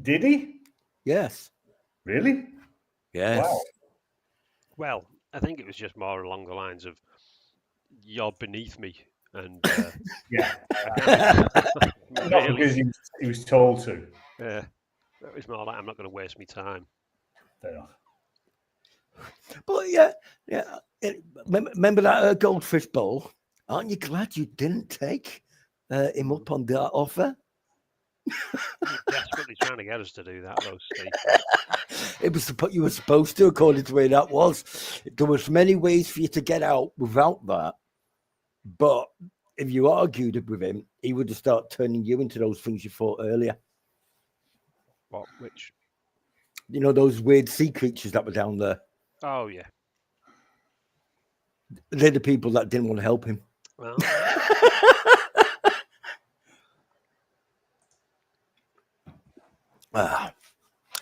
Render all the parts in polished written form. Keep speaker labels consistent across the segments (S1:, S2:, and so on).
S1: Did he?
S2: Yes.
S1: Really?
S2: Yes.
S1: Wow.
S3: Well, I think it was just more along the lines of you're beneath me, and
S1: Yeah.
S3: I can't
S1: Not
S3: really.
S1: because he was told to.
S3: It was more like I'm not going to waste my time.
S1: Fair enough.
S2: But yeah. Remember that goldfish bowl? Aren't you glad you didn't take him up on that offer?
S3: You're desperately trying to get us to do that, though, Steve.
S2: It was you were supposed to, according to the way that was. There was many ways for you to get out without that. But if you argued with him, he would have started turning you into those things you thought earlier.
S3: What? Which?
S2: You know, those weird sea creatures that were down there.
S3: Oh yeah.
S2: They're the people that didn't want to help him.
S3: Well,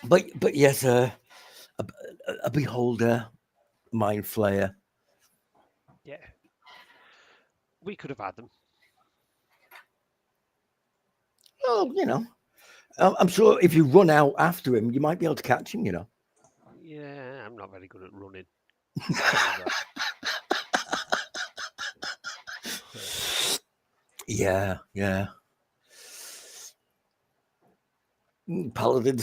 S2: But yes, a beholder, mind flayer.
S3: yeah. We could have had them.
S2: Well, you know, I'm sure if you run out after him, you might be able to catch him. You know.
S3: Yeah, I'm not very good at running.
S2: Yeah. Paladin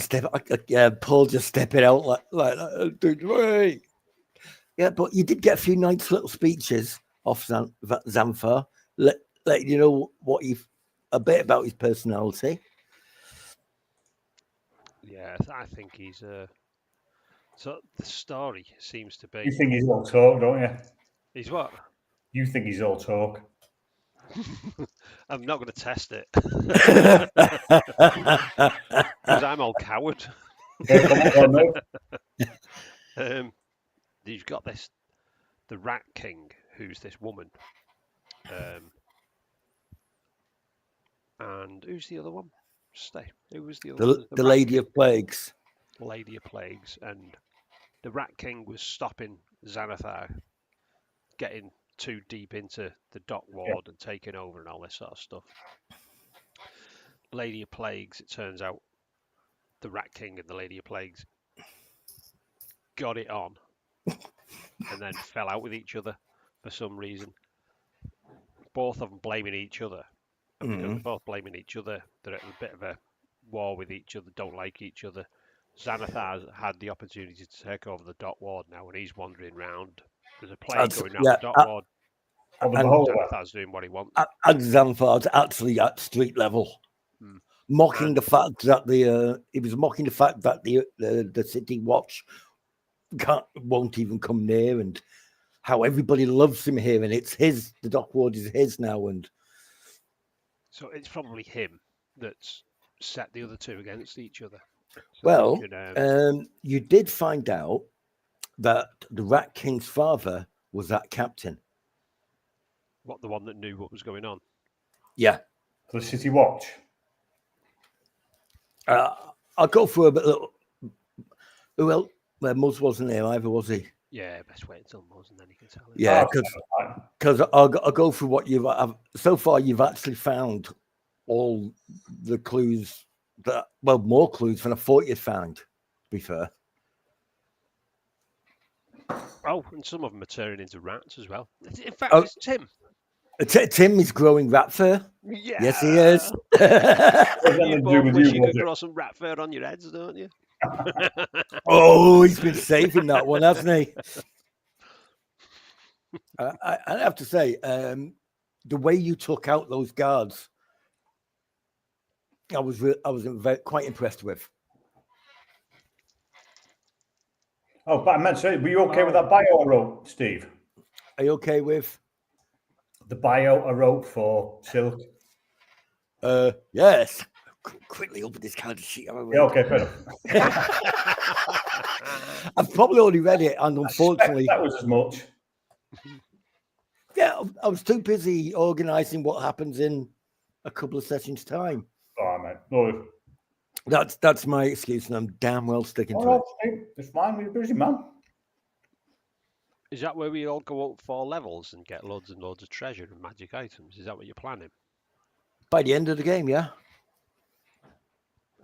S2: Paul just stepping out like that. Yeah, but you did get a few nice little speeches off Zamfar, letting you know a bit about his personality.
S3: Yeah, I think he's. So the story seems to be.
S1: You think he's all talk, don't you?
S3: He's what?
S1: You think he's all talk.
S3: I'm not going to test it because I'm all coward. You've got the Rat King, who's this woman, and who's the other one? Who was the other one?
S2: The Lady of Plagues.
S3: Lady of Plagues, and the Rat King was stopping Xanathar getting too deep into the dock ward and taking over and all this sort of stuff. Lady of Plagues, it turns out the Rat King and the Lady of Plagues got it on and then fell out with each other for some reason. Both of them blaming each other. And because they're both blaming each other, they're at a bit of a war with each other, don't like each other. Xanathar's had the opportunity to take over the dock ward now, and he's wandering around. There's a plague going around the dock ward. And Xanathar's doing what he wants.
S2: And Xanathar's actually at street level, mocking the fact that he was mocking the fact that the city watch won't even come near, and how everybody loves him here, and it's his. The dock ward is his now, and
S3: so it's probably him that's set the other two against each other.
S2: So you did find out that the Rat King's father was that captain.
S3: What, the one that knew what was going on?
S2: Yeah.
S1: For the City Watch?
S2: I'll go through a bit. Well, Muzz wasn't there either, was he?
S3: Yeah, best wait until Muzz and then you can tell him.
S2: Yeah, because I'll go through what so far. You've actually found all the clues more clues than I thought you'd found, to be fair.
S3: Oh, and some of them are turning into rats as well. In fact, it's Tim.
S2: Tim is growing rat fur.
S3: Yeah.
S2: Yes, he is.
S3: You both wish you could grow some rat fur on your heads, don't you?
S2: Oh, he's been saving that one, hasn't he? I have to say, the way you took out those guards, I was quite impressed with.
S1: Oh, but I meant to say, were you okay with that bio I wrote, Steve?
S2: Are you okay with
S1: the bio I wrote for Silk?
S2: Yes. Quickly open this calendar sheet.
S1: Yeah, okay, fair enough.
S2: I've probably already read it, and unfortunately,
S1: that was as much.
S2: Yeah, I was too busy organising what happens in a couple of sessions' time.
S1: Oh, mate. No.
S2: That's my excuse, and I'm damn well sticking to it.
S1: It's fine. We're busy, man.
S3: Is that where we all go up 4 levels and get loads and loads of treasure and magic items? Is that what you're planning?
S2: By the end of the game, yeah.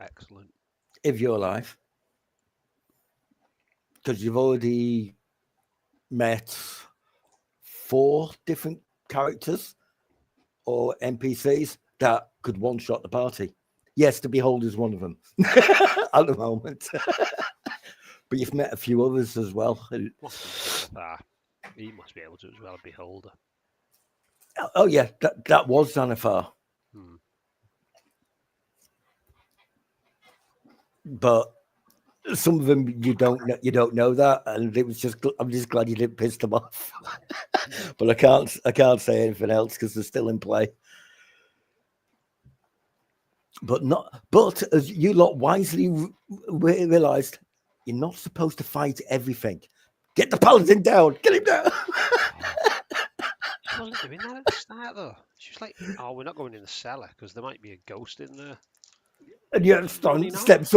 S3: Excellent.
S2: if you're alive, because you've already met 4 different characters or NPCs that could one-shot the party. Yes, the Beholder's one of them at the moment. But you've met a few others as well.
S3: He must be able to as well, a Beholder.
S2: Oh yeah, that was Xanathar. But some of them you don't know that, and it was just I'm just glad you didn't piss them off. But I can't say anything else because they're still in play. But as you lot wisely realised, you're not supposed to fight everything. Get the paladin down. Get him down.
S3: She wasn't doing that at the start, though. She was like, "Oh, we're not going in the cellar because there might be a ghost in there."
S2: And yet, Stone steps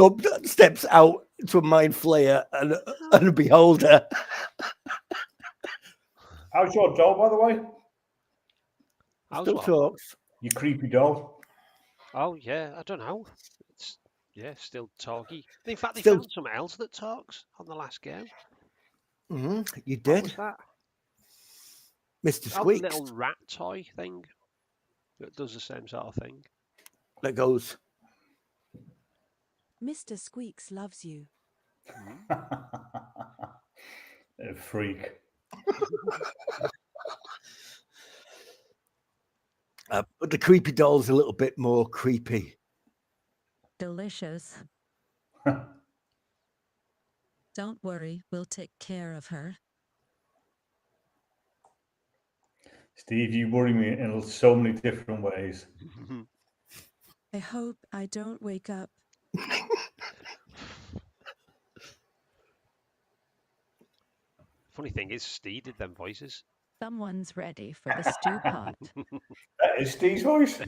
S2: out to a mind flayer and a beholder.
S1: How's your doll, by the way?
S2: Still talks.
S1: You creepy doll.
S3: Oh yeah, I don't know. It's still talky. In fact, they found something else that talks on the last game.
S2: You did.
S3: What was that?
S2: Mr. Squeaks.
S3: A little rat toy thing that does the same sort of thing.
S2: That goes.
S4: Mr. Squeaks loves you.
S1: A freak.
S2: But the creepy doll's a little bit more creepy.
S4: Delicious. Don't worry, we'll take care of her.
S1: Steve, you worry me in so many different ways.
S4: I hope I don't wake up.
S3: Funny thing is, Steve did them voices.
S4: Someone's ready for the stew pot.
S1: That is Steve's voice.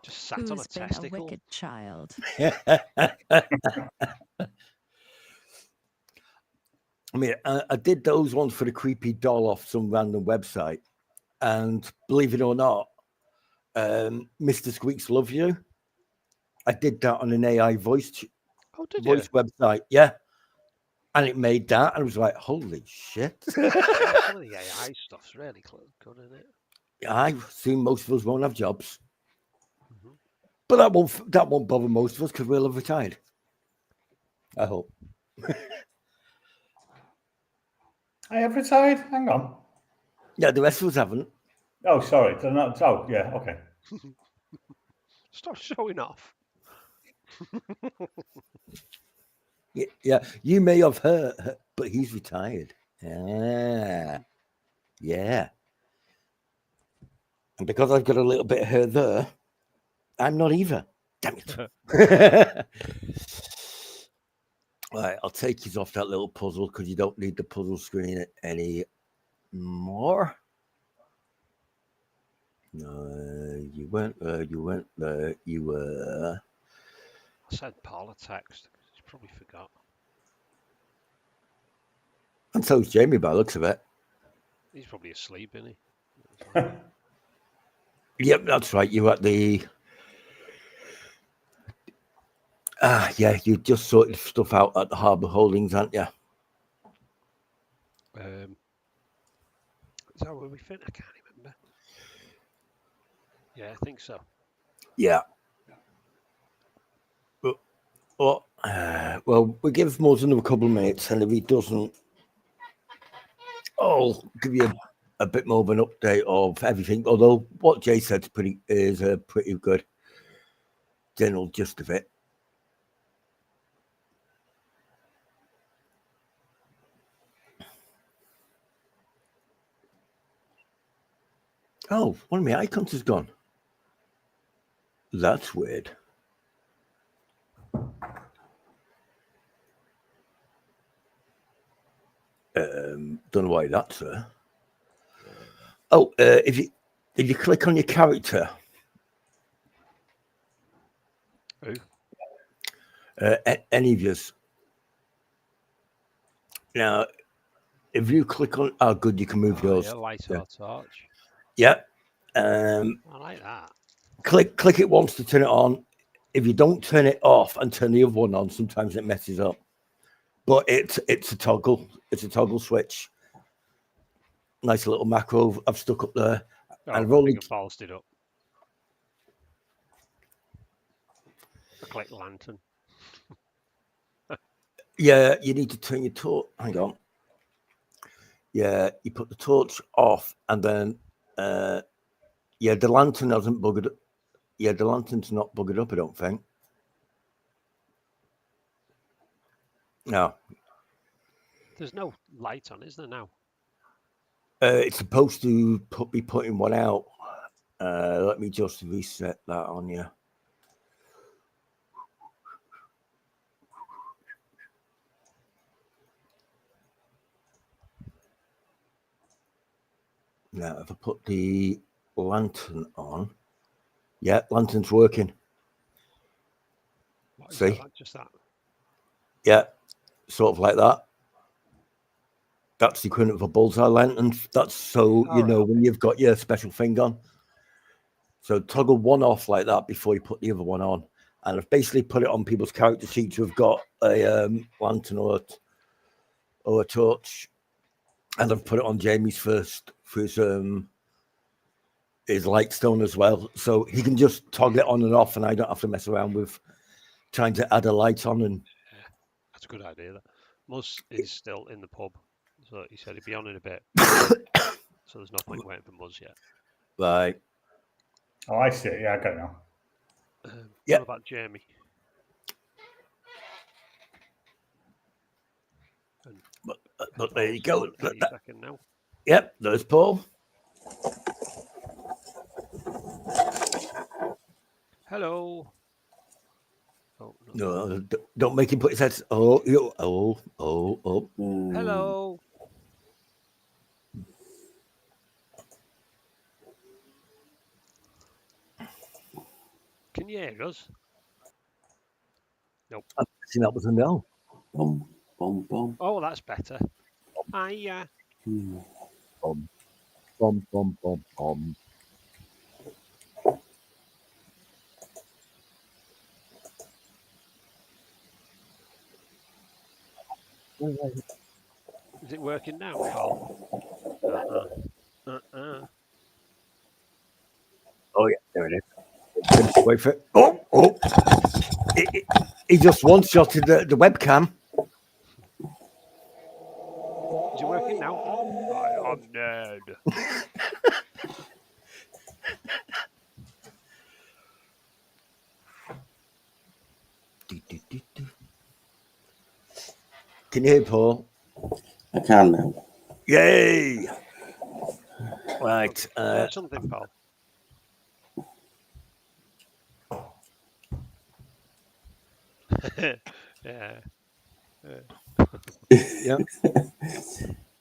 S3: Just sat
S4: Who's
S3: on a
S4: been
S3: testicle.
S4: a wicked child?
S2: I mean, I did those ones for the creepy doll off some random website, and believe it or not, Mr. Squeaks Love You. I did that on an AI voice website, yeah, and it made that, and I was like, "Holy shit!"
S3: Some of the AI stuff's really good, isn't it?
S2: I assume most of us won't have jobs, but that won't bother most of us because we'll have retired. I hope.
S1: I have retired. Hang on.
S2: Yeah, the rest of us haven't.
S1: Oh, sorry. They're not. Oh, yeah. Okay.
S3: Stop showing off.
S2: Yeah, you may have heard, but he's retired. Yeah. And because I've got a little bit of hair there, I'm not either. Damn it. Right, I'll take you off that little puzzle because you don't need the puzzle screen anymore. No, you weren't there. You were.
S3: I said Paul a text. He probably forgot.
S2: And so's Jamie by the looks of it.
S3: He's probably asleep, isn't he?
S2: Yep, that's right. You were at the. Yeah, you just sorted stuff out at the Harbour Holdings, aren't you?
S3: Is that where we fit? I can't remember. Yeah, I think so.
S2: Yeah. Well, we give Muzz another couple of minutes, and if he doesn't, I'll give you a bit more of an update of everything. Although what Jay said is a pretty good general gist of it. Oh, one of my icons is gone. That's weird. Don't know why that's there. Oh, if you click on your character,
S3: who?
S2: Any of yours. Now, if you click on, good, you can move yours.
S3: Yeah, light or torch.
S2: Yeah.
S3: I like that.
S2: Click it once to turn it on. if you don't turn it off and turn the other one on, sometimes it messes up. But it's a toggle. It's a toggle switch. Nice little macro I've stuck up there.
S3: Oh,
S2: And I've
S3: I
S2: only
S3: think I ballsed it up. I click lantern.
S2: yeah, you need to turn your torch. Hang on. Yeah, you put the torch off, and then yeah, the lantern hasn't buggered. Yeah, the lantern's not buggered up. I don't think. No,
S3: There's no light on, is there now?
S2: it's supposed to be putting one out. Let me just reset that on you. Now, if I put the lantern on, yeah, lantern's working.
S3: What is
S2: See?
S3: that? Just that.
S2: Yeah, sort of like that. That's the equivalent of a bullseye lantern. That's so you know when you've got your special thing on. So toggle one off like that before you put the other one on. And I've basically put it on people's character sheets who've got a lantern or a torch. And I've put it on Jamie's first for his lightstone as well. So he can just toggle it on and off, and I don't have to mess around with trying to add a light on. And
S3: yeah, that's a good idea. That Mus is still in the pub, so he said he'd be on in a bit. So there's no point waiting for Mus yet.
S2: Right.
S1: Oh, I see. Yeah, I got it now.
S2: Yeah.
S3: What about Jamie?
S2: But there you go.
S3: Second now.
S2: Yep, there's Paul.
S3: Hello. Oh,
S2: no, don't make him put his head. Oh.
S3: Hello. Can you hear us? Nope.
S2: I think that was a no.
S5: Bum, bum, bum.
S3: Oh, that's better. Hiya.
S2: Bum, bum, bum, bum, bum.
S3: Is it working now, Carl?
S2: Oh yeah, there it is. Wait for it. Oh! He just one-shotted the webcam.
S3: Is it working now? I am dead.
S2: Can you hear Paul?
S5: I can now.
S2: Yay! Right.
S3: Something, Paul. Yeah.
S2: Yeah.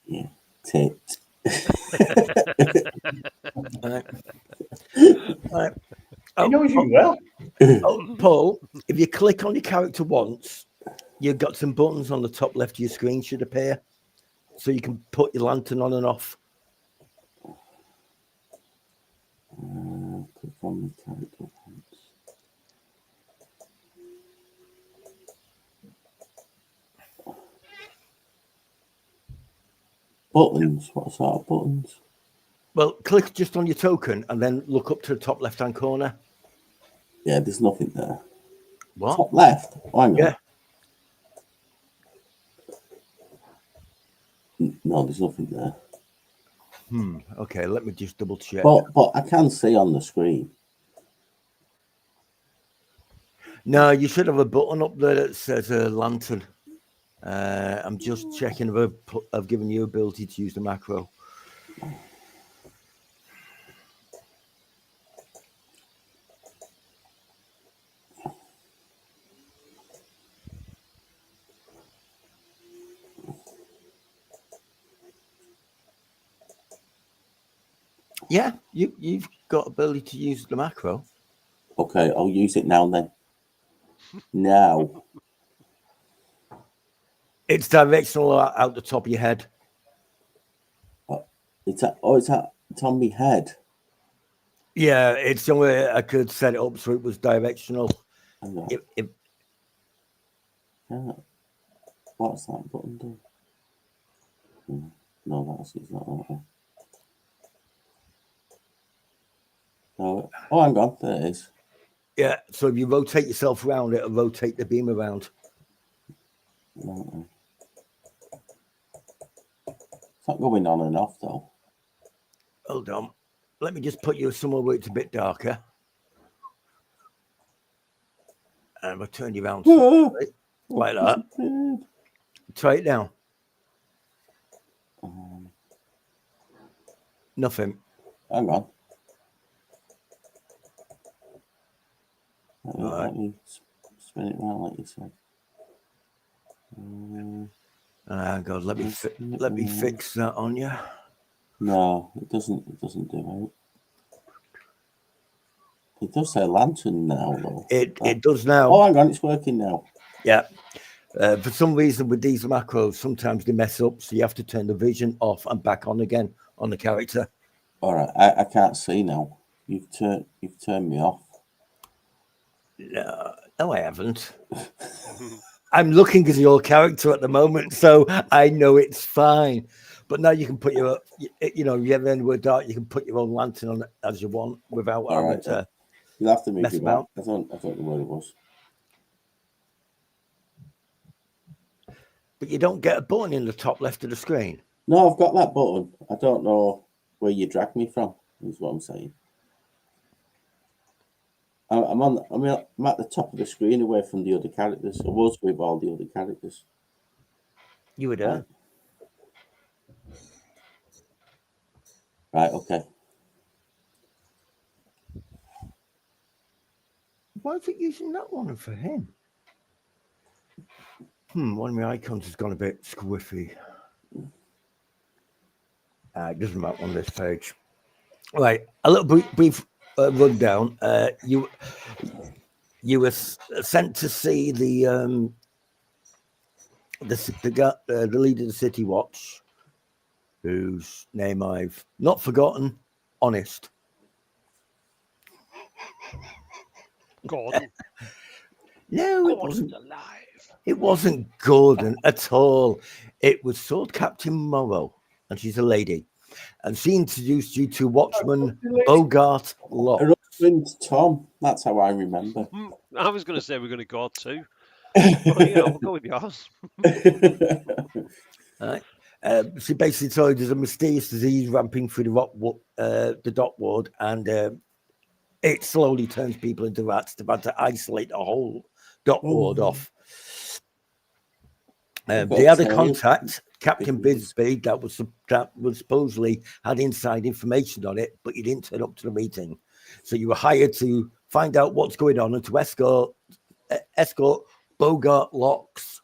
S5: Yeah. Tit.
S2: Right.
S1: He knows you well.
S2: Oh, Paul, if you click on your character once, you've got some buttons on the top left of your screen should appear, so you can put your lantern on and off.
S5: Click on the character once. Buttons. What sort of buttons?
S2: Well, click just on your token and then look up to the top left-hand corner.
S5: Yeah, there's nothing there.
S2: What?
S5: Top left. Oh, hang on.
S2: Yeah.
S5: No, there's nothing there.
S2: Okay, let me just double check.
S5: But I can see on the screen.
S2: No, you should have a button up there that says lantern. I'm just checking if I've given you ability to use the macro. Yeah, you've got ability to use the macro.
S5: Okay, I'll use it now then. Now.
S2: It's directional out the top of your head.
S5: It's on my head.
S2: Yeah, it's the only way I could set it up so it was directional.
S5: Hang on.
S2: If
S5: Yeah. What's that button do? No, it's not that one. No. Oh, hang on. There it is.
S2: yeah, so if you rotate yourself around, it'll rotate the beam around.
S5: No. It's not going on and off though.
S2: Hold on. Let me just put you somewhere where it's a bit darker. And we'll turn you around slightly, like that. Try it now. Nothing.
S5: Hang on.
S2: Right.
S5: Let me spin it around like you said.
S2: God, let me fix that on you.
S5: No, it doesn't do it. It does say lantern now though.
S2: It does now.
S5: Oh, hang on, it's working now.
S2: Yeah. For some reason with these macros, sometimes they mess up, so you have to turn the vision off and back on again on the character.
S5: All right, I can't see now. You've turned me off.
S2: No, I haven't. I'm looking at your character at the moment, so I know it's fine. But now you can put your, you know, you have anywhere dark, you can put your own lantern on it as you want without having to.
S5: You'll have to move
S2: mess
S5: it back.
S2: about.
S5: I don't know where it was.
S2: But you don't get a button in the top left of the screen.
S5: No, I've got that button. I don't know where you dragged me from. Is what I'm saying. I'm at the top of the screen, away from the other characters. I was with all the other characters.
S2: You were there.
S5: Right. Okay.
S2: Why is it using that one for him? One of my icons has gone a bit squiffy. It doesn't matter on this page. Right, a little brief rundown. You were sent to see the leader of the City Watch, whose name I've not forgotten. Honest.
S3: Gordon.
S2: No, it
S3: Gordon's
S2: wasn't.
S3: alive.
S2: It wasn't Gordon at all. It was Sword Captain Morrow, and she's a lady. And she introduced you to Watchman Bogart Locke.
S5: Her husband Tom. That's how I remember.
S3: I was going to say we're going to go too. But, you know, we'll go with yours.
S2: Right. She basically told you there's a mysterious disease ramping through the dock ward, and it slowly turns people into rats. They've had to isolate the whole dock ward off. They had a contact, Captain Bisbee, that was supposedly had inside information on it, but you didn't turn up to the meeting. So you were hired to find out what's going on and to escort Bogart Locks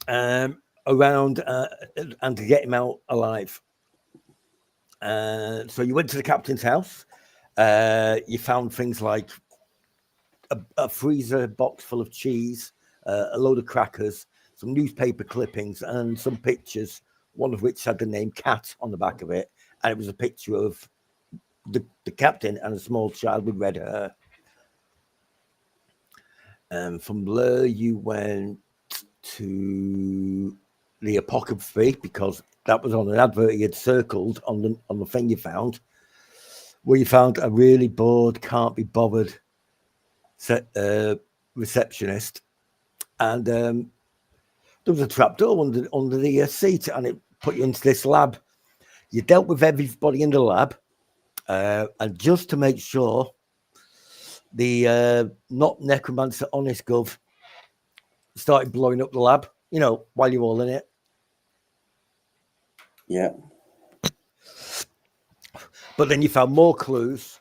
S2: around and to get him out alive. So you went to the captain's house. You found things like a freezer box full of cheese, a load of crackers, some newspaper clippings, and some pictures, one of which had the name Cat on the back of it. And it was a picture of the captain and a small child with red hair. From there, you went to the Apocryphy, because that was on an advert he had circled on the thing you found, where you found a really bored, can't be bothered receptionist, and there was a trapdoor under the seat, and it put you into this lab. You dealt with everybody in the lab, and just to make sure, the not necromancer honest gov started blowing up the lab, you know, while you're all in it.
S5: Yeah.
S2: But then you found more clues.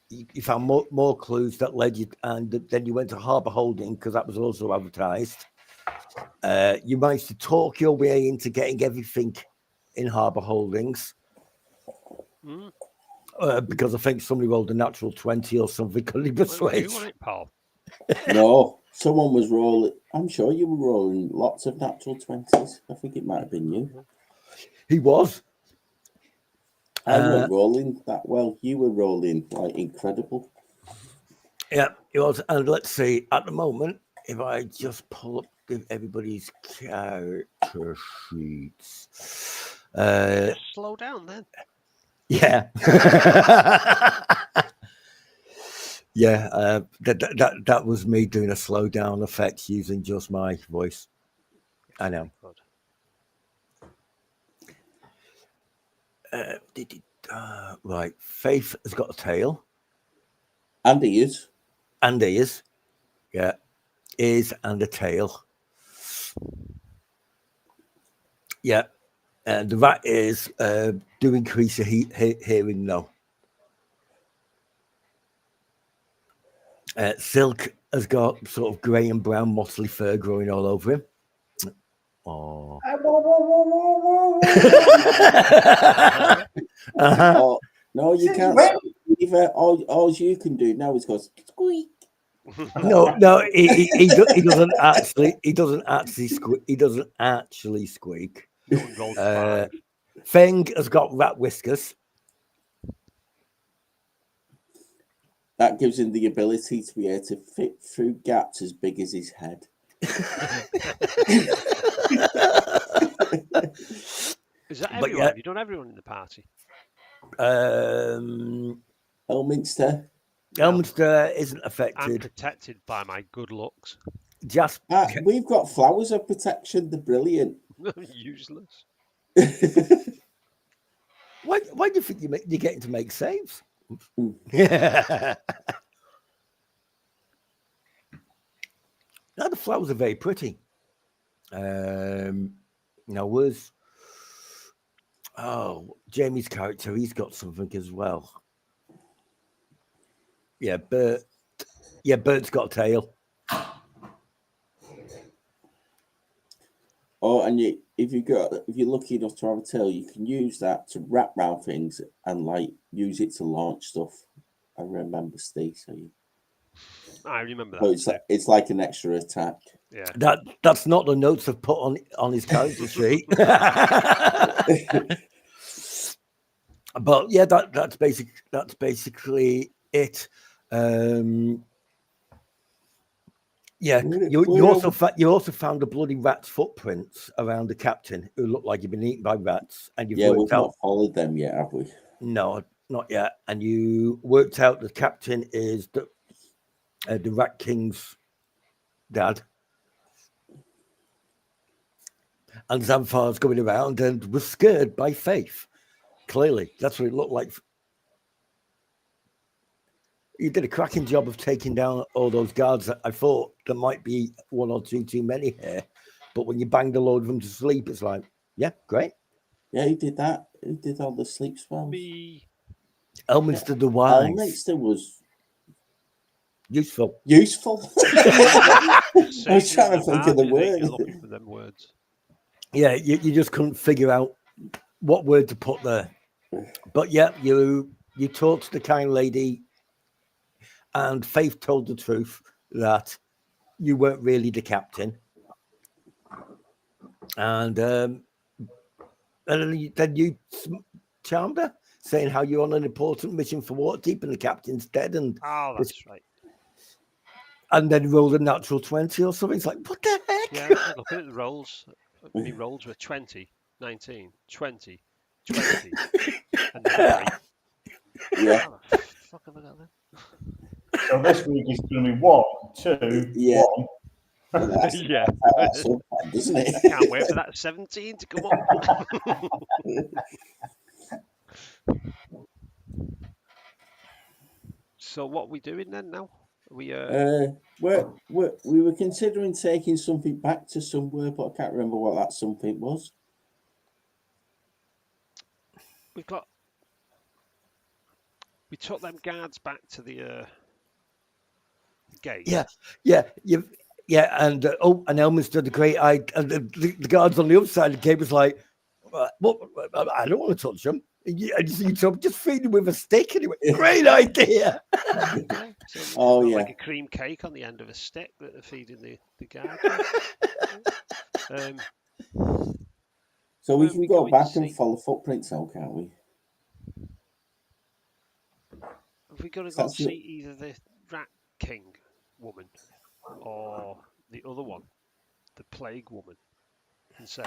S2: You found more clues that led you, and then you went to Harbour Holding, because that was also advertised. You managed to talk your way into getting everything in Harbour Holdings, because I think somebody rolled a natural 20 or something. Couldn't he persuade?
S3: You on it, Paul?
S5: No, someone was rolling. I'm sure you were rolling lots of natural 20s. I think it might have been you.
S2: He was.
S5: I weren't rolling that well. You were rolling like incredible.
S2: Yeah, it was. And let's see, at the moment, if I just pull up everybody's character sheets.
S3: Just slow down then.
S2: Yeah. Yeah, that was me doing a slow down effect using just my voice. I know. Right, Faith has got a tail.
S5: And ears.
S2: And ears. Yeah, ears and a tail. Yeah, and the rat ears do increase the hearing though. Silk has got sort of grey and brown mottly fur growing all over him. Oh.
S5: Oh, no, you can't squeak either. All you can do now is go squeak.
S2: No, he doesn't actually. He doesn't actually squeak. He doesn't actually squeak. Feng has got rat whiskers.
S5: That gives him the ability to be able to fit through gaps as big as his head.
S3: Is that everyone? Have you done everyone in the party?
S5: Elminster.
S2: Elminster isn't affected.
S3: I'm protected by my good looks.
S2: Just
S5: we've got flowers of protection. They're brilliant.
S3: Useless.
S2: Why do you think you're getting to make saves? Yeah. Now the flowers are very pretty. Now was Jamie's character, he's got something as well. Yeah, Bert. Yeah, Bert's got a tail.
S5: Oh, and if you're lucky enough to have a tail, you can use that to wrap around things and like use it to launch stuff. I remember Steve saying.
S3: I remember that.
S5: So it's like an extra attack.
S3: Yeah.
S2: That's not the notes I've put on his character sheet. But yeah, that's basically it. Yeah, you also found a bloody rat's footprints around the captain who looked like he'd been eaten by rats, and we've
S5: not followed them yet, have we?
S2: No, not yet. And you worked out the captain is the Rat King's dad, and Zamfar's going around and was scared by Faith. Clearly, that's what it looked like. You did a cracking job of taking down all those guards. I thought there might be one or two too many here, but when you banged a load of them to sleep, it's like, yeah, great.
S5: Yeah, he did that. He did all the sleep spells.
S2: Elminster the Wise.
S5: Elminster was
S2: useful.
S5: I was trying to think of the word.
S3: Looking for them words.
S2: Yeah, you just couldn't figure out what word to put there. But yeah, you talked to the kind lady, and Faith told the truth that you weren't really the captain. And then you charmed her, saying how you're on an important mission for Waterdeep and the captain's dead. And
S3: that's right.
S2: And then rolled a natural 20 or something. It's like, what the heck?
S3: Yeah, looking at the rolls. My rolls were 20, 19, 20, 20, and then 3.
S5: Yeah.
S3: How the fuck have I got that?
S1: So this week is going to be 1, 2, 1.
S3: Yeah.
S5: That's so bad, isn't it?
S3: I can't wait for that 17 to come up. So what are we doing then now? We
S5: were considering taking something back to somewhere, but I can't remember what that something was.
S3: We took them guards back to the gate.
S2: Yeah, and and Elminster the Great Eye, and the guards on the other side of the gate was like, "Well, I don't want to touch them. You just feed them with a stick." Anyway, great idea.
S3: Like a cream cake on the end of a stick that they're feeding the guards.
S5: So we can go back and follow footprints out, can't we?
S3: Have we got to go see either the rat king woman or the other one, the plague woman, and say,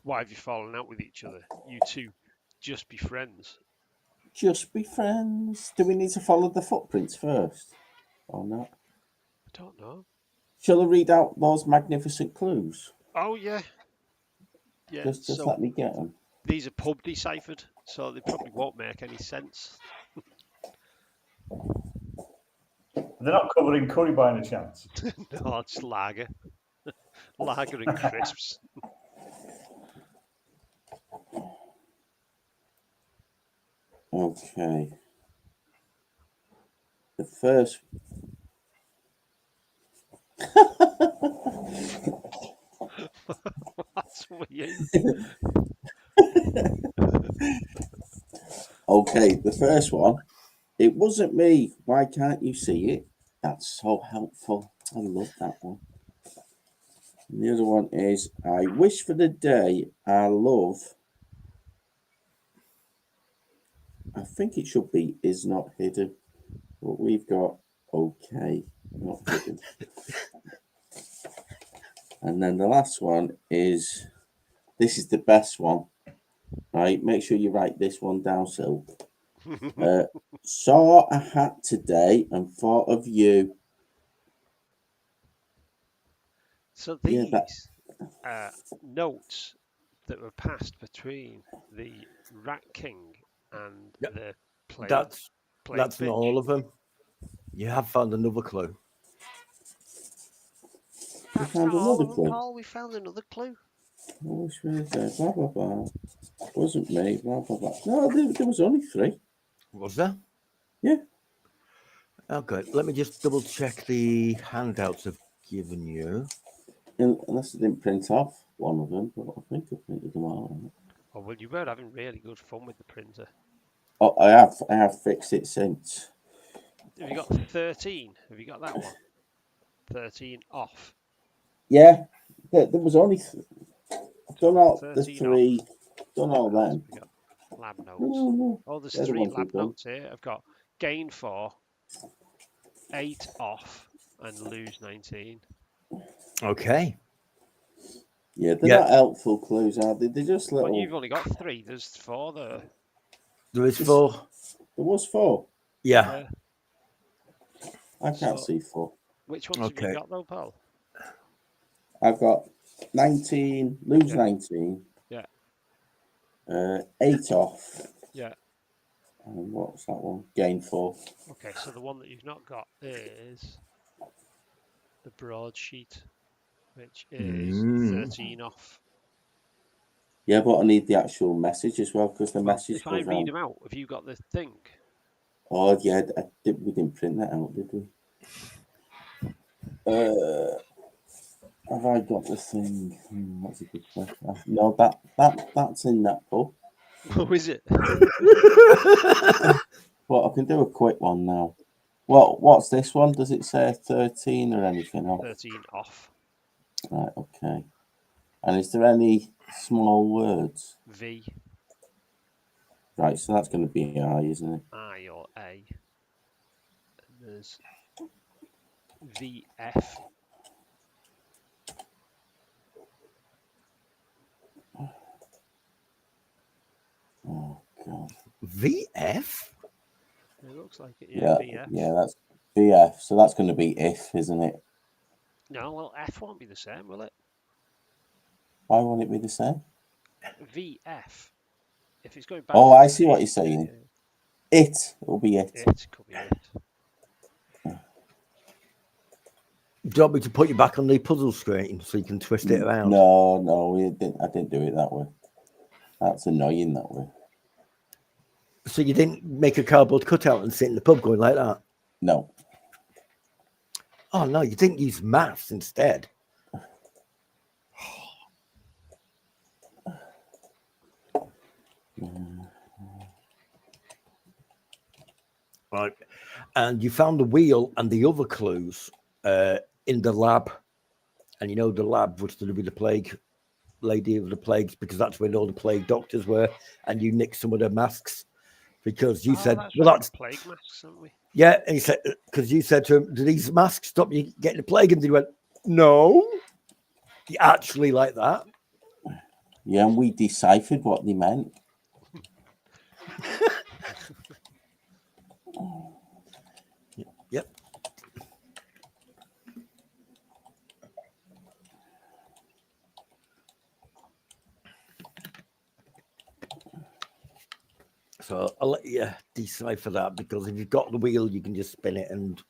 S3: why have you fallen out with each other? You two just be friends.
S5: Just be friends. Do we need to follow the footprints first, or not?
S3: I don't know.
S5: Shall I read out those magnificent clues?
S3: Oh yeah, yeah.
S5: Just
S3: So
S5: let me get them.
S3: these are pub deciphered, so they probably won't make any sense.
S1: They're not covered in curry by any chance.
S3: No, it's lager, lager and crisps.
S5: Okay. The first.
S3: That's weird.
S5: Okay, the first one. It wasn't me. Why can't you see it? That's so helpful. I love that one. And the other one is I wish for the day I love. I think it should be is not hidden. But we've got okay, not hidden. And then the last one is this is the best one. Right, make sure you write this one down, Sil. Saw a hat today and thought of you.
S3: So
S5: Yeah,
S3: these notes that were passed between the Rat King and
S2: Yep.
S3: the plague.
S2: That's
S3: plague
S2: not
S3: bitch.
S2: all of them. You have found another clue.
S3: That's
S5: found
S3: not all
S5: another
S3: of them,
S5: clue.
S3: Paul. We found another clue.
S5: Oh, blah blah blah. Wasn't me. Blah blah blah. No, there was only 3.
S2: Was there?
S5: Yeah.
S2: Okay, let me just double check the handouts I've given you.
S5: Unless I didn't print off one of them, but I think I printed them all.
S3: Oh well, you were having really good fun with the printer.
S5: Oh, I have fixed it since.
S3: Have you got 13? Have you got that one? 13 off.
S5: Yeah, there was only. I've done all the
S3: 13
S5: 3. Done all
S3: What else
S5: them.
S3: have we got? Lab notes.
S5: No.
S3: Oh, there's
S5: They're the
S3: 3
S5: ones
S3: lab
S5: we've done.
S3: notes here. I've got gain 4, 8 off, and lose 19.
S2: Okay.
S5: Yeah, they're not helpful clues, are they? They're just little.
S3: Well, you've only got 3. There's 4 there.
S2: There is 4.
S5: There was 4.
S2: Yeah.
S5: I can't
S3: So-
S5: see 4.
S3: Which ones have
S2: Okay.
S3: you got though, pal?
S5: I've got 19, lose
S3: Yeah.
S5: 19.
S3: Yeah.
S5: 8 off.
S3: Yeah.
S5: And what's that one? Gain 4.
S3: Okay, so the one that you've not got is the broadsheet, which is 13 off.
S5: Yeah, but I need the actual message as well because the
S3: Well,
S5: message
S3: if I
S5: goes
S3: read
S5: on.
S3: them out, have you got the thing?
S5: Oh yeah, we didn't print that out, did we? Have I got the thing? That's a good question. No, that's in that book.
S3: Oh, is it?
S5: Well, I can do a quick one now. Well, what's this one? Does it say 13 or anything else?
S3: 13 off.
S5: Right, okay. And is there any small words?
S3: V,
S5: Right, so that's going to be I, isn't it?
S3: I, or A. And there's VF.
S5: Oh God.
S2: VF?
S3: It looks like it.
S5: Yeah,
S3: VF.
S5: yeah, that's VF. So that's going to be if, isn't it?
S3: No, well, F won't be the same, will it?
S5: Why won't it be the same?
S3: VF. If it's going back.
S5: Oh,
S3: to
S5: I see what
S3: V,
S5: you're saying.
S3: yeah,
S5: It will be it.
S3: It could be it.
S2: Do you want me to put you back on the puzzle screen so you can twist it around?
S5: No, I didn't do it that way. That's annoying that way.
S2: So you didn't make a cardboard cutout and sit in the pub going like that?
S5: No.
S2: Oh, no, you didn't use maths instead. Right. And you found the wheel and the other clues in the lab. And you know the lab was to do with the plague, lady of the plagues, because that's where all the plague doctors were. And you nicked some of their masks because you said,
S3: that's
S2: well,
S3: right,
S2: that's
S3: plague masks, haven't we?
S2: Yeah, and he said, because you said to him, "Do these masks stop you getting the plague?" And he went, "No." He actually like that.
S5: Yeah, and we deciphered what they meant.
S2: Yep. So I'll let you decipher that, because if you've got the wheel, you can just spin it and.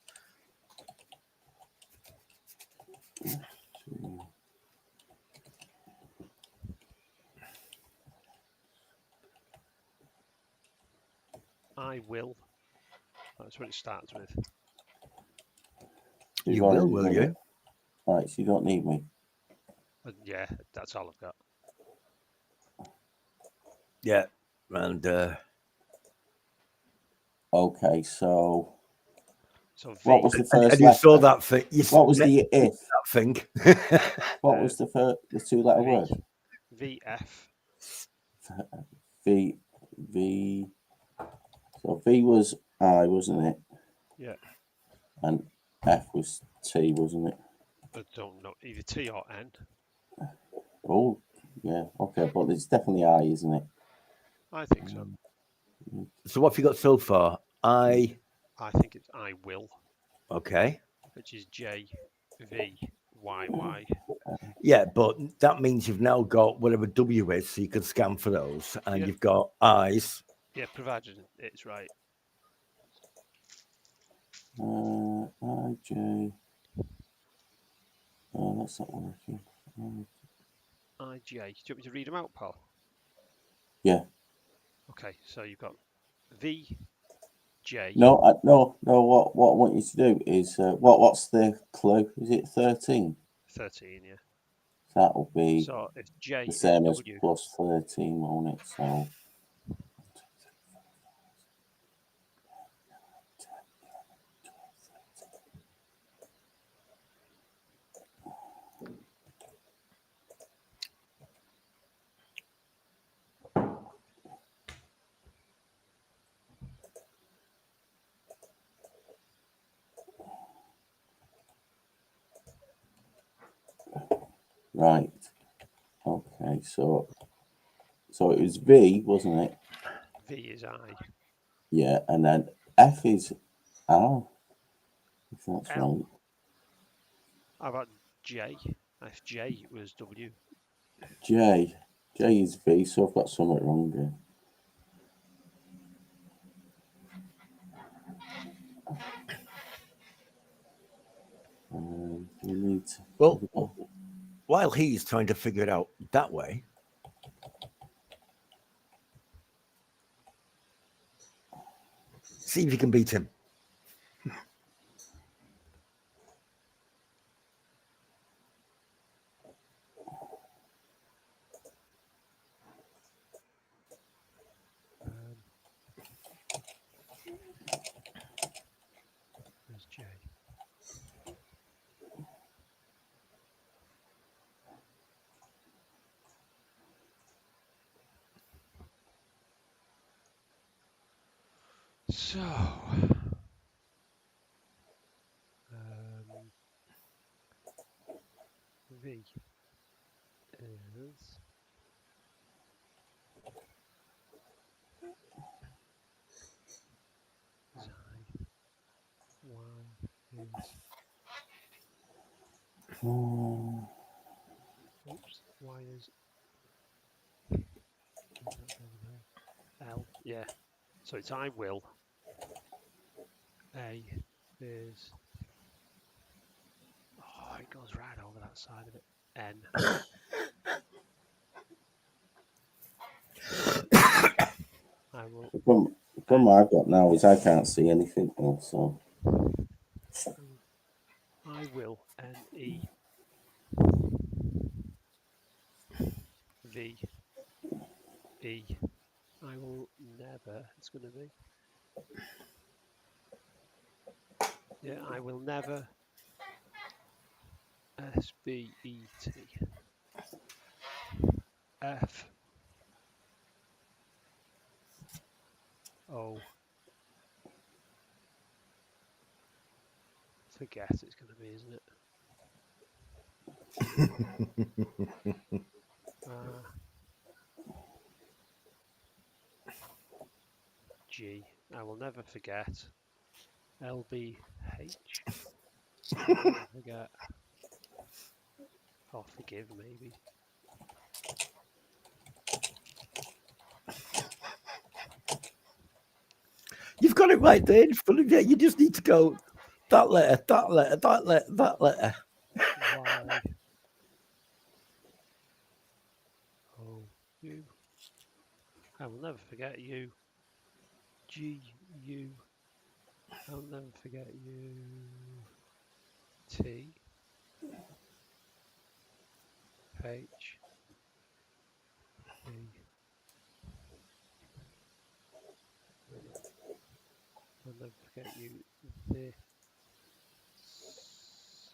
S3: I will. That's what it starts with.
S2: You will
S5: done
S2: you?
S5: it. Right, so you don't need me.
S3: Yeah, that's all I've got.
S2: Yeah, and
S5: Okay, so
S3: So V.
S5: what was the first
S2: and you
S5: letter?
S2: saw that thing.
S5: What was the if?
S2: that thing?
S5: What was the two-letter
S3: V.
S5: word?
S3: VF.
S5: V. V. So V was I, wasn't it?
S3: Yeah.
S5: And F was T, wasn't it?
S3: I don't know. Either T or N.
S5: Oh, yeah. Okay, but it's definitely I, isn't it?
S3: I think so.
S2: So what have you got so far?
S3: I think it's I will,
S2: Okay.
S3: which is J V Y Y.
S2: Yeah, but that means you've now got whatever W is, so you can scan for those, and
S3: Yeah.
S2: you've got eyes.
S3: Yeah, provided it's right.
S5: I, J. Oh, that's not working.
S3: I J. Do you want me to read them out, Paul?
S5: Yeah.
S3: Okay, so you've got V J.
S5: No, no. What I want you to do is what's the clue? Is it 13?
S3: 13, yeah.
S5: That will be
S3: So if J
S5: the
S3: is
S5: same as
S3: W.
S5: plus 13, won't it? So right. Okay, so it was V, wasn't it?
S3: V is I.
S5: Yeah, and then F is R. If that's
S3: L.
S5: right.
S3: How about J? If J was W.
S5: J is V, so I've got something wrong there. We need to.
S2: Well, while he's trying to figure it out that way, see if you can beat him.
S3: Where's J? So, V is Xi. Y is. Oops. Y is. Where's that going now? L. Yeah. So it's I will. A is. Oh, it goes right over that side of it. N. I will.
S5: Problem I've got now is I can't see anything else. So
S3: I will. N E V E. I will never. It's going to be. Yeah, I will never. S B E T. F O forget it's going to be, isn't it? G. I will never forget. LBH. I'll never forget. Or forgive, maybe.
S2: You've got it right there. You just need to go that letter, that letter, that letter, that letter.
S3: Y. O. U. I will never forget you. G. U. I'll never forget you. T. H. E. I'll never forget you. This.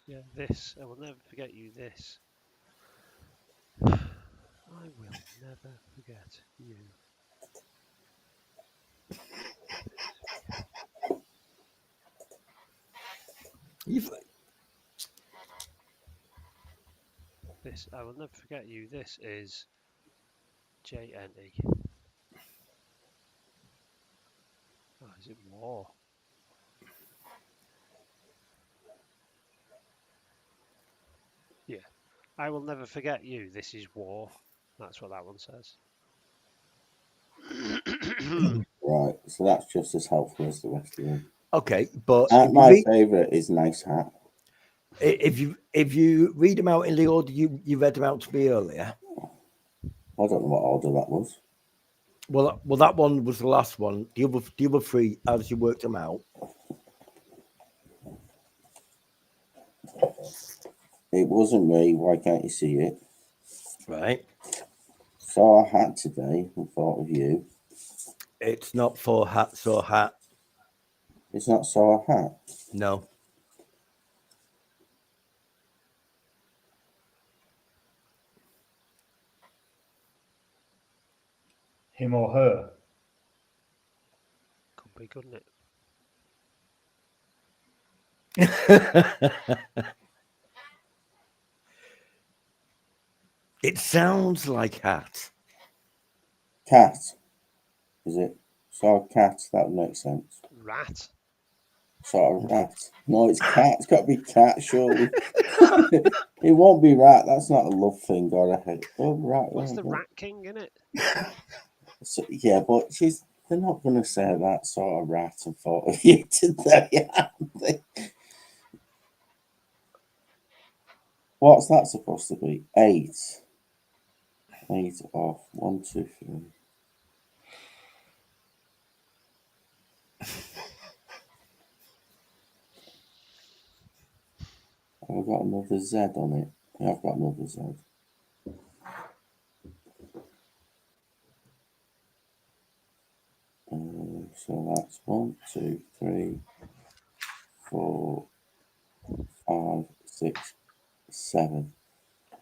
S3: Yeah, this. I will never forget you. This. I will never forget you. This. I will never forget you. This is JNE. Oh, is it war? Yeah. I will never forget you. This is war. That's what that one says.
S5: Right, so that's just as helpful as the rest of them.
S2: Okay, but
S5: My favourite is Nice Hat.
S2: if you read them out in the order you read them out to me earlier.
S5: I don't know what order that was.
S2: Well, that one was the last one. The other three, as you worked them out.
S5: It wasn't me. Why can't you see it?
S2: Right.
S5: Saw a hat today and thought of you.
S2: It's not for hats or hat.
S5: It's not saw a hat.
S2: No.
S1: Him or her.
S3: Could be, couldn't it?
S2: It sounds like hat.
S5: Cat. Is it? Saw a cat. That would make sense.
S3: Rat.
S5: Sort of rat. No, it's cat. It's got to be cat, surely. It won't be rat. That's not a love thing or a hate. Oh, rat.
S3: What's the Rat King in it?
S5: So, yeah, but they're not going to say that sort of rat and thought of you today, are they? What's that supposed to be? 8. 8 off. 1, 2, 3. Have I got another Z on it? Yeah, I've got another Z. So that's 1, 2, 3, 4, 5, 6, 7.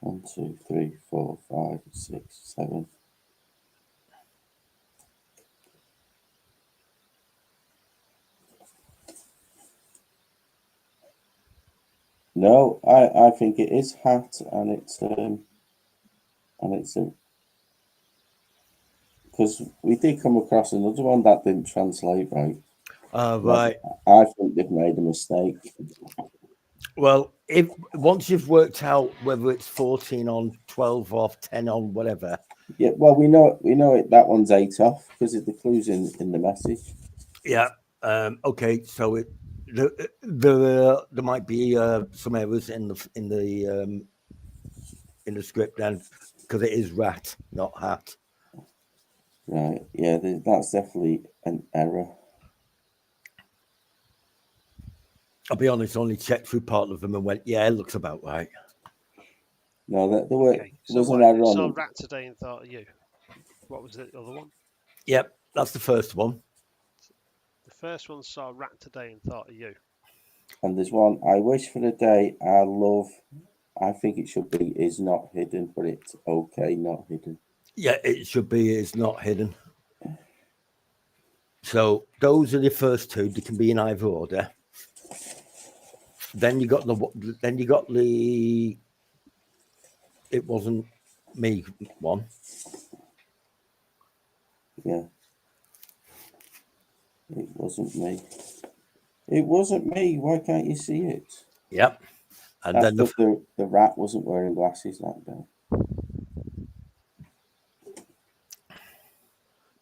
S5: 1, 2, 3, 4, 5, 6, 7. No, I think it is hat, and it's a because we did come across another one that didn't translate right.
S2: Right.
S5: I think they've made a mistake.
S2: Well, if once you've worked out whether it's 14 on, 12 off, 10 on, whatever.
S5: Yeah, well, we know it. That one's 8 off because the clue's in the message.
S2: Yeah. Okay. So there might be some errors in the script then, because it is rat, not hat.
S5: Right. Yeah, that's definitely an error.
S2: I'll be honest, I only checked through part of them and went, yeah, it looks about right.
S5: No, there was an
S3: what,
S5: error
S3: I
S5: on
S3: saw
S5: it.
S3: Rat today and thought of you. What was the other one?
S2: Yep, that's the first one.
S3: The first one saw Rat today and thought of you.
S5: And there's one, I wish for the day I love. I think it should be is not hidden, but it's okay, not hidden.
S2: Yeah, it should be is not hidden. So those are the first two. They can be in either order. Then you got the it wasn't me one.
S5: Yeah. It wasn't me. It wasn't me. Why can't you see it?
S2: Yep. And
S5: That's
S2: then
S5: because the rat wasn't wearing glasses that day.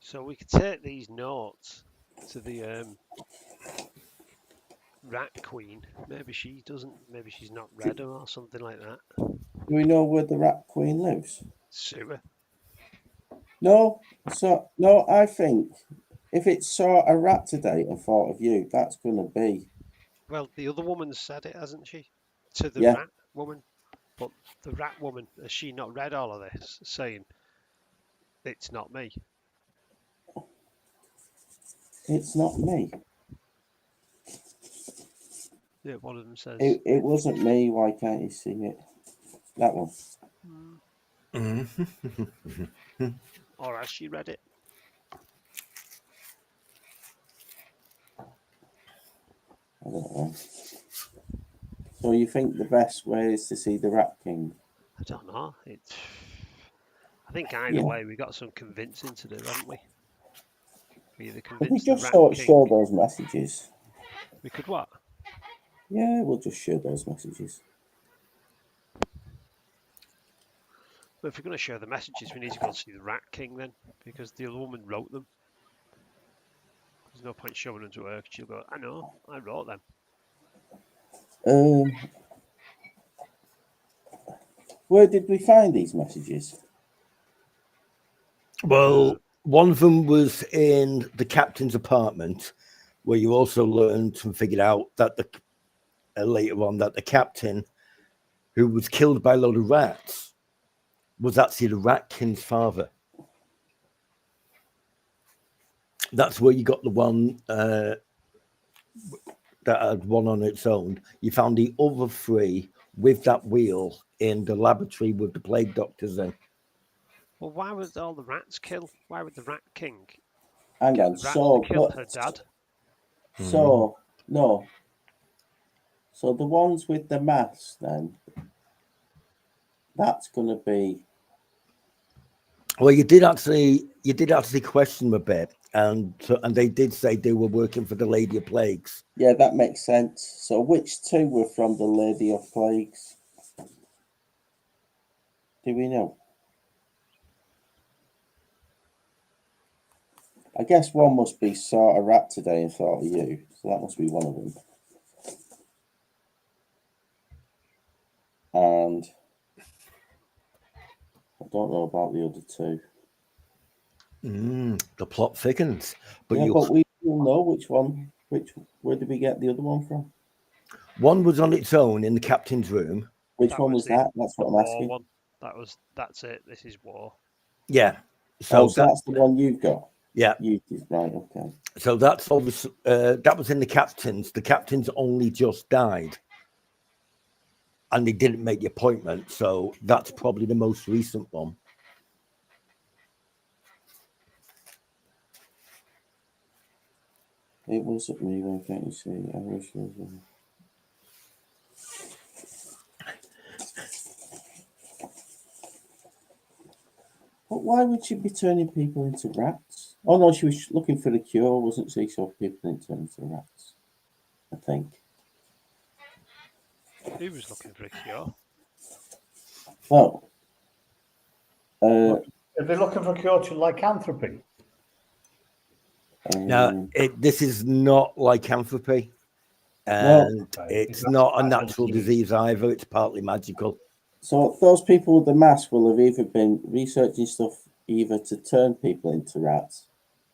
S3: So we could take these notes to the rat queen. Maybe she doesn't. Maybe she's not read them or something like that.
S5: Do we know where the rat queen lives?
S3: Sewer.
S5: No. No, I think if it saw a rat today and thought of you, that's gonna be.
S3: Well, the other woman said it, hasn't she? To the
S5: Yeah.
S3: rat woman. But the rat woman, has she not read all of this, saying it's not me?
S5: It's not me.
S3: Yeah, one of them says.
S5: It wasn't me. Why can't you see it? That one.
S3: Or has she read it?
S5: I don't know. So you think the best way is to see the Rat King?
S3: I don't know. I think either way, we got some convincing to do, haven't we? We either
S5: We
S3: convince the
S5: just
S3: Rat
S5: sort of
S3: King.
S5: show those messages.
S3: We could what?
S5: Yeah, we'll just show those messages.
S3: But if we're going to show the messages, we need to go and see the Rat King then, because the other woman wrote them. There's no point showing them to her, 'cause she'll go, I know, I wrote them.
S5: Where did we find these messages?
S2: Well, one of them was in the captain's apartment, where you also learned and figured out that later on that the captain, who was killed by a load of rats, was actually the Rat King's father. That's where you got the one that had one on its own. You found the other three with that wheel in the laboratory with the plague doctors in.
S3: Well, why would all the rats kill? Why would the Rat King
S5: Hang
S3: get
S5: on.
S3: the rats
S5: So,
S3: to kill her dad?
S5: So no. So the ones with the masks, then that's going to be.
S2: Well, you did actually question them a bit, and they did say they were working for the Lady of Plagues.
S5: Yeah, that makes sense. So which two were from the Lady of Plagues? Do we know? I guess one must be saw a rat today and thought of you. So that must be one of them. And I don't know about the other two.
S2: The plot thickens, but
S5: yeah, but we will know which one. Where did we get the other one from?
S2: One was on its own in the captain's room.
S5: Which one was that? That's what I'm asking.
S3: One. That's it. This is war.
S2: Yeah.
S5: So that's the one you've got.
S2: Yeah.
S5: You did, right. Okay.
S2: So that's obviously that was in the captain's. The captain's only just died, and they didn't make the appointment. So that's probably the most recent one.
S5: It wasn't me. Why can't you see? I wish it was. But why would she be turning people into rats? Oh no, she was looking for the cure, wasn't she? So people didn't turn into rats. I think.
S3: Who was looking for a cure?
S5: Well,
S1: are they looking for a cure to lycanthropy?
S2: No, this is not lycanthropy, and it's not a natural disease either. It's partly magical.
S5: So those people with the mask will have either been researching stuff either to turn people into rats,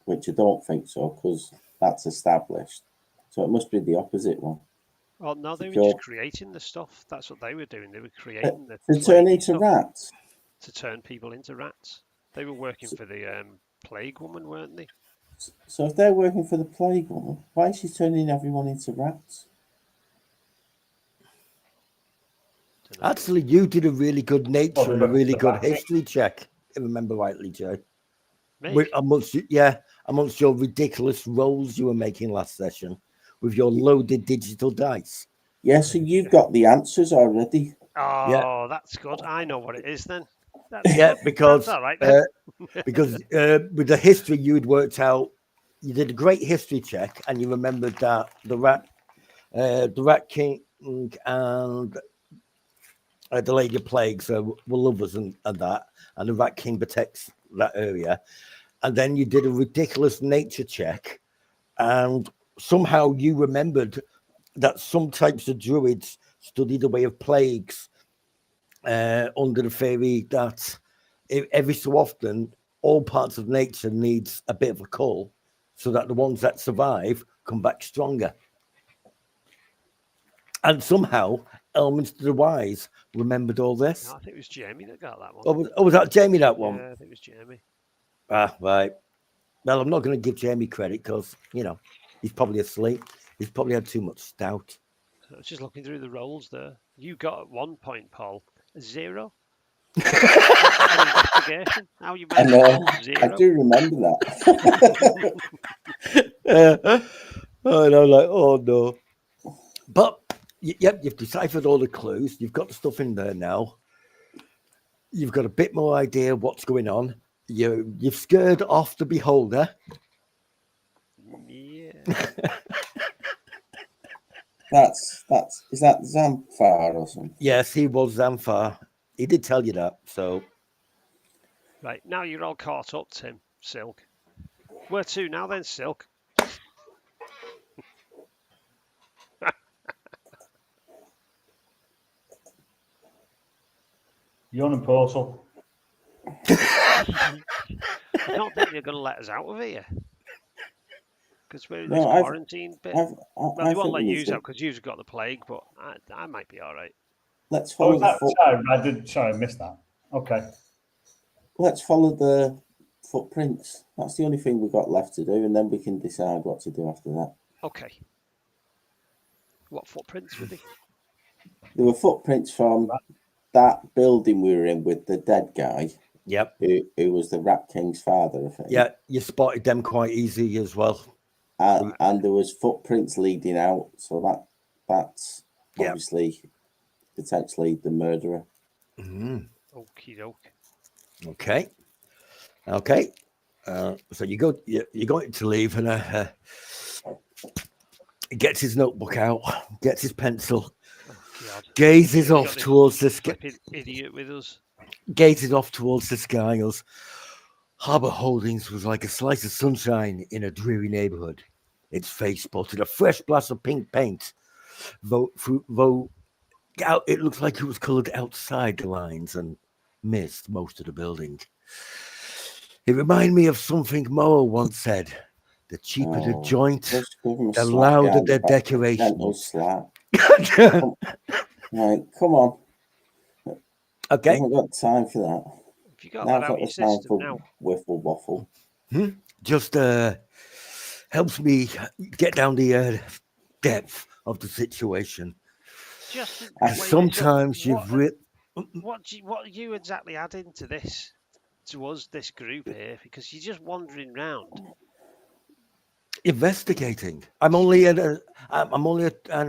S5: which I don't think so, because that's established. So it must be the opposite one.
S3: Oh no, they were just creating the stuff. That's what they were doing. They were creating the
S5: to turn into rats.
S3: To turn people into rats. They were working for the plague woman, weren't they?
S5: So if they're working for the plague woman, why is she turning everyone into rats?
S2: Actually, you did a really good nature and a really good history check, if I remember rightly, Jay. Amongst your ridiculous rolls you were making last session with your loaded digital dice.
S5: Yeah, so you've got the answers already.
S3: Oh, that's good. I know what it is then. That's
S2: Yeah,
S3: good.
S2: because
S3: That's all right then.
S2: with the history you'd worked out, you did a great history check, and you remembered that the Rat King and the Lady of Plagues were lovers and that, and the Rat King protects that area. And then you did a ridiculous nature check, and somehow you remembered that some types of druids study the way of plagues under the theory that every so often all parts of nature needs a bit of a cull so that the ones that survive come back stronger. And somehow Elminster the Wise remembered all this.
S3: No, I think it was Jamie that got that one.
S2: Was that Jamie, that one?
S3: Yeah, I think it was Jamie.
S2: Ah, right. Well, I'm not going to give Jamie credit because, he's probably asleep. He's probably had too much stout.
S3: I was just looking through the rolls there. You got at 1 point, Paul, 0. An investigation. How you
S5: I
S3: managed
S5: know.
S3: to roll 0?
S5: I do remember that.
S2: Oh no. But yep, you've deciphered all the clues. You've got the stuff in there now. You've got a bit more idea what's going on. You've scared off the beholder.
S3: Yeah.
S5: Is that Zamfar or something?
S2: Yes, he was Zamfar. He did tell you that. So
S3: Right, now you're all caught up, Tim. Silk. Where to now then, Silk?
S1: You're on a portal.
S3: I don't think they're going to let us out of here. Because we're in this quarantine bit. Well, they won't let you out because you've got the plague, but I might be all right.
S5: Let's follow
S1: Sorry, I missed that. Okay.
S5: Let's follow the footprints. That's the only thing we've got left to do, and then we can decide what to do after that.
S3: Okay. What footprints were they?
S5: There were footprints from that building we were in with the dead guy.
S2: Yep.
S5: Who was the Rat King's father, I think.
S2: Yeah, you spotted them quite easy as well.
S5: And there was footprints leading out, so that's obviously potentially the murderer.
S2: Mm-hmm.
S3: Okie doke.
S2: Okay. So you're going to leave, and he gets his notebook out, gets his pencil, gazes off towards the sky.
S3: Idiot with us.
S2: Gazes off towards the sky. Goes, Harbour Holdings was like a slice of sunshine in a dreary neighbourhood. Its face spotted a fresh blast of pink paint, though it looked like it was coloured outside the lines and missed most of the building. It reminded me of something Moa once said: the cheaper the joint, the louder the decoration.
S5: Right, come on.
S2: Okay.
S5: I haven't got time for that.
S3: If you got that out of your system now.
S5: Wiffle waffle.
S2: Just helps me get down the depth of the situation.
S3: Just
S2: sometimes
S3: what are you exactly adding to this, to us, this group here? Because you're just wandering round.
S2: Investigating. I'm only an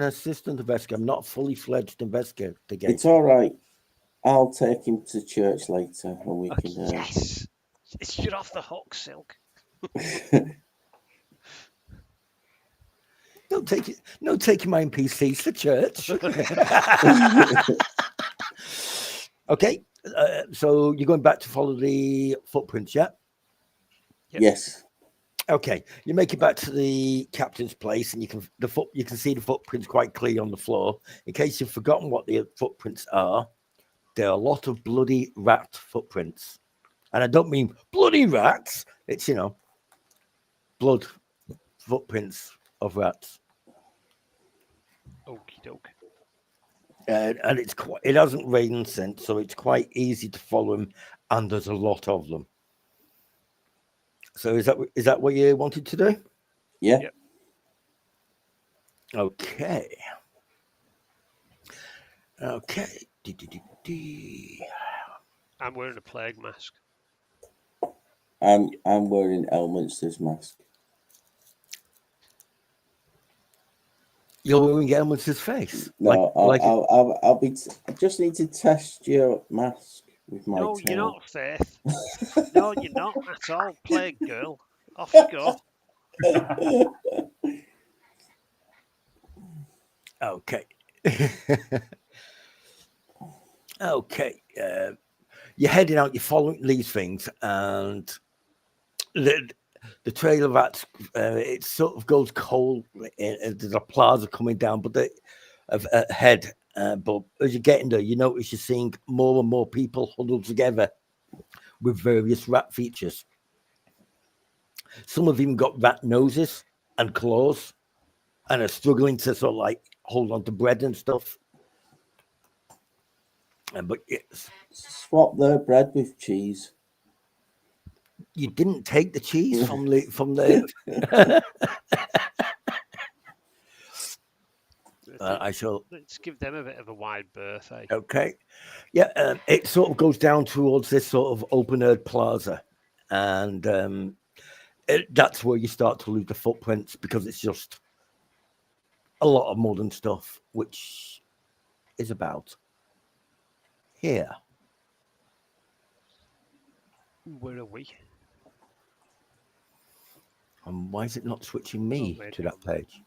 S2: assistant investigator. I'm not a fully fledged investigator.
S5: It's all right. I'll take him to church later, and we can.
S3: Yes, you're off the hook, Silk.
S2: No taking my NPCs to church. Okay, so you're going back to follow the footprints, yeah?
S3: Yep.
S5: Yes.
S2: Okay, you make it back to the captain's place, and you can see the footprints quite clear on the floor. In case you've forgotten what the footprints are, there are a lot of bloody rat footprints, and I don't mean bloody rats. It's blood footprints of rats.
S3: Okie doke.
S2: And it hasn't rained since, so it's quite easy to follow them, and there's a lot of them. So is that what you wanted to do?
S5: Yeah.
S3: Yep.
S2: Okay.
S3: I'm wearing a plague mask.
S5: I'm wearing Elminster's mask.
S2: You're wearing Elmer's face.
S5: No,
S2: like
S5: I'll be. I just need to test your mask with my
S3: No,
S5: tail.
S3: you're not, Faith. No, you're not at all, Plague Girl. Off you go.
S2: Okay. Okay. You're heading out, you're following these things, and the trail of that, it sort of goes cold. There's a plaza coming down, but ahead. But as you're getting there, you notice you're seeing more and more people huddled together with various rat features. Some have even got rat noses and claws and are struggling to sort of like hold on to bread and stuff. But it's,
S5: Swap their bread with cheese.
S2: you didn't take the cheese from the. I shall.
S3: Let's give them a bit of a wide berth, eh?
S2: Okay. Yeah, it sort of goes down towards this sort of open air plaza, and that's where you start to lose the footprints because it's just a lot of modern stuff, which is about here.
S3: Where are we?
S2: And why is it not switching me
S3: made
S2: to
S3: it
S2: that
S3: on there.
S2: page?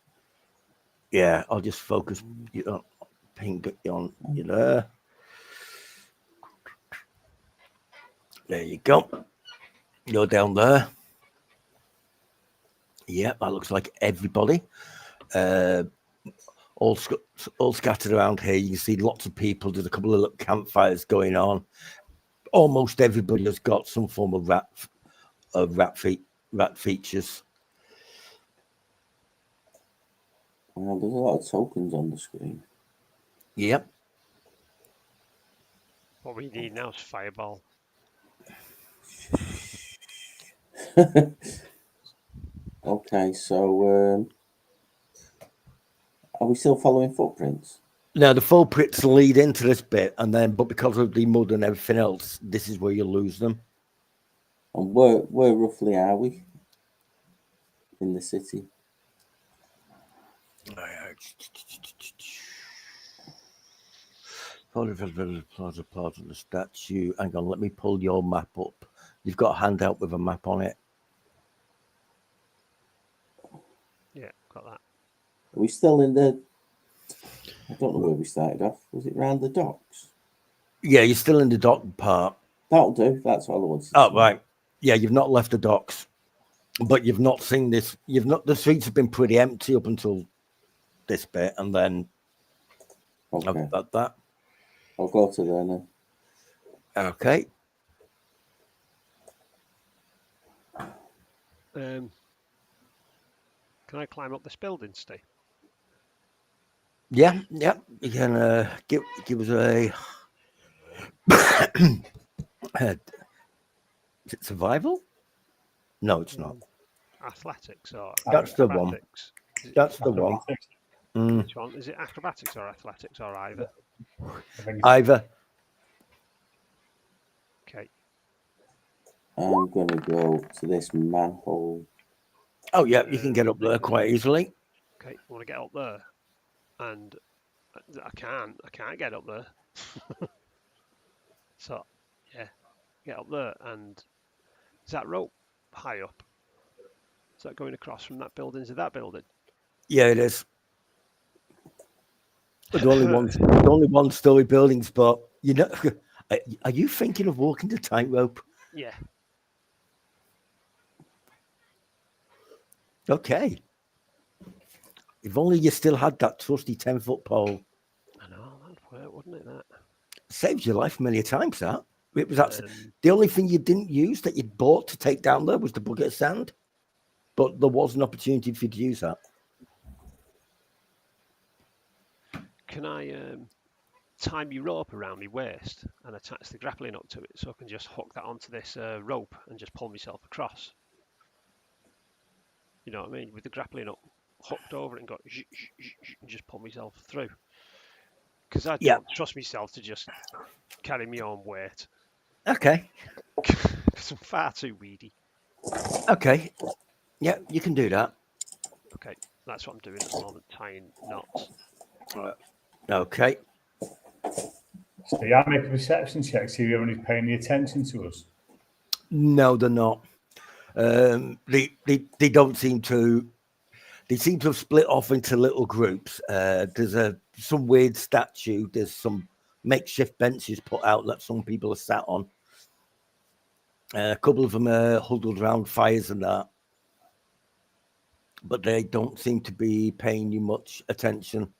S2: Yeah, I'll just focus you on ping on you there. There you go. You're down there. Yeah, that looks like everybody. All scattered around here. You can see lots of people. There's a couple of little campfires going on. Almost everybody has got some form of rat features.
S5: Well, there's a lot of tokens on the screen.
S2: Yep.
S3: What we need now is Fireball.
S5: Okay, so are we still following footprints?
S2: Now the footprints lead into this bit, but because of the mud and everything else, this is where you lose them.
S5: And where roughly are we in the city?
S2: Plaza, the statue. Hang on, let me pull your map up. You've got a handout with a map on it.
S3: Yeah, got that.
S5: Are we still in the... I don't know where we started off. Was it round the docks?
S2: Yeah, you're still in the dock part.
S5: That'll do. That's all I wanted to
S2: Oh,
S5: say.
S2: right. Yeah, you've not left the docks, but you've not seen this. The streets have been pretty empty up until this bit, and then
S5: Okay.
S2: that.
S5: I'll go to there now.
S2: Okay.
S3: Can I climb up this building, Steve?
S2: Yeah. You can give us a. Is it survival? No, it's not.
S3: Athletics or
S2: That's the one.
S3: acrobatics?
S2: That's the one.
S3: Which one? Is it acrobatics or athletics or either?
S2: Either.
S3: Okay.
S5: I'm going to go to this manhole.
S2: Oh, yeah, you can get up there quite easily.
S3: Okay, I want to get up there, and I can't get up there. So, yeah, get up there, and is that rope high up? Is that going across from that building to that building?
S2: Yeah, it is. The only one-story buildings, but are you thinking of walking the tightrope?
S3: Yeah.
S2: Okay. If only you still had that trusty 10-foot pole.
S3: I know, that'd work, wouldn't it? That
S2: Saves your life many times, that. It was the only thing you didn't use that you'd bought to take down there was the bucket of sand. But there was an opportunity for you to use that.
S3: Can I tie my rope around my waist and attach the grappling hook to it so I can just hook that onto this rope and just pull myself across? You know what I mean? With the grappling hook hooked over it and got and just pull myself through. Because I don't trust myself to just carry my own weight.
S2: Okay.
S3: Because I'm far too weedy.
S2: Okay. Yeah, you can do that.
S3: Okay, That's what I'm doing at the moment, tying knots.
S2: Okay.
S1: Steve, I make a perception check, see if anybody's paying any attention to us.
S2: No, they're not. They don't seem to. They seem to have split off into little groups. There's some weird statue. There's some makeshift benches put out that some people are sat on. A couple of them are huddled around fires and that. But they don't seem to be paying you much attention.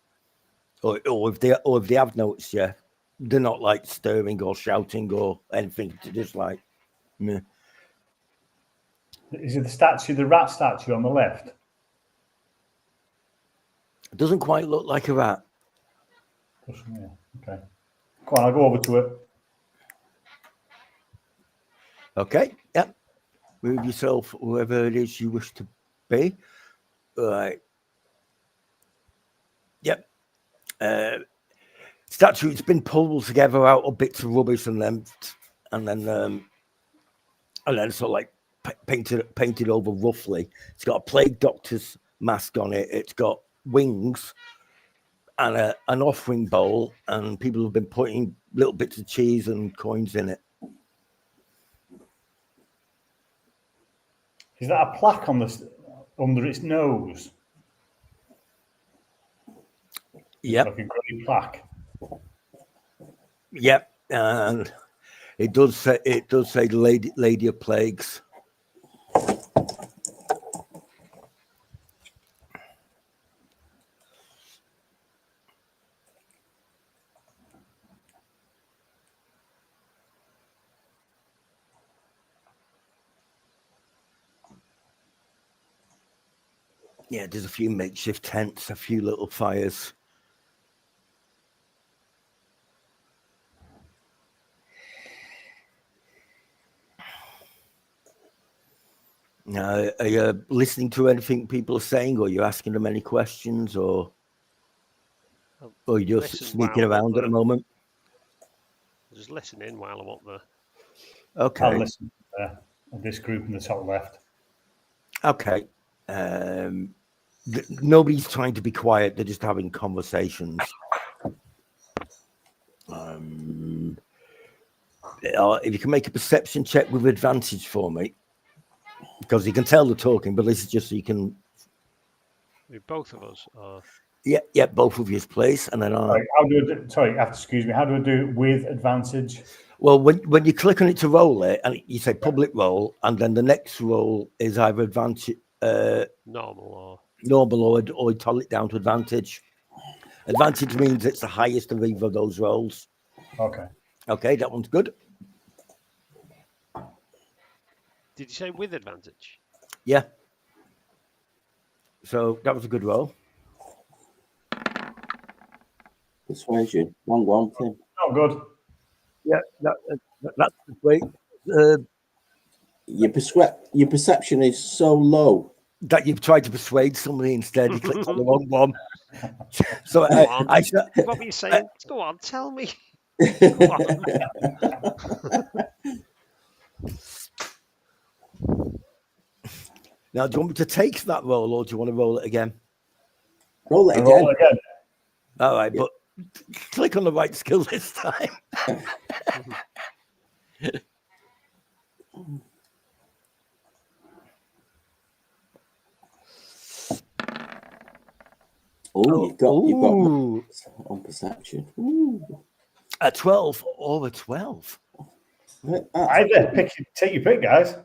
S2: Or if they have noticed you, they're not like stirring or shouting or anything. They're just like, meh.
S1: Is it the rat statue on the left?
S2: It doesn't quite look like a rat.
S1: Yeah, okay. Come on, I'll go over to it.
S2: Okay, yep. Move yourself whoever it is you wish to be. All right. Yep. Statue, it's been pulled together out of bits of rubbish and then sort of like painted over roughly. It's got a plague doctor's mask on it. It's got wings and an offering bowl, and people have been putting little bits of cheese and coins in it.
S1: Is that a plaque on under its nose?
S2: Yep.
S1: Like a grey plaque.
S2: Yep. And it does say Lady of Plagues. Yeah, there's a few makeshift tents, a few little fires. Now, are you listening to anything people are saying, or are you asking them any questions, or you're just sneaking around at the moment?
S3: Just listening while I'm up there.
S2: Okay.
S1: I'll listen to this group in the top left.
S2: Okay. Nobody's trying to be quiet. They're just having conversations. If you can make a perception check with advantage for me, because you can tell they're talking, but this is just so you can.
S3: Both of us are.
S2: Yeah, both of you, please, and then
S1: Sorry, excuse me. How do I do it with advantage?
S2: Well, when you click on it to roll it, and you say public roll, and then the next roll is either advantage, normal, or you toggle it down to advantage. Advantage means it's the highest of either of those rolls. Okay, that one's good.
S3: Did you say with advantage?
S2: Yeah. So that was a good roll.
S5: Persuasion. 1-1, Tim.
S1: Oh, good.
S2: Yeah, that's great.
S5: Your perception is so low
S2: that you've tried to persuade somebody instead. You clicked on the wrong one. So
S3: what were you saying? Go on, tell me. Go on.
S2: Now, do you want me to take that roll, or do you want to roll it again?
S5: Roll it again.
S2: All right, but click on the right skill this time.
S5: You've got on perception. Ooh.
S2: A 12 or a 12.
S1: Take your pick, guys.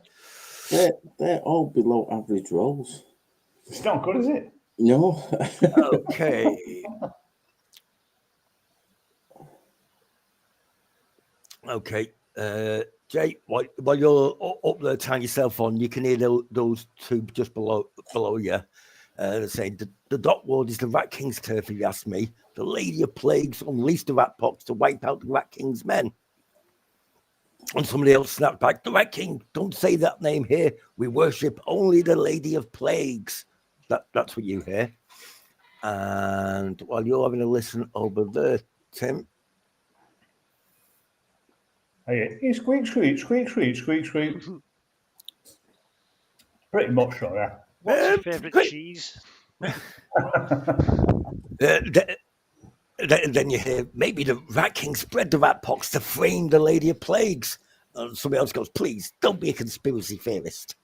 S5: They're all below average rolls.
S1: It's not good, is it?
S5: No.
S2: Okay. Okay. Jay, while you're up there tying yourself on, you can hear those two just below you. Saying the Dock Ward is the Rat King's turf, if you ask me. The Lady of Plagues unleashed the Rat Pox to wipe out the Rat King's men. And somebody else snapped back, the Rat King, don't say that name here. We worship only the Lady of Plagues. That's what you hear. And while you're having a listen over there, Tim.
S1: Hey, squeak, squeak, squeak, squeak, squeak, squeak. Pretty much so, yeah.
S3: What's your favourite cheese?
S2: Then you hear maybe the Rat King spread the rat pox to frame the Lady of Plagues. And somebody else goes, please don't be a conspiracy theorist.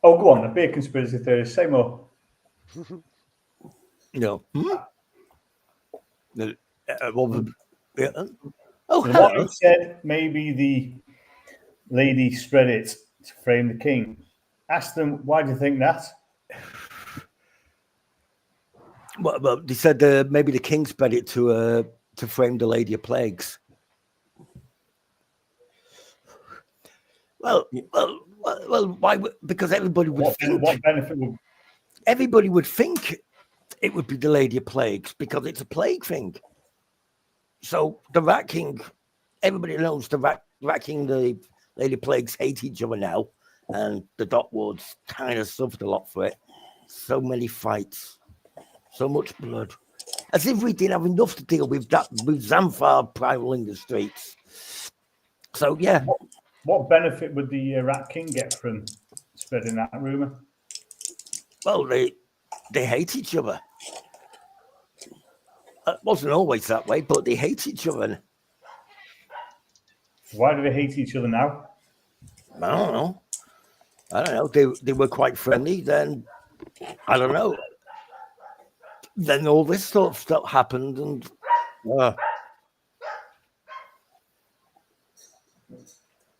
S1: Oh, go on. Be a conspiracy theorist. Say more.
S2: You know, oh,
S1: The one
S2: hello.
S1: who said maybe the lady spread it to frame the king. Ask them, why do you think that?
S2: Well, they said maybe the king spread it to frame the Lady of Plagues. Well, why? Because everybody would think.
S1: What benefit would?
S2: Everybody would think it would be the Lady of Plagues because it's a plague thing. So the Rat King, everybody knows the Rat King and the Lady of Plagues hate each other now, and the Dotwoods kind of suffered a lot for it. So many fights, so much blood, as if we didn't have enough to deal with that with Zamfar prowling the streets. So yeah.
S1: What benefit would the Rat King get from spreading that rumor?
S2: Well, they hate each other. It wasn't always that way, but they hate each other.
S1: Why do they hate each other now?
S2: I don't know. They were quite friendly. Then I don't know. Then all this sort of stuff happened, and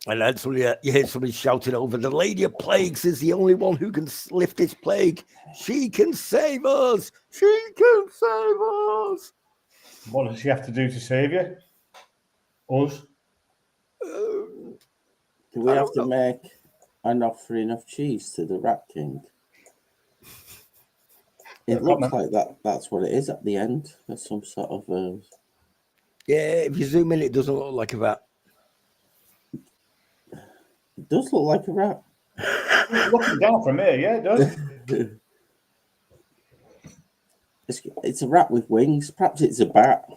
S2: then you hear somebody shouting over, the Lady of Plagues is the only one who can lift this plague. She can save us. She can save us.
S1: What does she have to do to save you? Us?
S5: Do we have to make an offering of cheese to the Rat King? It looks like that's what it is at the end. There's some sort of...
S2: Yeah, if you zoom in, it doesn't look like a rat.
S5: It does look like a rat.
S1: Looking down from here, yeah, it does.
S5: It's a rat with wings. Perhaps it's a bat.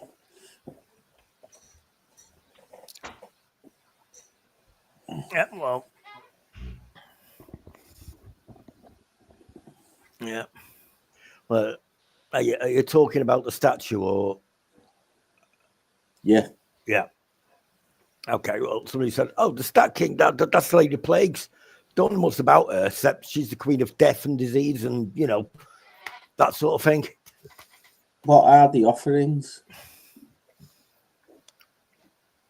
S2: Yeah, well. Yeah. Well, are you talking about the statue or?
S5: Yeah.
S2: Yeah. Okay, well, somebody said, oh, the Stat King, that's Lady of Plagues. Don't know much about her, except she's the queen of death and disease and, you know, that sort of thing.
S5: What are the offerings?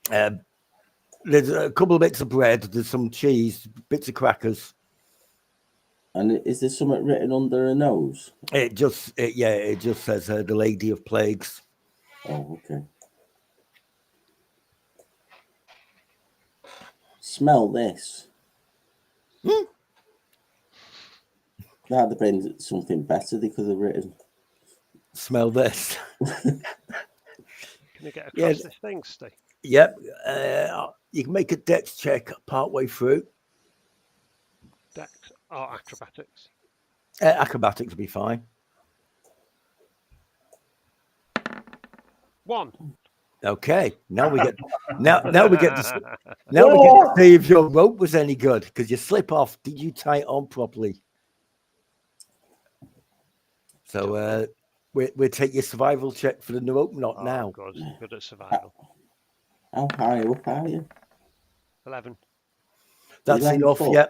S2: There's a couple of bits of bread, there's some cheese, bits of crackers.
S5: And is there something written under her nose?
S2: It just says the Lady of Plagues.
S5: Oh, okay. Smell this. That'd have been something better they could have written.
S2: Smell this.
S3: Can you get across this thing, Steve?
S2: Yep. You can make a dex check partway through.
S3: Dex or acrobatics?
S2: Acrobatics will be fine.
S3: 1.
S2: Okay. Now we get to see if your rope was any good because you slip off. Did you tie it on properly? So we'll take your survival check for the rope. Not now.
S3: Good at survival.
S5: How high up are you?
S3: 11.
S2: That's
S5: 11
S2: enough.
S5: foot.
S2: Yeah.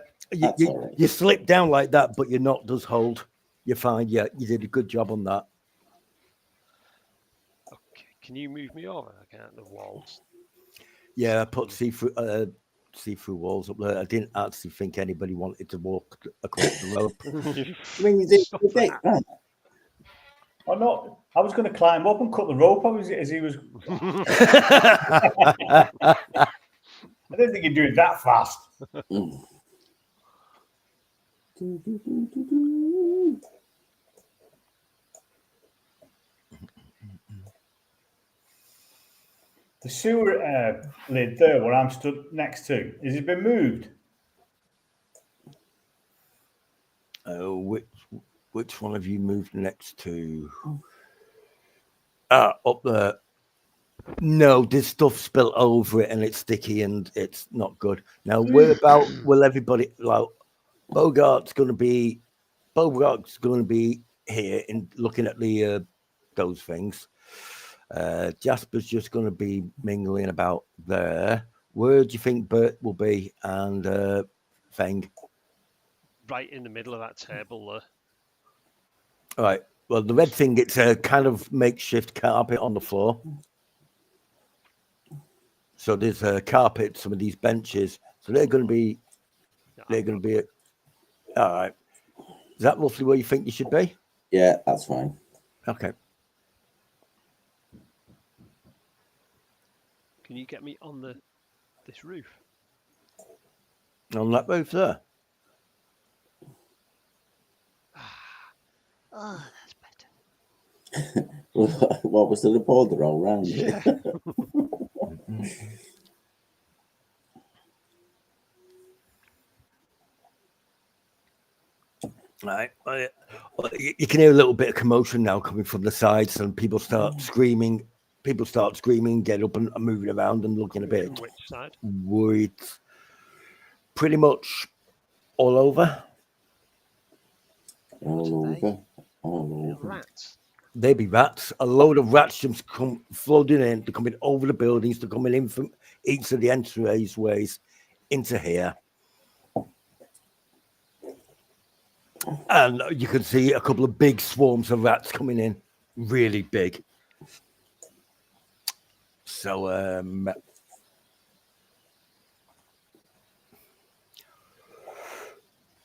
S2: You slip down like that, but your knot does hold. You're fine. Yeah, you did a good job on that.
S3: Okay. Can you move me over? I can't. The walls.
S2: Yeah, I put see-through walls up there. I didn't actually think anybody wanted to walk across the rope.
S5: I mean, you did it, right?
S1: Or not? I was going to climb up and cut the rope as he was. I didn't think he'd do it that fast. The sewer lid there, where I'm stood next to, has it been moved?
S2: Which one have you moved next to? Up there. No, this stuff spilt over it and it's sticky and it's not good. Now, whereabout will everybody like? Bogart's going to be here and looking at the those things. Jasper's just going to be mingling about there. Where do you think Bert will be and Feng?
S3: Right in the middle of that table there.
S2: All right. Well, the red thing, it's a kind of makeshift carpet on the floor. So there's a carpet, some of these benches. So they're going to be. All right. Is that roughly where you think you should be?
S5: Yeah, that's fine.
S2: Okay.
S3: Can you get me on this roof?
S2: On that roof there.
S3: Oh, that's better.
S5: What was the reporter all round?
S3: Yeah.
S2: Right. You can hear a little bit of commotion now coming from the sides, and people start screaming. People start screaming, get up and moving around and looking a bit
S3: From which side?
S2: worried. Pretty much all over.
S5: All
S3: What are
S5: over. All
S3: they?
S5: over.
S3: Rats.
S2: They be rats. A load of rats just come flooding in. They're coming over the buildings. They're coming in from each of the entryways into here. And you can see a couple of big swarms of rats coming in. Really big. So,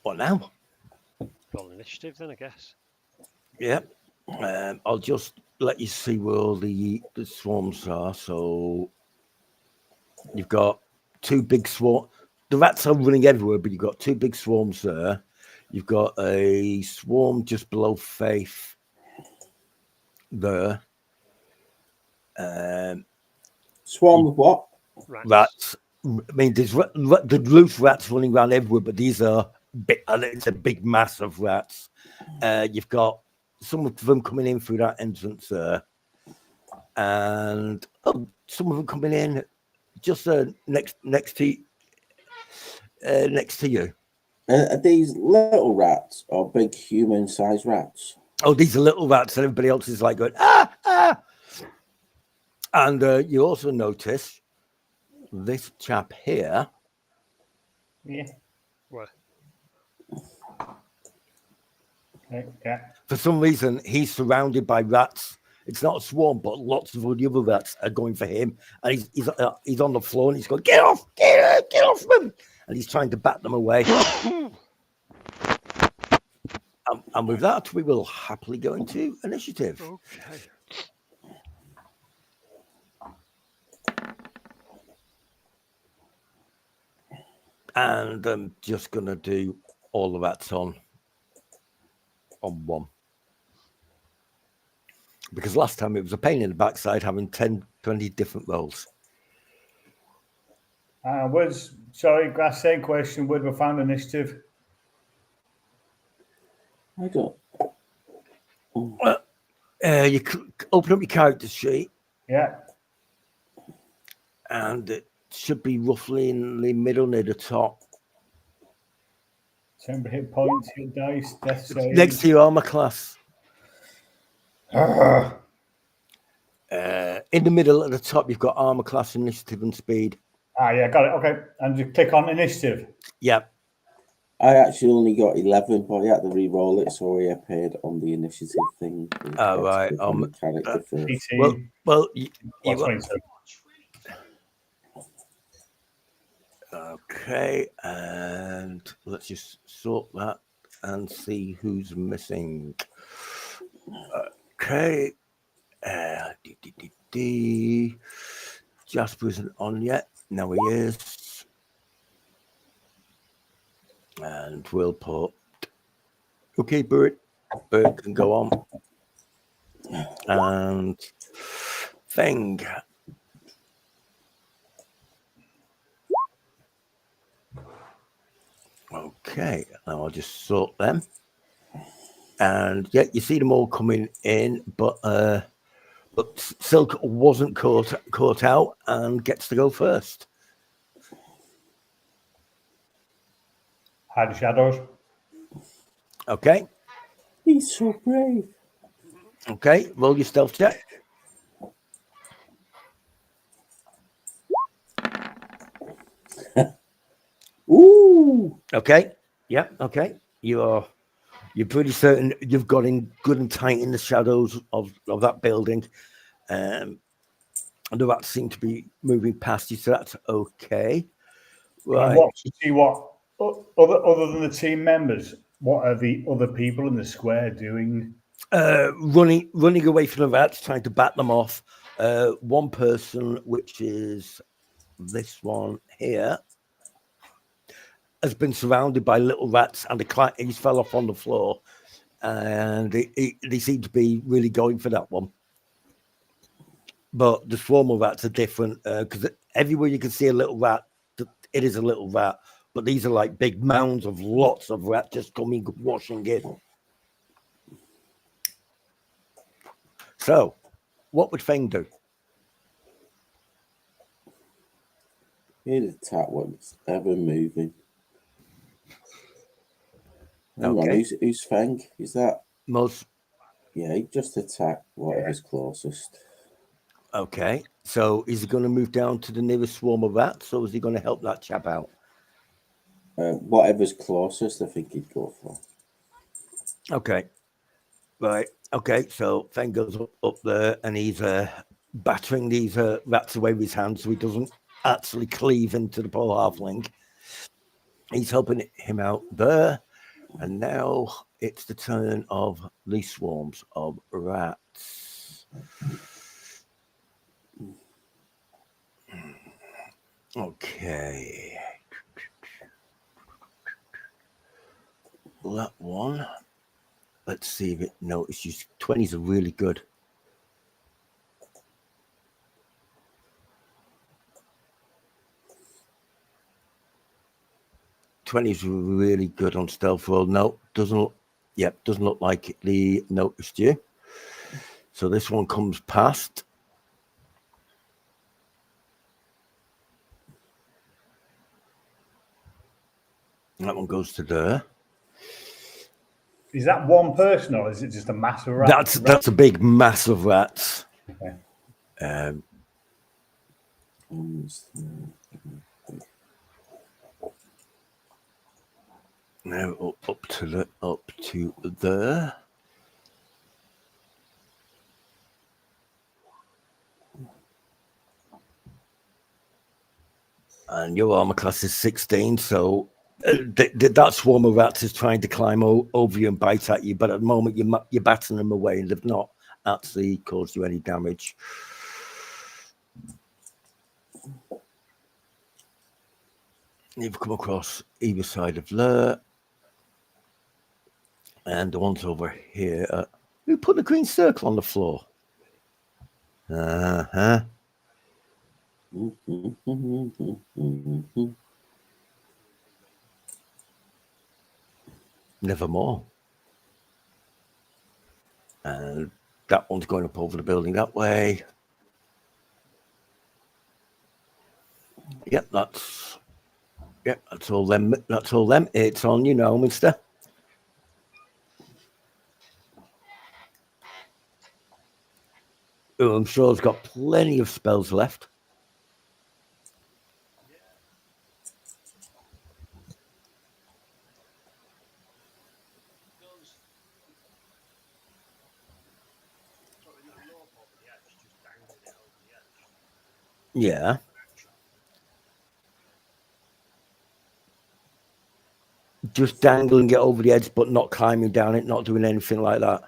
S2: what now?
S3: Roll initiative then, I guess.
S2: Yeah. I'll just let you see where all the swarms are. So you've got two big swarms. The rats are running everywhere, but you've got two big swarms there. You've got a swarm just below Faith there.
S5: Swarm with what?
S2: Rats. I mean, there's the loose rats running around everywhere, but these are big, it's a big mass of rats. You've got some of them coming in through that entrance there, and some of them coming in just next to you.
S5: Are these little rats or big human-sized rats?
S2: Oh, these are little rats, and everybody else is like going ah. And you also notice this chap here.
S1: Yeah.
S3: What?
S1: Okay, yeah.
S2: For some reason, he's surrounded by rats. It's not a swarm, but lots of the other rats are going for him. And he's on the floor and he's going, get off them. And he's trying to bat them away. And with that, we will happily go into initiative.
S3: Okay.
S2: And I'm just going to do all the rats on one. Because last time it was a pain in the backside having 10, 20 different rolls.
S1: Grass, same question. Where do we find initiative?
S5: I don't.
S2: You open up your character sheet.
S1: Yeah.
S2: And it should be roughly in the middle near the top.
S1: Temper hit points, hit dice, death saves.
S2: Next to your armor class. In the middle at the top, you've got armor class, initiative, and speed.
S1: Yeah, got it. Okay. And you click on initiative.
S2: Yeah.
S5: I actually only got 11, but I had to re-roll it, so I appeared on the initiative thing.
S2: Right.
S5: Character first.
S2: Well, you okay, and let's just sort that and see who's missing. Okay. Jasper isn't on yet. Now he is. And we'll put. Okay, Bert can go on. And Feng. Okay, now I'll just sort them. And yeah, you see them all coming in, but Silk wasn't caught out and gets to go first.
S1: Hide the shadows.
S2: Okay.
S5: He's so brave.
S2: Okay. Roll your stealth check.
S5: Ooh.
S2: Okay. Yeah. Okay. You're pretty certain you've got in good and tight in the shadows of that building. And the rats seem to be moving past you, so that's okay.
S1: Can I
S2: Right.
S1: watch to see what other than the team members? What are the other people in the square doing?
S2: Running away from the rats, trying to bat them off. One person, which is this one here, has been surrounded by little rats, and he's fell off on the floor, and they seem to be really going for that one. But the swarm of rats are different because everywhere you can see a little rat, it is a little rat. But these are like big mounds of lots of rats just coming, washing in. So, what would Feng do?
S5: He'd attack what's ever moving. Hang on,
S2: Okay.
S5: who's Fang? Is that?
S2: Most.
S5: Yeah, he'd just attack whatever's closest.
S2: Okay. So, is he going to move down to the nearest swarm of rats, or is he going to help that chap out?
S5: Whatever's closest, I think he'd go for.
S2: Okay. Right. Okay. So Feng goes up there, and he's battering these rats away with his hands, so he doesn't actually cleave into the poor halfling. He's helping him out there, and now it's the turn of the swarms of rats. Okay. That one. Let's see if it notices. 20s are really good. Is really good on stealth roll. No, doesn't look like they noticed you. So this one comes past. That one goes to there.
S1: Is that one person or is it just a mass of rats?
S2: That's a big mass of rats.
S1: Okay.
S2: Now up to there. And your armor class is 16, so that swarm of rats is trying to climb over you and bite at you, but at the moment you're batting them away and they've not actually caused you any damage. You've come across either side of there. And the ones over here. Who put the green circle on the floor? Uh-huh. Nevermore. And that one's going up over the building that way. Yep, that's all them. That's all them. It's on you now, mister. Oh, I'm sure he's got plenty of spells left. Yeah. Just dangling it over the edge, but not climbing down it, not doing anything like that.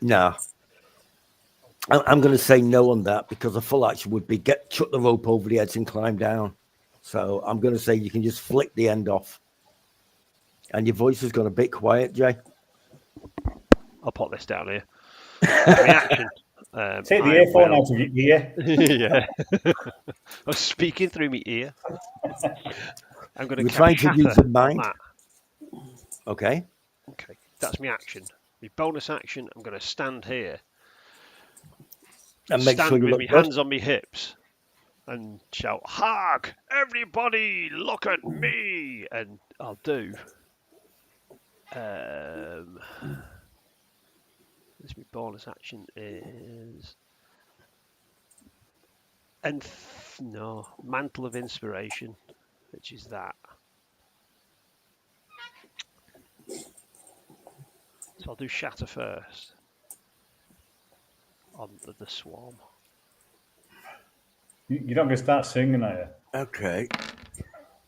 S2: No. I'm going to say no on that because a full action would be chuck the rope over the edge and climb down. So I'm going to say you can just flick the end off. And your voice has gone a bit quiet, Jay.
S3: I'll put this down here. Reaction.
S1: Take the earphone out of your ear.
S3: Yeah. I was speaking through my ear. I'm going to
S2: try to use your mind. Okay.
S3: Okay. That's my action. My bonus action, I'm going to stand here.
S2: And make sure you
S3: with
S2: look
S3: my
S2: good.
S3: hands on my hips and shout, "Hark! Everybody, look at me!" And I'll do This my bonus action is Mantle of Inspiration, which is that. So I'll do Shatter first on the swarm.
S1: You're not going to start singing, are you?
S2: Okay.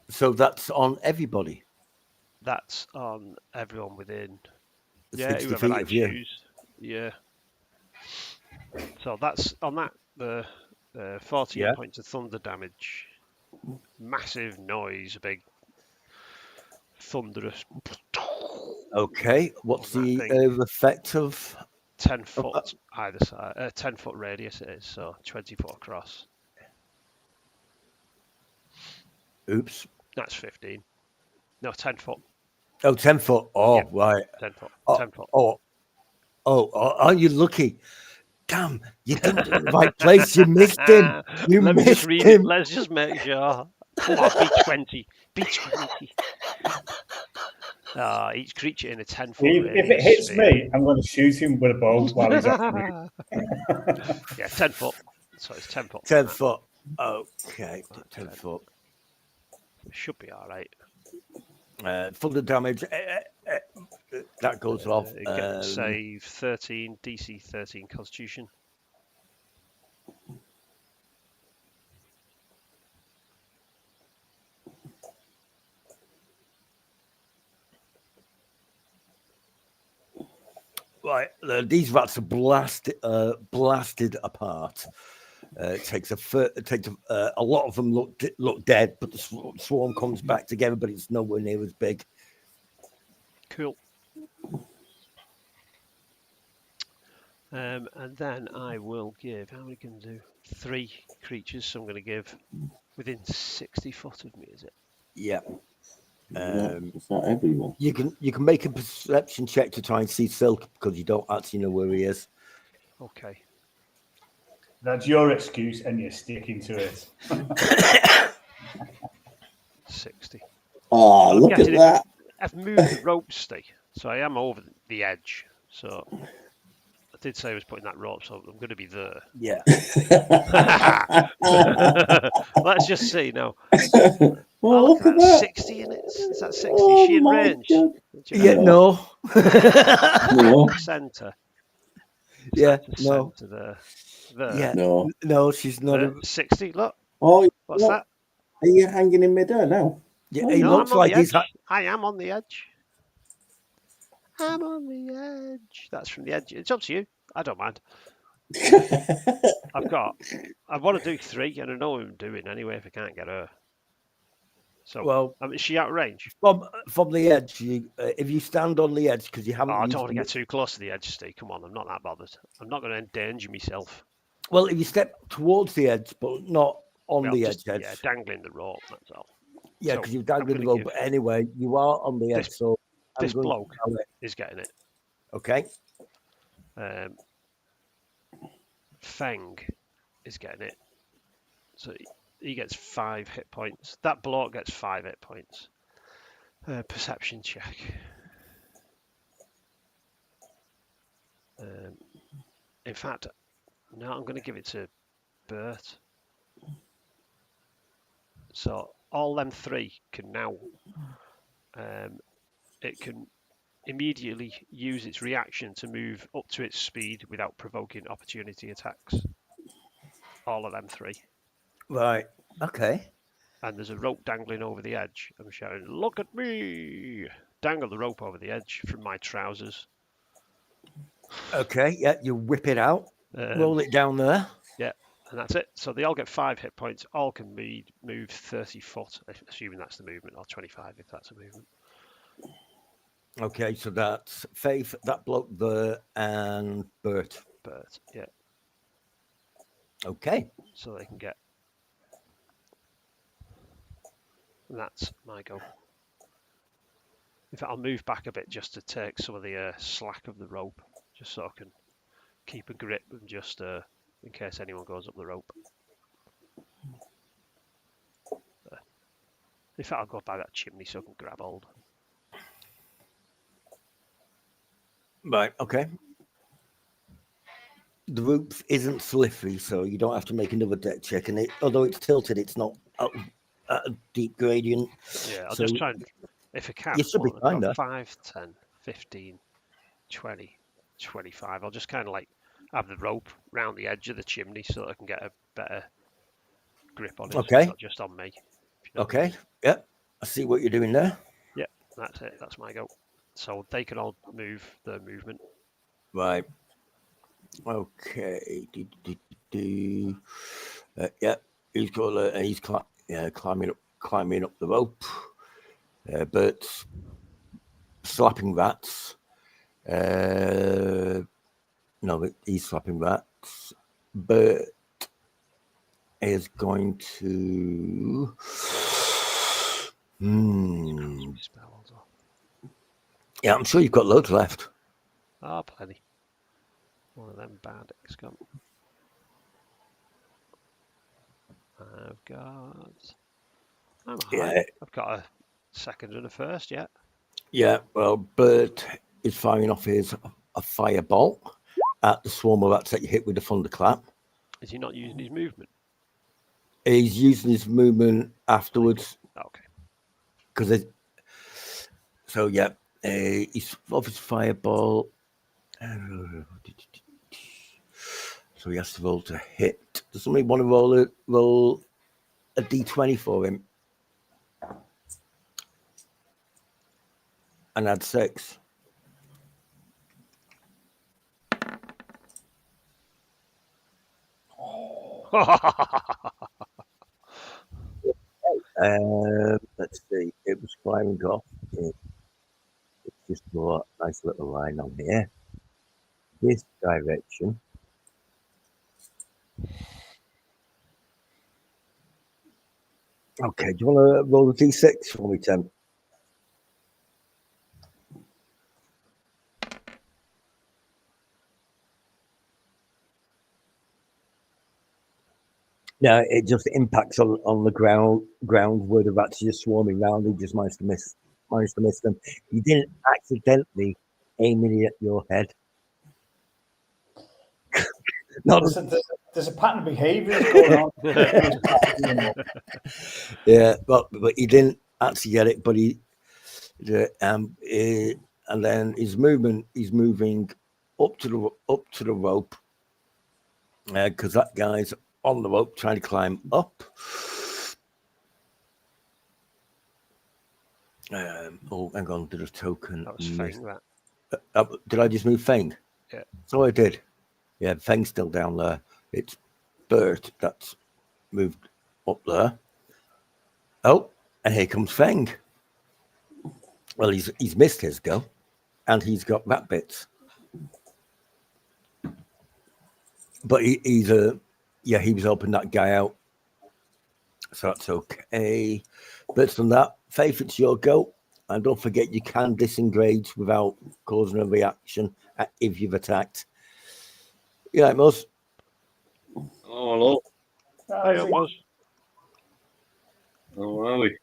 S2: So that's on everybody.
S3: That's on everyone within.
S2: 60
S3: whoever
S2: feet
S3: I
S2: of you.
S3: choose. Yeah. So that's on that. The 14
S2: Yeah.
S3: points of thunder damage. Massive noise, a big thunderous.
S2: Okay. What's
S3: on that
S2: the
S3: thing.
S2: effect of?
S3: 10 foot either side. 10 foot radius it is, so 20 foot across.
S2: Oops.
S3: That's 15. No, 10 foot.
S2: Oh, 10 foot. Oh,
S3: Yeah.
S2: right.
S3: 10 foot.
S2: Oh,
S3: 10 foot.
S2: Aren't you lucky? Damn, you didn't do the right place. You missed him. You
S3: Let me
S2: missed
S3: just read
S2: him.
S3: it. Let's just make sure. Come on, be 20. Be 20. Each creature in a 10-foot radius.
S1: If it hits
S3: sphere.
S1: me, I'm going to shoot him with a bow while he's after me.
S3: Yeah, 10 foot. So it's 10 foot.
S2: 10 foot. Okay,
S3: Right,
S2: 10
S3: 10.
S2: foot.
S3: It should be all right.
S2: Thunder damage. That goes off.
S3: Save 13, DC 13 Constitution.
S2: Right, these rats are blasted apart. It takes a lot of them look dead, but the swarm comes back together, but it's nowhere near as big.
S3: Cool. And then I will give, how many can I do? 3 creatures, so I'm going to give within 60 foot of me, is it?
S2: Yeah.
S5: It's not everyone.
S2: You can make a perception check to try and see Silk because you don't actually know where he is.
S3: Okay.
S1: That's your excuse, and you're sticking to it.
S3: 60.
S5: Oh,
S3: I'm
S5: look at
S3: guessing
S5: that.
S3: I've moved the rope stick, so I am over the edge. So I did say I was putting that rope, so I'm going to be there.
S2: Yeah.
S3: Let's just see now.
S5: Oh,
S3: look at that.
S5: that.
S3: 60 in it. Is that 60?
S5: Oh
S3: Is she in
S5: my
S3: range?
S5: God.
S2: Yeah, no.
S5: No.
S3: Centre.
S2: Yeah, no.
S3: Centre there.
S2: Yeah,
S5: No.
S2: no, she's not.
S3: There. 60. Look.
S5: Oh,
S3: What's
S5: look.
S3: that?
S5: Are you hanging in midair now?
S2: Yeah,
S5: Oh,
S2: he
S3: No,
S2: looks
S3: I'm on
S2: like
S3: the
S2: he's.
S3: edge. I am on the edge. I'm on the edge. That's from the edge. It's up to you. I don't mind. I want to do 3, and I know what I'm doing anyway if I can't get her. So,
S2: Well,
S3: is she out of range?
S2: From the edge, if you stand on the edge because you haven't.
S3: I
S2: used
S3: don't want to
S2: the-
S3: get too close to the edge, Steve. Come on, I'm not that bothered. I'm not going to endanger myself.
S2: Well, if you step towards the edge, but not on
S3: Well,
S2: the
S3: just,
S2: edge.
S3: yeah, dangling the rope. That's all.
S2: Yeah,
S3: So,
S2: because you're
S3: I'm
S2: dangling the
S3: gonna
S2: rope. But anyway, you are on the edge, so I'm
S3: this
S2: going to
S3: bloke
S2: allow it.
S3: is getting it.
S2: Okay.
S3: Feng is getting it. So he gets 5 hit points. That bloke gets 5 hit points. Perception check. In fact, no, I'm going to give it to Bert. So all them 3 can now. It can immediately use its reaction to move up to its speed without provoking opportunity attacks. All of them 3.
S2: Right. Okay.
S3: And there's a rope dangling over the edge. I'm shouting, "Look at me!" Dangle the rope over the edge from my trousers.
S2: Okay. Yeah, you whip it out, roll it down there.
S3: Yeah, and that's it. So they all get 5 hit points. All can be moved 30 foot, assuming that's the movement, or 25 if that's a movement.
S2: Okay, so that's Faith, that bloke there, and Bert.
S3: Bert, yeah.
S2: Okay.
S3: So they can get. And that's my go. In fact, I'll move back a bit just to take some of the slack of the rope, just so I can keep a grip and just in case anyone goes up the rope. In fact, I'll go by that chimney so I can grab hold.
S2: Right. Okay. The roof isn't slippery, so you don't have to make another deck check. And although it's tilted, it's not at a deep gradient.
S3: Yeah, I'll
S2: So
S3: just try and, if I can,
S2: you should be
S3: I've
S2: fine
S3: got
S2: there.
S3: 5, 10, 15, 20, 25. I'll just kind of like have the rope round the edge of the chimney so that I can get a better grip on it. So
S2: Okay.
S3: it's not just on me. if you know what I mean.
S2: Okay. Yeah. I see what you're doing there.
S3: Yeah, that's it. That's my go. So they can all move the movement.
S2: Right. Okay. Yeah. He's got. He's climbing up the rope. But slapping rats. No, he's slapping rats. But is going to.
S3: Spells off.
S2: Yeah, I'm sure you've got loads left.
S3: Ah, plenty. One of them bad XCOM. I'm high.
S2: Yeah.
S3: I've got a second and a first yet.
S2: Yeah, well, Bert is firing off a fireball at the swarm of rats that you hit with the thunderclap.
S3: Is he not using his movement?
S2: He's using his movement afterwards
S3: Okay.
S2: because so yeah, he's off his fireball. So he has to roll to hit. Does somebody want to roll a d20 for him? And add 6. Let's see. It was firing off. It's just a nice little line on here. This direction. Okay, do you want to roll the d6 for me, Tim? No, it just impacts on the ground where the rats are just swarming around. He just managed to miss them. He didn't accidentally aim it at your head. No,
S1: There's a pattern of behaviour going on.
S2: yeah, but he didn't actually get it. But and then he's moving up to the rope because that guy's on the rope trying to climb up. Oh, hang on, did a token?
S3: That was Fang, that.
S2: Did I just move Fang?
S3: Yeah.
S2: So I did. Yeah, Fang's still down there. It's Bert that's moved up there. Oh, and here comes Fang. Well, he's missed his go, and he's got rat bits. But he was helping that guy out, so that's okay. But from that, Faith, it's your go, and don't forget you can disengage without causing a reaction if you've attacked. Yeah, it must.
S6: Oh, hello.
S3: Hi, Amos.
S6: How are we?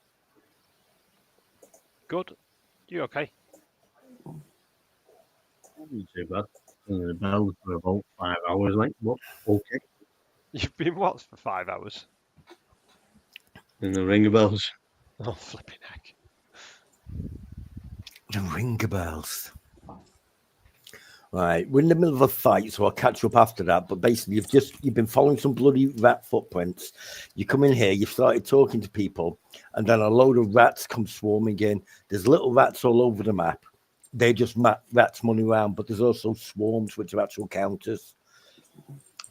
S3: Good. You okay?
S6: Not too bad. The bells for about 5 hours, like, but okay.
S3: You've been what for 5 hours?
S6: In the ring of bells.
S3: Oh, flipping heck.
S2: The ringer bells. Right, we're in the middle of a fight, so I'll catch up after that. But basically, you've been following some bloody rat footprints. You come in here, you've started talking to people, and then a load of rats come swarming in. There's little rats all over the map. They're just rats running around, but there's also swarms, which are actual counters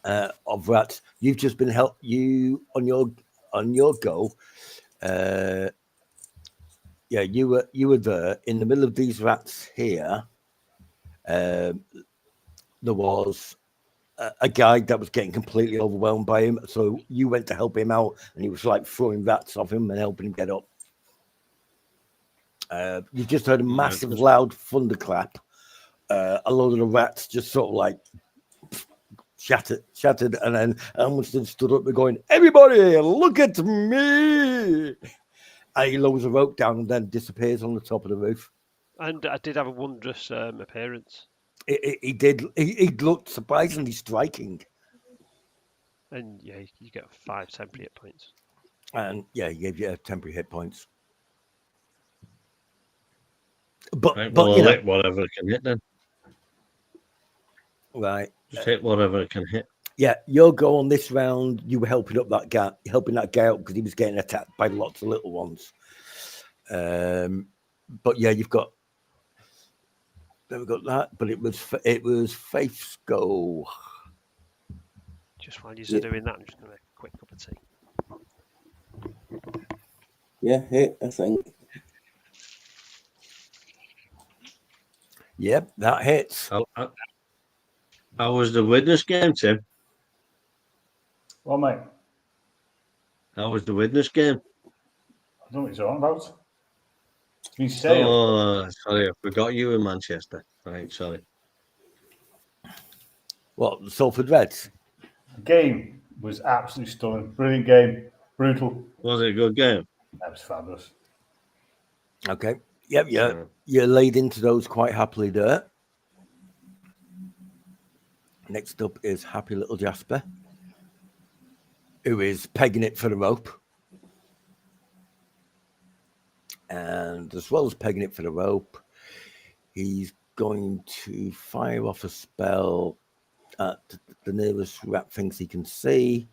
S2: of rats. You've just been you on your go. Yeah, you were there in the middle of these rats here. There was a guy that was getting completely overwhelmed by him, so you went to help him out, and he was like throwing rats off him and helping him get up. You just heard a massive, loud thunderclap. A load of the rats just sort of like shattered, and then Elmston stood up and going, "Everybody, look at me!" And he lowers a rope down and then disappears on the top of the roof.
S3: And I did have a wondrous appearance.
S2: He did. He looked surprisingly striking.
S3: And yeah, you get 5 temporary hit points.
S2: And yeah, he gave you temporary hit points. But
S6: Right,
S2: but
S6: well,
S2: you
S6: I'll
S2: know,
S6: hit whatever it can hit then.
S2: right.
S6: Just hit whatever it can hit.
S2: Yeah, your goal on this round, you were helping up that guy, helping that guy out because he was getting attacked by lots of little ones. But yeah, you've got that. But it was Faith's goal.
S3: Just while you're
S5: Yeah.
S3: doing that, I'm just going to make a quick cup of tea.
S5: Yeah, hit, I think.
S2: Yep, that hits.
S6: How was the witness game, Tim?
S1: Well, mate,
S6: How was the witness game?
S1: I don't know what you're on about. It's been sailed.
S6: Oh, sorry, I forgot you in Manchester. Right, sorry.
S2: What, the Salford Reds?
S1: The game was absolutely stunning. Brilliant game. Brutal.
S6: Was it a good game?
S1: That was fabulous.
S2: Okay. Yep, yeah.
S6: Yeah.
S2: You laid into those quite happily there. Next up is Happy Little Jasper, who is pegging it for the rope. And as well as pegging it for the rope, he's going to fire off a spell at the nearest rat things he can see.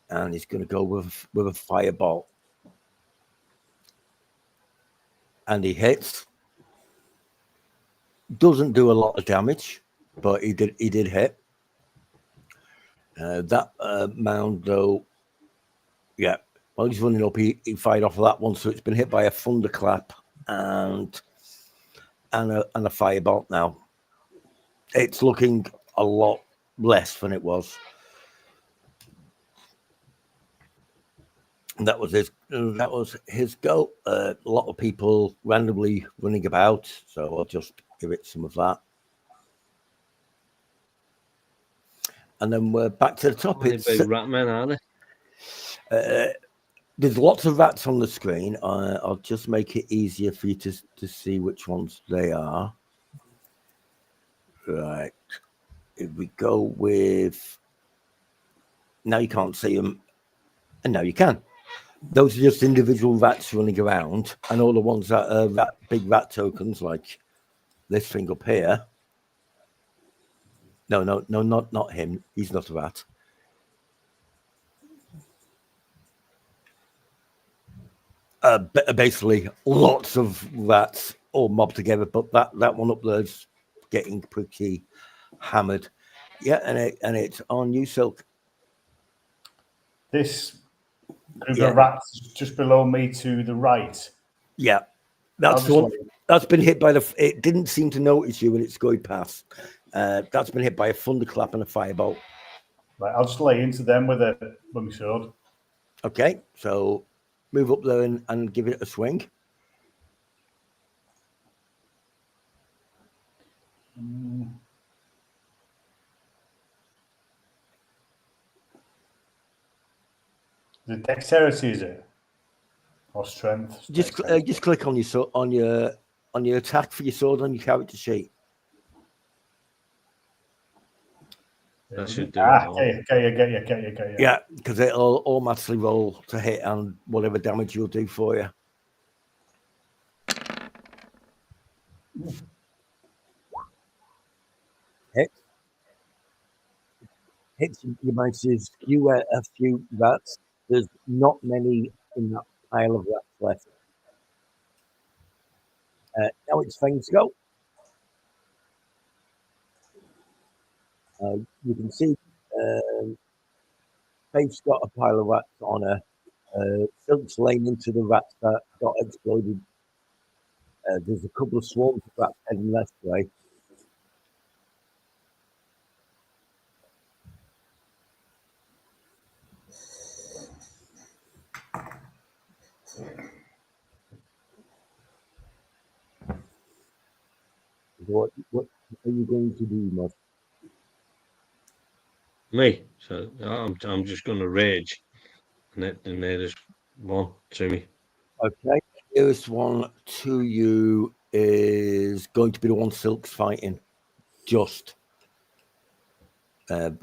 S2: And he's going to go with a fireball. And he hits. Doesn't do a lot of damage, but he did hit. That mound, though, yeah. While he's running up, he fired off of that one, so it's been hit by a thunderclap and a firebolt now. It's looking a lot less than it was. And that was his go. A lot of people randomly running about, so I'll just give it some of that. And then we're back to the top.
S6: How many big rat men are there?
S2: There's lots of rats on the screen. I'll just make it easier for you to see which ones they are. Right. If we go with... Now you can't see them. And now you can. Those are just individual rats running around. And all the ones that are big rat tokens, like this thing up here. No, not him. He's not a rat. Basically, lots of rats all mobbed together, but that one up there's getting pretty hammered. Yeah, and it's on you, Silk.
S1: This group of rats just below me to the right.
S2: Yeah, that's the one. That's been hit by it didn't seem to notice you when it's going past. That's been hit by a thunderclap and a firebolt.
S1: Right, I'll just lay into them with my sword.
S2: Okay, so move up there and give it a swing.
S1: The dexterity, is it? Or strength?
S2: Just click on your attack for your sword on your character sheet.
S6: That should do
S1: okay, get you.
S2: Yeah, because it'll automatically roll to hit and whatever damage you'll do for you. Hits you might skew a few rats. There's not many in that pile of rats left. Now it's Fane's go. You can see Faith's got a pile of rats on her. Silk's laying into the rats that got exploded. There's a couple of swarms of rats heading left way. What are you going to do, Mod?
S6: Me, so I'm just going to rage, and they just one to me.
S2: Okay, nearest one to you is going to be the one Silk's fighting. just.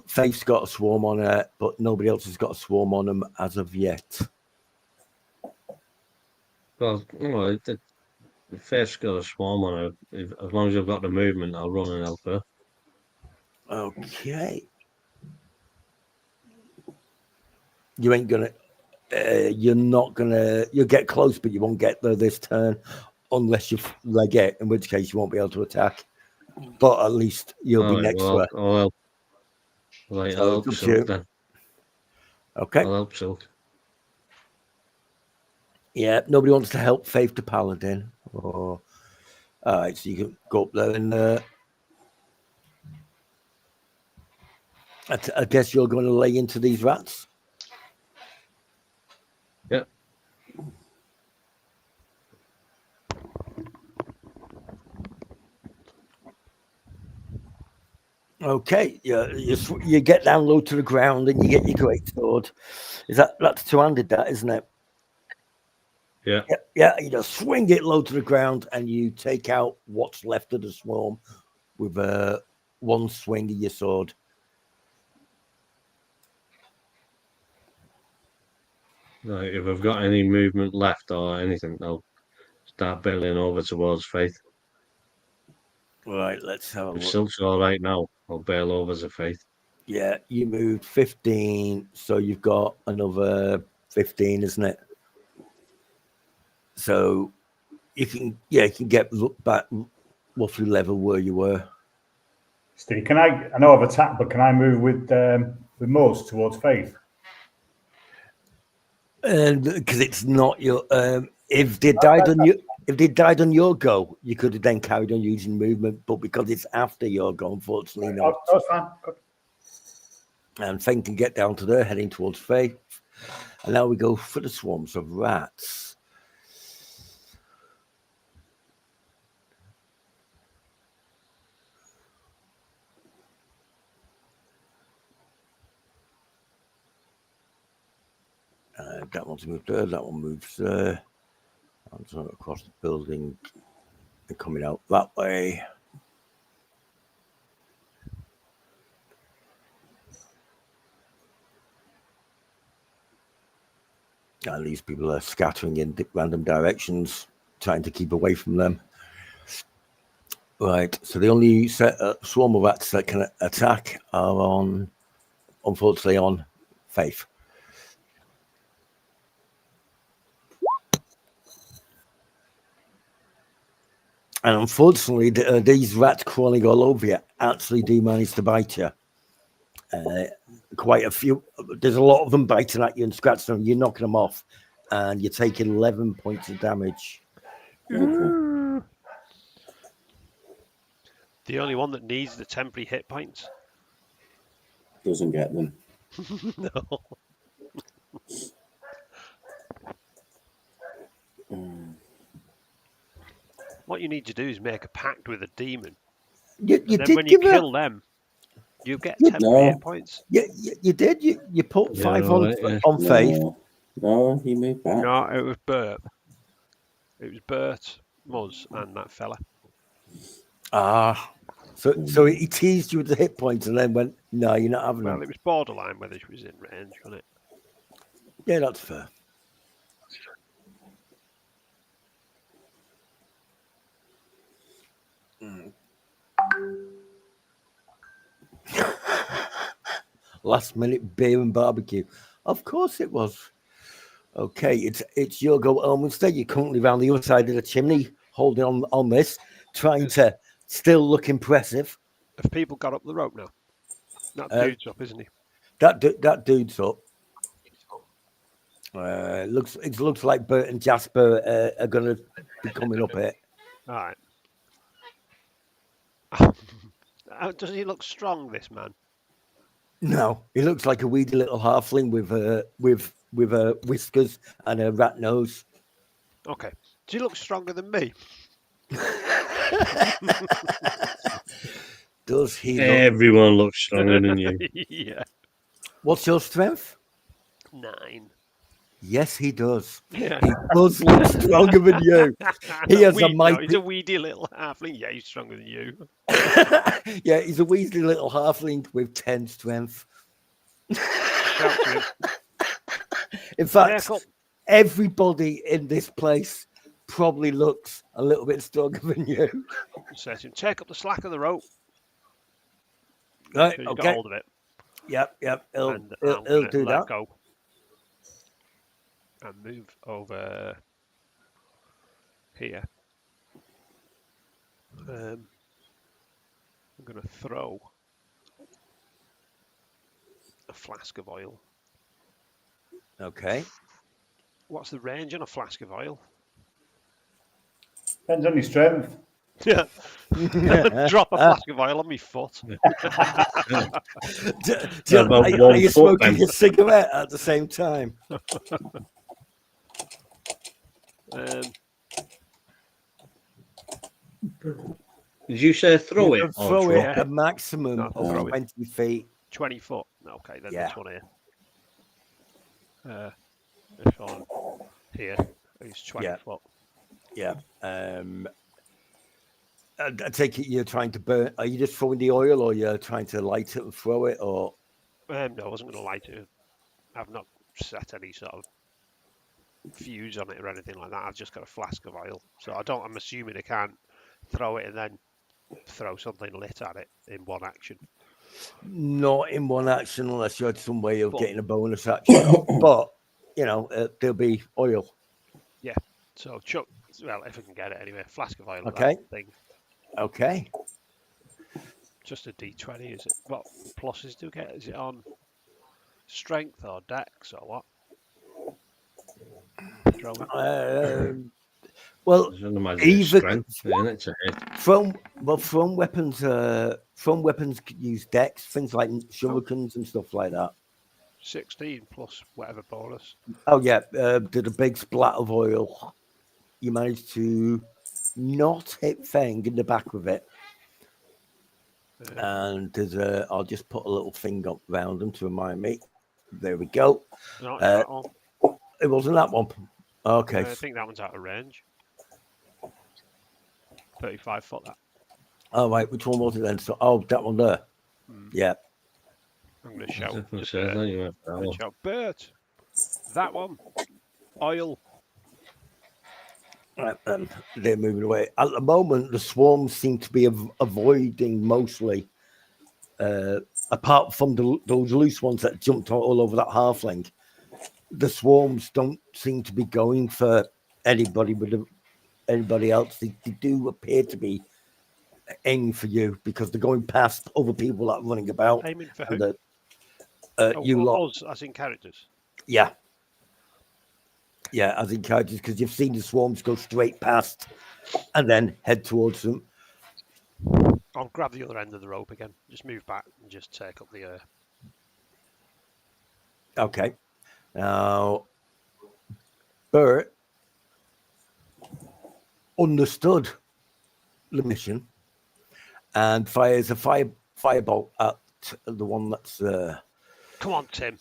S2: Faith's got a swarm on her, but nobody else has got a swarm on them as of yet.
S6: Well, the Faith's got a swarm on her. As long as I've got the movement, I'll run and help her.
S2: Okay. You ain't gonna. You're not gonna. You'll get close, but you won't get there this turn unless you leg it. In which case, you won't be able to attack. But at least you'll be next to her.
S6: I'll help. Right,
S2: So
S6: I'll
S2: it's
S6: help
S2: up to you.
S6: Silk then.
S2: Okay.
S6: I'll help Silk.
S2: Yeah. Nobody wants to help Faith to Paladin. Or all right. So you can go up there and. I guess you're going to lay into these rats.
S6: Yep.
S2: Okay, you get down low to the ground and you get your great sword. That's two-handed, that isn't it?
S6: Yeah.
S2: Yeah. You just swing it low to the ground and you take out what's left of the swarm with one swing of your sword.
S6: Right, if I've got any movement left or anything, I'll start bailing over towards Faith.
S2: Right, let's have a
S6: If
S2: look.
S6: Silk's all right now, I'll bail over to Faith.
S2: Yeah, you moved 15, so you've got another 15, isn't it? So you can get back roughly level where you were.
S1: Steve, I know I've attacked, but can I move with Muzz towards Faith?
S2: And because it's not your if they died on your go, you could have then carried on using movement, but because it's after your go, unfortunately not.
S1: Oh, that's fine. Good.
S2: And Fang can get down to there, heading towards Faith. And now we go for the swarms of rats. That one's moved there, that one moves there. And across the building and coming out that way. And these people are scattering in random directions, trying to keep away from them. Right, so the only swarm of rats that can attack are unfortunately, on Faith. And unfortunately, these rats crawling all over you actually do manage to bite you. Quite a few. There's a lot of them biting at you and scratching them. You're knocking them off, and you're taking 11 points of damage.
S5: Okay.
S3: The only one that needs the temporary hit points.
S5: Doesn't get them.
S3: No. What you need to do is make a pact with a demon.
S2: You
S3: then
S2: did
S3: when you
S2: give
S3: kill them, you get temporary hit points.
S2: You did. You put 5 on Faith.
S5: No, he moved back.
S3: No, it was Bert. It was Bert, Muzz, and that fella.
S2: So he teased you with the hit points and then went, no, you're not having them.
S3: Well, it was borderline whether she was in range, wasn't it?
S2: Yeah, that's fair. Last minute beer and barbecue. Of course it was. Okay, it's your go, Elminster. You're currently around the other side of the chimney, holding on this, trying to still look impressive.
S3: Have people got up the rope now? That dude's up, isn't he?
S2: That dude's up. It looks like Bert and Jasper are going to be coming up here.
S3: All right. Does he look strong, this man?
S2: No, he looks like a weedy little halfling with whiskers and a rat nose.
S3: Okay. Does he look stronger than me?
S2: Does he?
S6: Everyone looks stronger than you.
S3: Yeah.
S2: What's your strength?
S3: 9.
S2: Yes, he does.
S3: Yeah.
S2: He does look stronger than you. He has a
S3: No,
S2: mighty.
S3: he's a weedy little halfling. Yeah, he's stronger than you.
S2: Yeah, he's a weaselly little halfling with 10 strength.
S3: Shout to him.
S2: In fact,
S3: Careful.
S2: everybody in this place probably looks a little bit stronger than you.
S3: Says him, take up the slack of the rope.
S2: Right,
S3: So he's got
S2: okay.
S3: hold of it.
S2: Yep. He'll
S3: And I'm
S2: he'll
S3: gonna
S2: do
S3: let
S2: that.
S3: go. And move over here. I'm going to throw a flask of oil.
S2: Okay.
S3: What's the range on a flask of oil?
S1: Depends on your strength.
S3: Yeah. Drop a flask of oil on my foot.
S6: About
S2: Are
S6: 1
S2: you
S6: foot
S2: smoking
S6: then.
S2: a cigarette at the same time?
S6: Did you say throw
S2: You
S6: it
S2: can
S6: or
S2: throw
S6: drop
S2: it a
S6: it?
S2: maximum
S3: No,
S2: of
S3: throw it.
S2: 20 feet.
S3: 20 foot. Okay, then
S2: Yeah.
S3: this one here. This one here is 20
S2: Yeah.
S3: foot.
S2: Yeah. I take it you're trying to burn. Are you just throwing the oil, or you're trying to light it and throw it, or?
S3: No, I wasn't going to light it. I've not set any sort of fuse on it or anything like that. I've just got a flask of oil. So I'm assuming I can't throw it and then throw something lit at it in one action.
S2: Not in one action, unless you had some way of
S3: But-
S2: getting a bonus action. But there'll be oil.
S3: So chuck, well, if I can get it anyway, a flask of oil.
S2: Okay.
S3: That thing.
S2: Okay.
S3: Just a D20, is it? What pluses do you get? Is it on strength or dex or what? Throw it.
S2: Well,
S6: I should imagine it's
S2: Even-
S6: strength, isn't it? To hit.
S2: thrown weapons use dex, things like shurikens and stuff like that.
S3: 16 plus whatever bonus.
S2: Oh yeah, did a big splat of oil. You managed to not hit Fang in the back with it. And there's I'll just put a little thing up around them to remind me. There we go.
S3: Not that one.
S2: It wasn't that one. Okay.
S3: I think that one's out of range. 35 foot that.
S2: All right, which one was it then? So, that one there. Yeah.
S3: I'm going to shout.
S6: Definitely
S3: to
S6: says
S3: Bert.
S6: that you have
S3: I'm
S6: to
S3: gonna shout, Bert, that one. Oil.
S2: Right, they're moving away. At the moment, the swarms seem to be avoiding mostly, apart from those loose ones that jumped all over that halfling. The swarms don't seem to be going for anybody else. They do appear to be aiming for you because they're going past other people that are running about.
S3: Aiming for
S2: And
S3: who?
S2: you lot.
S3: Us, as in characters.
S2: Yeah. Yeah, as in characters, because you've seen the swarms go straight past and then head towards them.
S3: I'll grab the other end of the rope again. Just move back and just take up the.
S2: Okay. Now, Bert understood the mission and fires a firebolt at the one that's
S3: Come on, Tim.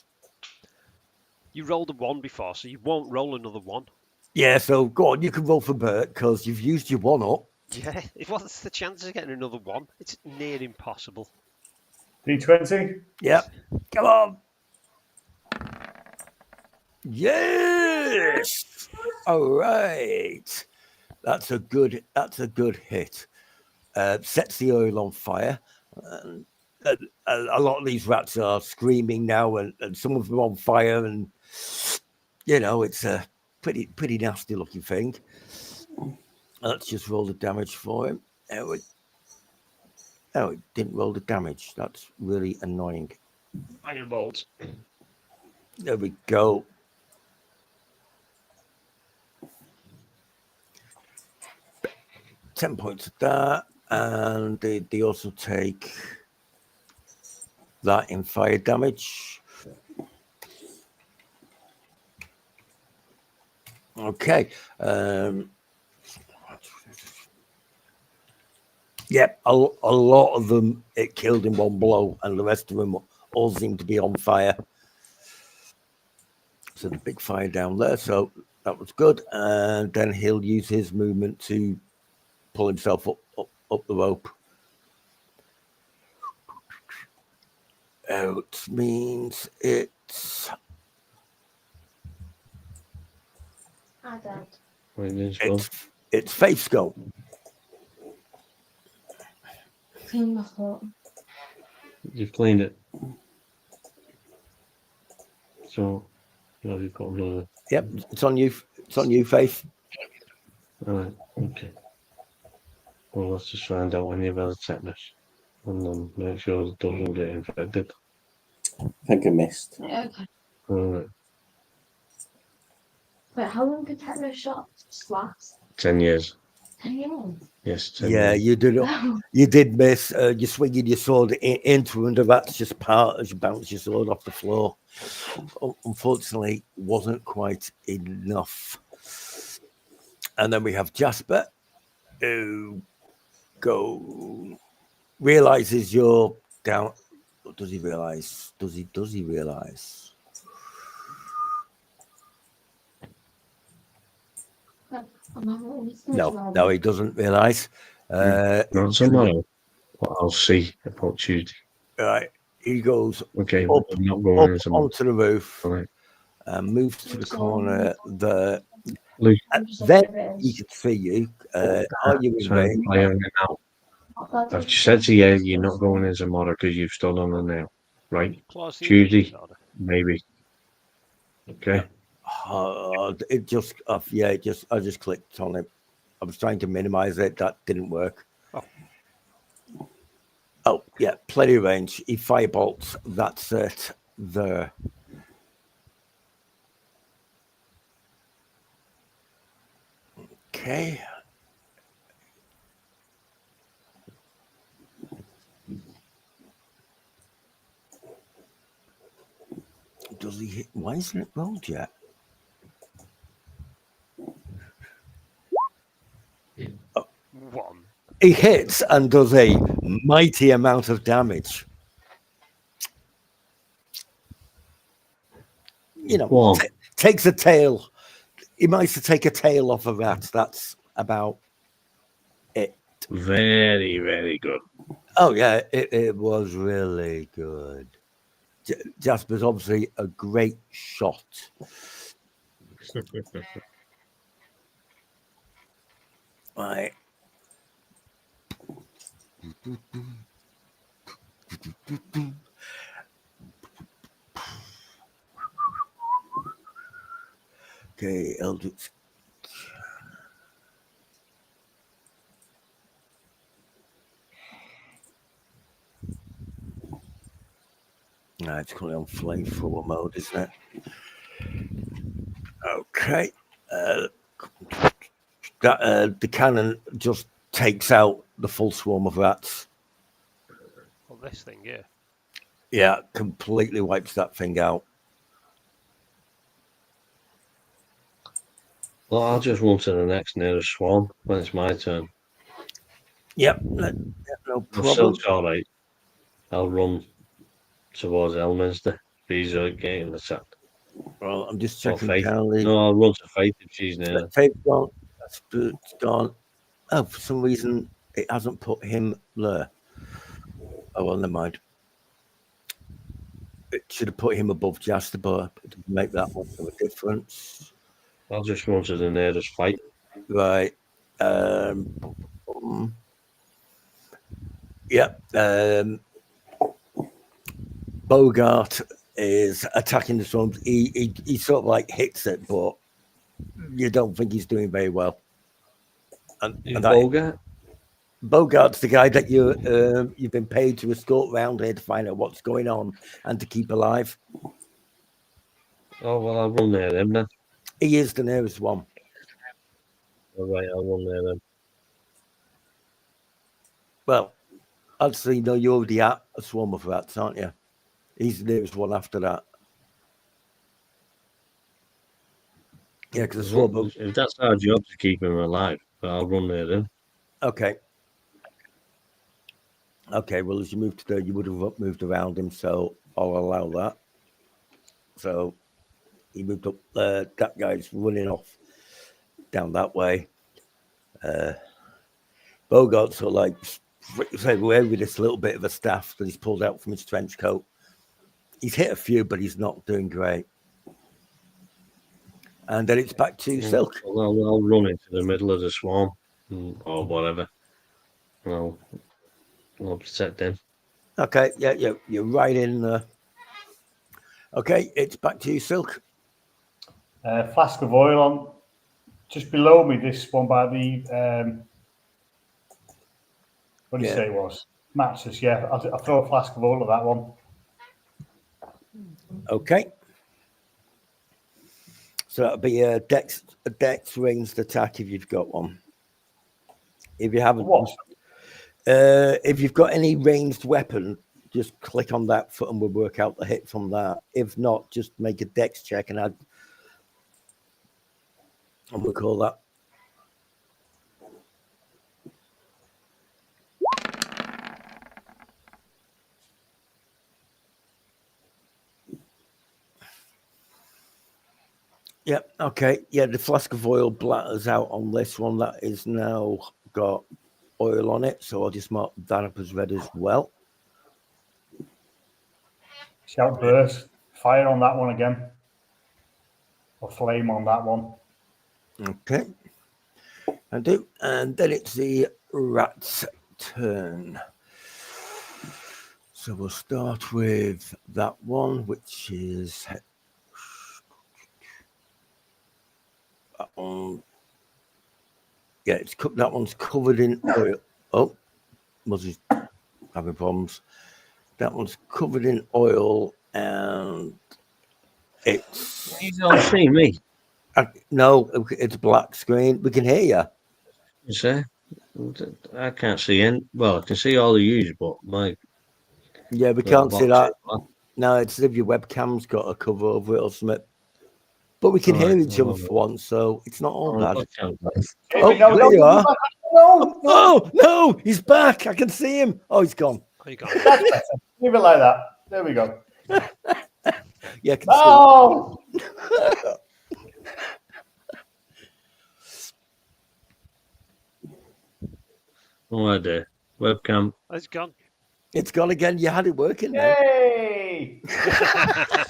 S3: You rolled a 1 before, so you won't roll another 1.
S2: Yeah, so go on, you can roll for Bert because you've used your 1 up.
S3: Yeah. What's the chances of getting another 1? It's near impossible.
S1: D20.
S2: Yep. Come on. Yes. All right. That's a good hit. Sets the oil on fire. And a lot of these rats are screaming now, and some of them on fire, and it's a pretty nasty looking thing. Let's just roll the damage for him. It didn't roll the damage. That's really annoying.
S3: Iron bolts.
S2: There we go. $10 points of that, and they also take that in fire damage. Okay. Yep, a lot of them it killed in one blow, and the rest of them all seem to be on fire. So the big fire down there. So that was good. And then he'll use his movement to pull himself up the rope. Out means it's
S7: Hi, Dad.
S6: Wait, let's go.
S2: it's face go.
S7: Clean my foot.
S6: You've cleaned it. So, you've got another.
S2: Yep, it's on you. It's on you, Faith.
S6: All right, okay. Well, let's just find out any of our tetanus and then make sure it doesn't get infected.
S5: I think I missed.
S7: Yeah, okay.
S6: All right,
S7: Wait, how long did tetanus shots last?
S6: 10 years.
S7: 10 years.
S6: Yes, 10
S2: Yeah,
S6: years.
S2: you did. You did miss. You're swinging your sword into under. That's just part as you bounce your sword off the floor. Unfortunately, wasn't quite enough. And then we have Jasper, who realizes you're down. What does he realize? Does he realize? No, he doesn't realize.
S6: Not tomorrow, but I'll see about Tuesday.
S2: Right, he goes
S6: Okay,
S2: up,
S6: I'm not going
S2: up
S6: into tomorrow.
S2: onto the roof,
S6: All right.
S2: moves to the corner.
S6: Luke,
S2: Then he can see you. Are you in
S6: so
S2: range?
S6: I am now. I've just said to you, you're not going in tomorrow because you've stood on the nail, right?
S3: Clause C
S6: Tuesday,
S3: disorder.
S6: maybe. Okay.
S2: It just, I just clicked on it. I was trying to minimize it. That didn't work. Oh, yeah, plenty of range. He firebolts. That's it. There. Okay. Does he hit? Why isn't it rolled yet?
S3: One.
S2: He hits and does a mighty amount of damage. You know, takes a tail. He might take a tail off of that. That's about it.
S6: Very, very good.
S2: Oh, yeah, it was really good. Jasper's obviously a great shot. Right. Okay, Eldritch. No, it's currently on flamethrower mode, isn't it? Okay. The cannon just takes out the full swarm of rats.
S3: Well, this thing, yeah.
S2: Yeah, completely wipes that thing out.
S6: Well, I'll just run to the next nearest swarm when it's my turn.
S2: Yep, no
S6: I'm still
S2: problem.
S6: all right. I'll run towards Elminster. He's getting attacked.
S2: Well, I'm just
S6: Or
S2: checking
S6: Faith.
S2: Cowley.
S6: No, I'll run to Faith if she's near.
S2: Faith's gone. It's gone. Oh, for some reason, it hasn't put him there. Oh, well, never mind. It should have put him above Jasper, but it doesn't make that much of a difference.
S6: I'll just run to the nearest fight.
S2: Right. Yep. Bogart is attacking the storms. He sort of like hits it, but you don't think he's doing very well. And
S6: Bogart?
S2: Bogart's the guy that you've been paid to escort around here to find out what's going on and to keep alive.
S6: Oh, well, I'll run near him then.
S2: He is the nearest one.
S6: All right, I'll run near him.
S2: Well, actually, no, you're already at a swarm of rats, aren't you? He's the nearest one after that. Yeah, because the swarm of...
S6: If that's our job to keep him alive, I'll run near him.
S2: Okay. Okay, well, as you move to there, you would have moved around him, so I'll allow that. So he moved up. That guy's running off down that way. Bogart's sort of like straight away with this little bit of a staff that he's pulled out from his trench coat. He's hit a few, but he's not doing great. And then it's back to Silk.
S6: I'll run into the middle of the swarm or whatever. I'll protect them.
S2: Okay, yeah, you're right in there. Okay, it's back to you, Silk.
S1: Flask of oil on just below me. This one by the what did you say it was? Matches. Yeah, I'll throw a flask of oil at that one.
S2: Okay. So that'll be a dex ranged attack if you've got one. If you haven't,
S1: What?
S2: if you've got any ranged weapon, just click on that foot and we'll work out the hit from that. If not, just make a dex check and we'll call that. Yeah, okay. Yeah, the flask of oil blatters out on this one. That is now got oil on it, so I'll just mark that up as red as well.
S1: Shout burst. Fire on that one again. Or flame on that one.
S2: Okay. I do. And then it's the rat's turn. So we'll start with that one, which is that one. Yeah, that one's covered in oil. Oh, Muzzy's having problems. That one's covered in oil, and it's.
S6: You don't see me.
S2: No, it's a black screen. We can hear you.
S6: You say? I can't see any. Well, I can see all the users, but my.
S2: Yeah, we can't see that. No, it's as if your webcam's got a cover over it or something. But we can hear each other for once, so it's not all bad. Oh, there you are.
S1: No,
S2: Oh, no, he's back. I can see him. Oh, he's gone.
S3: Oh, you got
S1: that's better. Leave it like that. There we go.
S2: Yeah, I can
S1: Oh!
S6: Oh, I do. Webcam.
S3: Oh, it's gone.
S2: It's gone again. You had it working there.
S1: Yay!
S6: I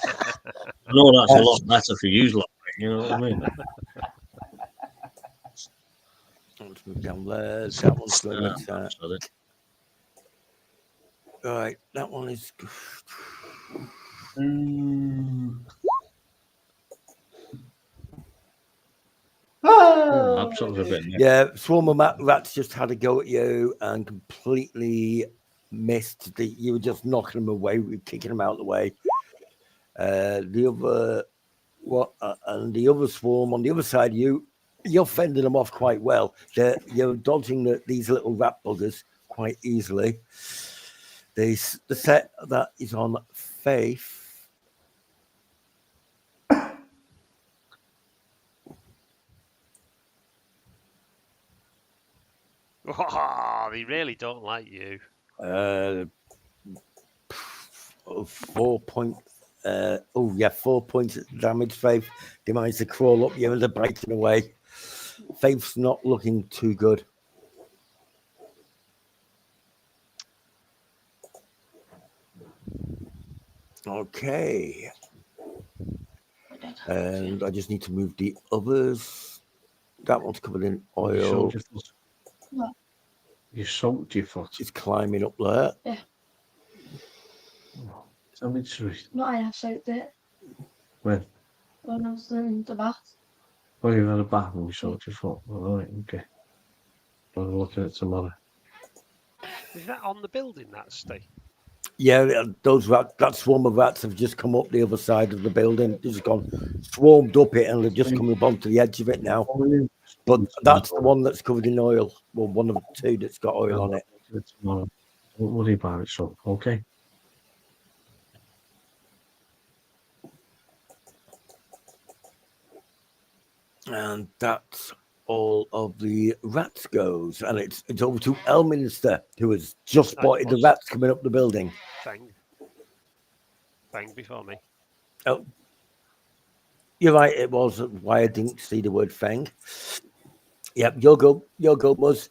S6: know that's a lot better for you, lot. You know what I mean?
S2: Let's move down there. That one's going to attack. All right, that one is. Yeah, swarm of rats just had a go at you and completely missed. You were just knocking them away, kicking them out of the way. The other swarm on the other side, you're fending them off quite well. You're dodging these little rat buggers quite easily. The set that is on Faith.
S3: Oh, they really don't like you.
S2: 4 points. 4 points damage. Faith. They managed to crawl up you and they're biting away. Faith's not looking too good. Okay. And I just need to move the others. That one's covered in oil.
S7: What?
S6: You soaked your foot.
S2: It's climbing up there.
S7: Yeah.
S6: Tell me the truth.
S7: No, I have soaked it.
S6: When?
S7: When I was in the bath.
S6: Oh, you had a bath and you soaked your foot. All right, okay. I'll look at it tomorrow.
S3: Is that on the building, that Steve?
S2: Yeah, that swarm of rats have just come up the other side of the building. They've just gone swarmed up it and they're just coming up onto the edge of it now. But that's the one that's covered in oil. Well, one of the two that's got oil on it.
S6: Tomorrow. Don't worry about it, son. Okay.
S2: And that's all of the rats goes. And it's over to Elminster, who has just spotted the rats coming up the building.
S3: Bang. Bang before me.
S2: Oh. You're right. It was why I didn't see the word fang. Yep, you're good. You're good, Muzz.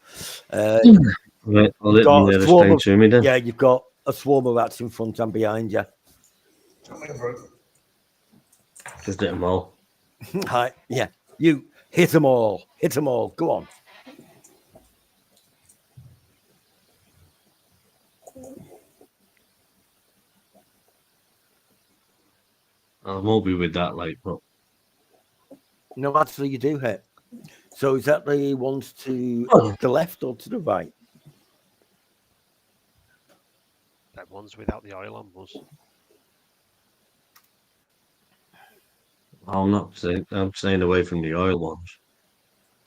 S6: Right, I'll
S2: You've
S6: let them
S2: got a
S6: near the
S2: swarm
S6: stage
S2: of
S6: to me then.
S2: yeah. You've got a swarm of rats in front and behind you.
S6: Just hit them all.
S2: Hi. Yeah. You hit them all. Hit them all. Go on.
S6: I won't be with that, like, but
S2: No, actually, you do hit. So is that the ones to the left or to the right?
S3: That one's without the oil on was.
S6: I'm staying away from the oil ones.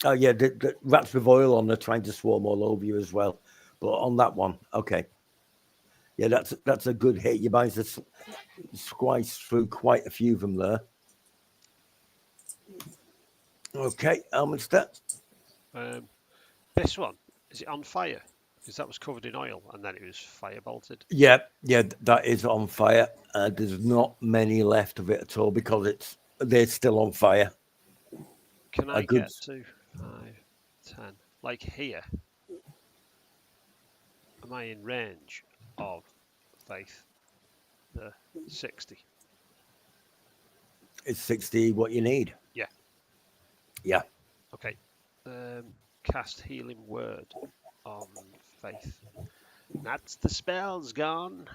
S2: Oh yeah, the rats with oil on. They're trying to swarm all over you as well. But on that one, okay. Yeah, that's a good hit. You managed to squeeze through quite a few of them there. Okay, how much that?
S3: This one, is it on fire? Because that was covered in oil and then it was fire bolted.
S2: Yeah, that is on fire. There's not many left of it at all because they're still on fire.
S3: Can I
S2: good-
S3: get to 5, 10? Like here? Am I in range of Faith? The 60.
S2: It's 60 what you need.
S3: Yeah.
S2: Yeah.
S3: Okay. Cast Healing Word on Faith. That's the spell's gone.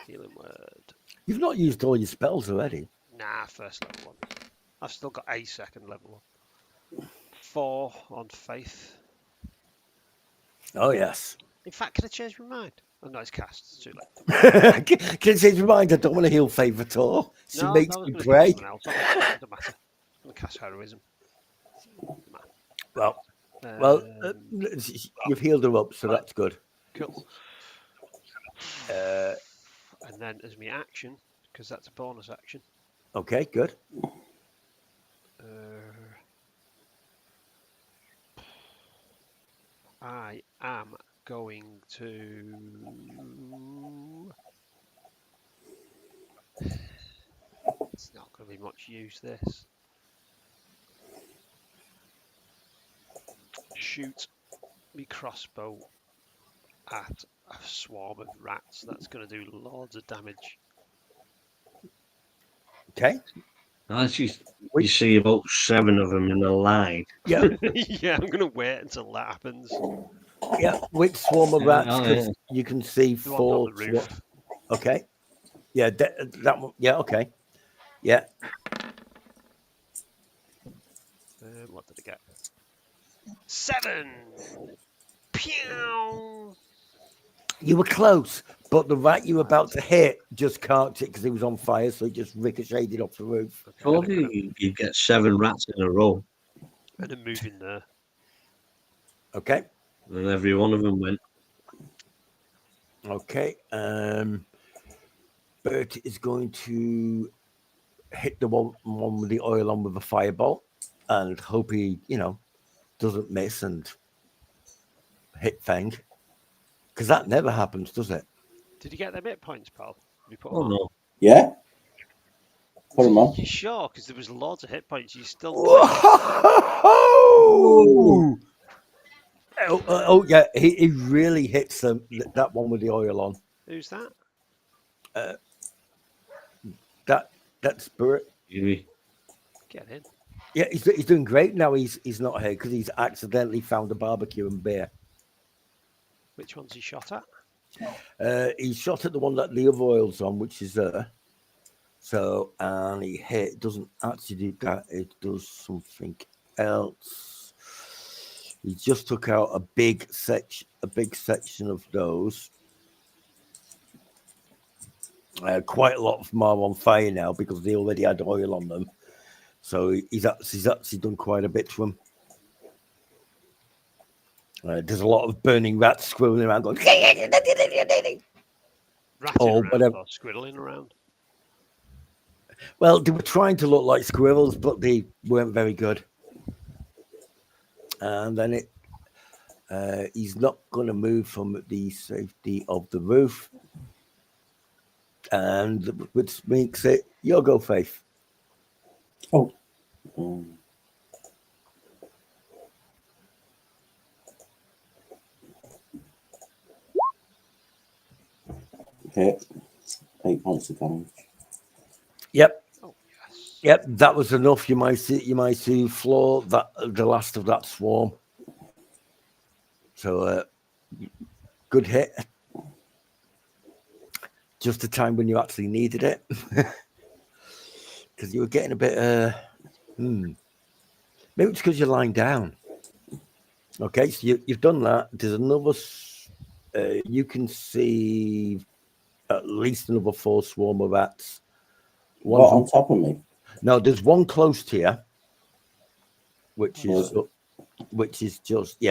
S3: Healing Word.
S2: You've not used all your spells already.
S3: Nah, first level one. I've still got a second level one. 4 on Faith.
S2: Oh yes.
S3: In fact, can I change my mind? Oh no, it's cast. It's too late.
S2: Can you change your mind? I don't want to heal Faith at all. She
S3: No,
S2: makes
S3: I was
S2: me
S3: going to
S2: pray.
S3: cast someone else. It doesn't matter. I'm going to cast Heroism.
S2: Well,
S3: Um,
S2: you've healed her up, so that's good.
S3: Cool. And then as my action, because that's a bonus action,
S2: Okay, good.
S3: I am going to. It's not going to be much use, this. Shoot me crossbow at a swarm of rats. That's going to do loads of damage.
S2: Okay.
S6: Actually, you see about 7 of them in a line.
S2: Yeah.
S3: Yeah, I'm going to wait until that happens.
S2: Yeah. Which swarm of rats?
S6: Oh,
S2: 'Cause
S6: yeah.
S2: you can see
S3: The ones
S2: 4.
S3: on the roof.
S2: Okay. Yeah, that one. Yeah. Okay. Yeah.
S3: What did I get? 7. Pew!
S2: You were close, but the rat you were about to hit just carked it because he was on fire, so it just ricocheted off the roof.
S3: Okay,
S6: Told you you'd get 7 rats in a row,
S3: and a move in there.
S2: Okay.
S6: and every one of them went.
S2: Okay. Bert is going to hit the one with the oil on with a firebolt and hope he, doesn't miss and hit Fang. Because that never happens, does it?
S3: Did you get them hit points, pal? You put
S6: Oh
S3: them on?
S6: no.
S5: Yeah. Put them on.
S3: You sure? Because there was loads of hit points. You still.
S2: Oh, yeah, he really hits that one with the oil on.
S3: Who's that?
S2: That's Spirit.
S6: Yui.
S3: Get in.
S2: Yeah, he's doing great now. He's not here because he's accidentally found a barbecue and beer.
S3: Which one's he shot at?
S2: He shot at the one that the other oil's on, which is there. So, and he hit. It doesn't actually do that. It does something else. He just took out a big section of those. Quite a lot of them are on fire now because they already had oil on them. So he's actually done quite a bit to them. There's a lot of burning rats squirreling around going...
S3: Ratting around
S2: whatever.
S3: or squiddling around?
S2: Well, they were trying to look like squirrels, but they weren't very good. And then he's not going to move from the safety of the roof. and which makes it your go, Faith.
S5: Um, hit. 8 points of damage.
S2: Yep.
S3: Oh yes.
S2: Yep, that was enough. You might see floor that the last of that swarm. So good hit. Just the time when you actually needed it, because you were getting a bit. Maybe it's because you're lying down. Okay, so you've done that. There's another. You can see at least another 4 swarm of rats. One
S5: What,
S2: from-
S5: on top of me?
S2: No, there's one close to you, which
S5: Was
S2: is just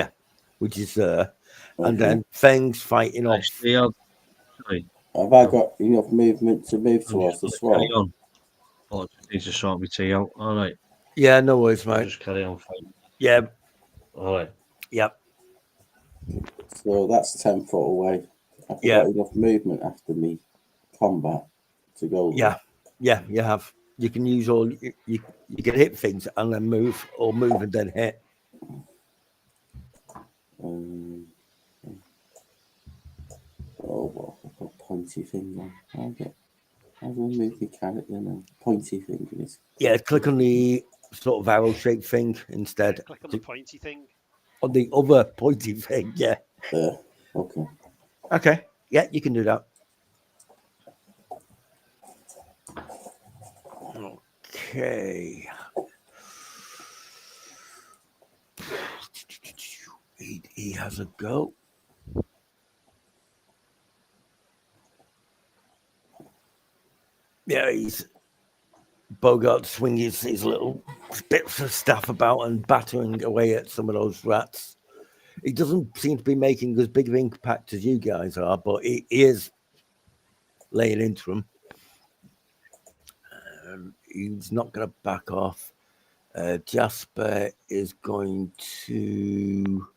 S2: which is there, and
S5: Okay.
S2: then Feng's fighting off.
S6: Actually, sorry,
S5: Have I got enough movement to move
S6: I'm
S5: towards the
S6: just gonna carry
S5: swarm?
S6: on. Oh, I just need to sort my tea out. All right,
S2: Yeah, no worries,
S6: I'll
S2: mate.
S6: just carry on fighting.
S2: Yeah,
S6: All right.
S2: yep,
S5: So that's 10 foot away. Have I
S2: Yeah.
S5: got enough movement after me combat to go there?
S2: yeah. You have. You can use all. You can hit things and then move, or move and then hit.
S5: Oh, what a pointy finger. How do I move my character now? Pointy finger is.
S2: Yeah, click on the sort of arrow-shaped thing instead.
S3: Click on the pointy thing.
S2: On the other pointy thing. Yeah.
S5: Okay.
S2: Okay. Yeah, you can do that. Okay. He has a go. Yeah, he's Bogart swinging his little bits of stuff about and battering away at some of those rats. He doesn't seem to be making as big of impact as you guys are, but he is laying into them. He's not going to back off. Jasper is going to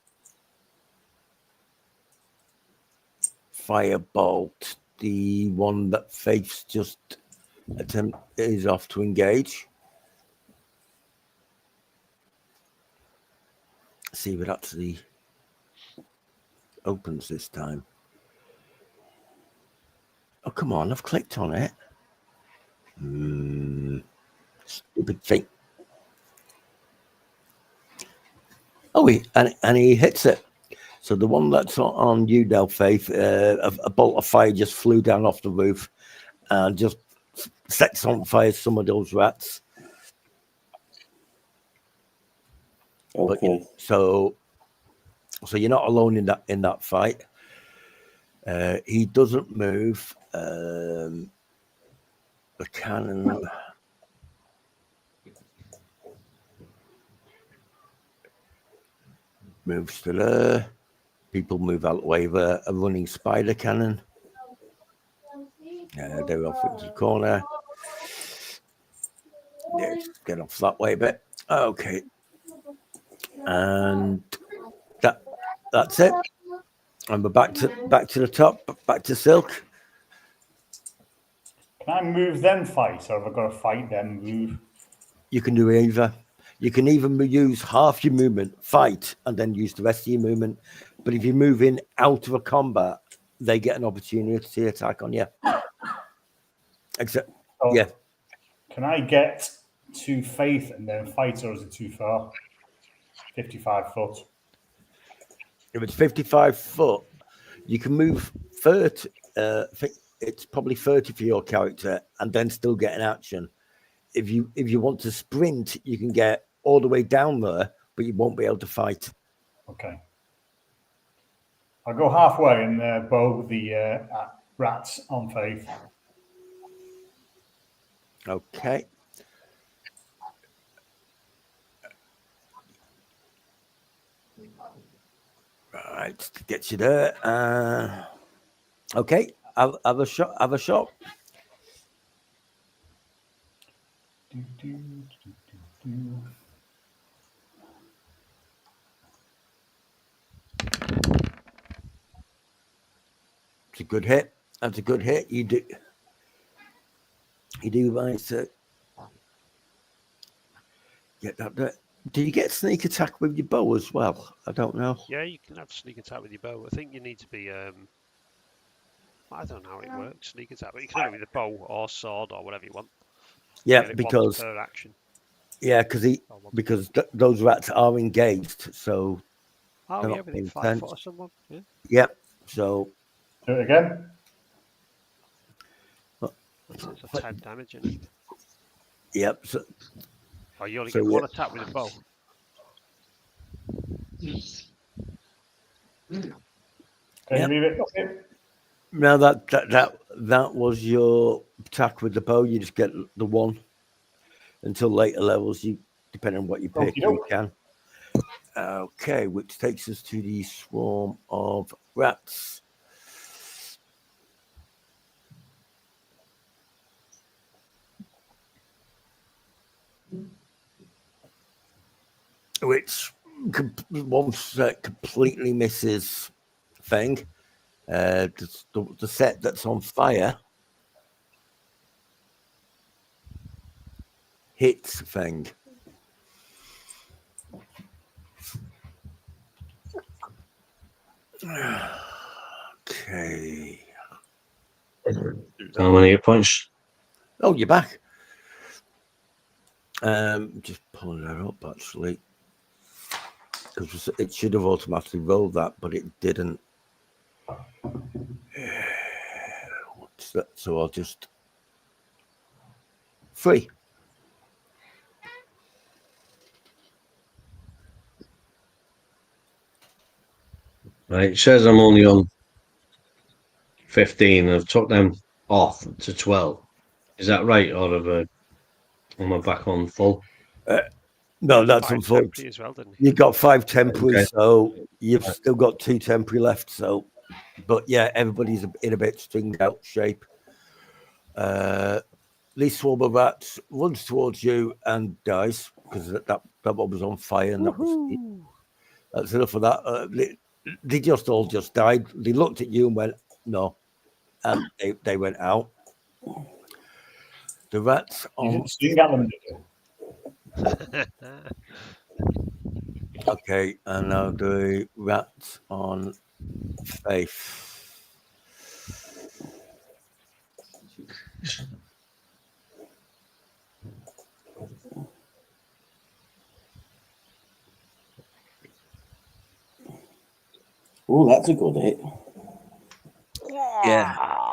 S2: firebolt the one that Faith's just is off to engage. See if it actually opens this time. Oh, come on, I've clicked on it. Stupid thing. Oh, and he hits it. So the one that's on you now, Faith, a bolt of fire just flew down off the roof and just sets on fire some of those rats.
S5: Okay.
S2: But, so you're not alone in that fight. He doesn't move. The cannon. Moves to there. People move out the way of a running spider cannon. They're off into the corner. Yeah, get off that way a bit. Okay. And that's it. And we're back to the top, back to Silk.
S1: Can I move then fight, or have I got to fight then move?
S2: You can do either. You can even use half your movement, fight, and then use the rest of your movement. But if you're moving out of a combat, they get an opportunity to attack on you. Except, yeah.
S1: Can I get to Faith and then fight, or is it too far? 55 foot.
S2: If it's 55 foot, you can move 30. I think it's probably 30 for your character, and then still get an action. If you want to sprint, you can get all the way down there, but you won't be able to fight.
S1: Okay. I'll go halfway and bow the rats on Faith.
S2: Okay. Right, gets you there. Okay, have a shot. It's a good hit. That's a good hit. You do. You do right to get that. Do you get sneak attack with your bow as well? I don't know.
S3: Yeah, you can have sneak attack with your bow. I think you need to be. I don't know how it works, sneak attack, but you can have it with a bow or sword or whatever you want.
S2: Yeah,
S3: Get it
S2: because
S3: once per action.
S2: yeah,
S3: Or once
S2: because those rats are engaged, so
S3: Oh
S2: they're
S3: yeah,
S2: not
S3: within
S2: being
S3: 5
S2: sent.
S3: foot of someone. Yeah.
S2: Yeah, so
S1: Do it again.
S3: That's it, so 10 damage in it.
S2: yep. So,
S3: Oh, you only
S2: So,
S3: get
S2: yeah.
S3: one attack with a bow.
S1: Can
S2: Yep.
S1: you leave it? Okay.
S2: now that was your attack with the bow. You just get the one until later levels. You depending on what you pick, you
S1: Okey-doke.
S2: can. Okay, which takes us to the swarm of rats. Which completely misses Feng. The set that's on fire hits Feng. Okay.
S6: How many hit points?
S2: Oh, you're back. Just pulling that up actually, because it should have automatically rolled that, but it didn't. What's that? So I'll just 3.
S6: Right, it says I'm only on 15. I've took them off to 12. Is that right, or am I back on full?
S2: No, that's
S3: 5
S2: unfortunate.
S3: temporary as well, didn't
S2: You got 5 temporary,
S6: Okay.
S2: so you've still got 2 temporary left. So, but yeah, everybody's in a bit stringed out shape. This swarm of rats runs towards you and dies because that one was on fire, and that's enough of that. They just all just died. They looked at you and went no, and they went out. The rats
S1: You
S2: on
S1: didn't swing at them, did you?
S2: okay, and now the rats on Faith.
S5: Oh, that's a good hit.
S2: Yeah.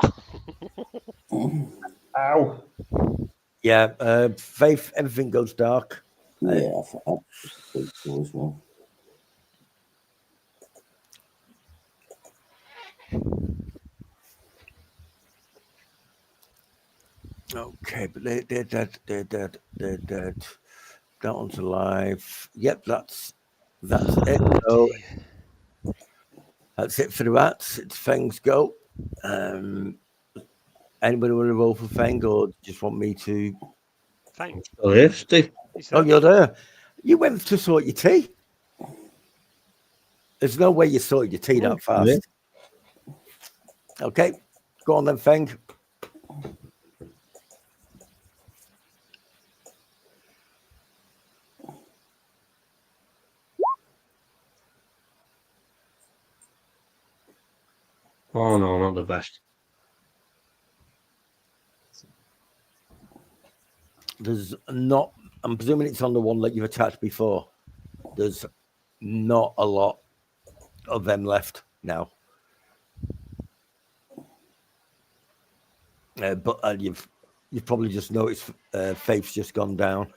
S1: Ow.
S2: Yeah, Faith, everything goes dark.
S5: Yeah, I think so as well.
S2: Okay, but they're dead. They're dead. They're dead. That one's alive. Yep, that's it. So that's it for the rats. It's Feng's go. Anybody want to roll for Feng, or just want me to?
S3: Thanks.
S6: Still here, Steve?
S2: Oh, you're there. You went to sort your tea. There's no way you sorted your tea that fast.
S6: Yeah.
S2: Okay, go on then, Feng.
S6: Oh no, not the best.
S2: There's not. I'm presuming it's on the one that you've attached before. There's not a lot of them left now. But you've probably just noticed Faith's just gone down.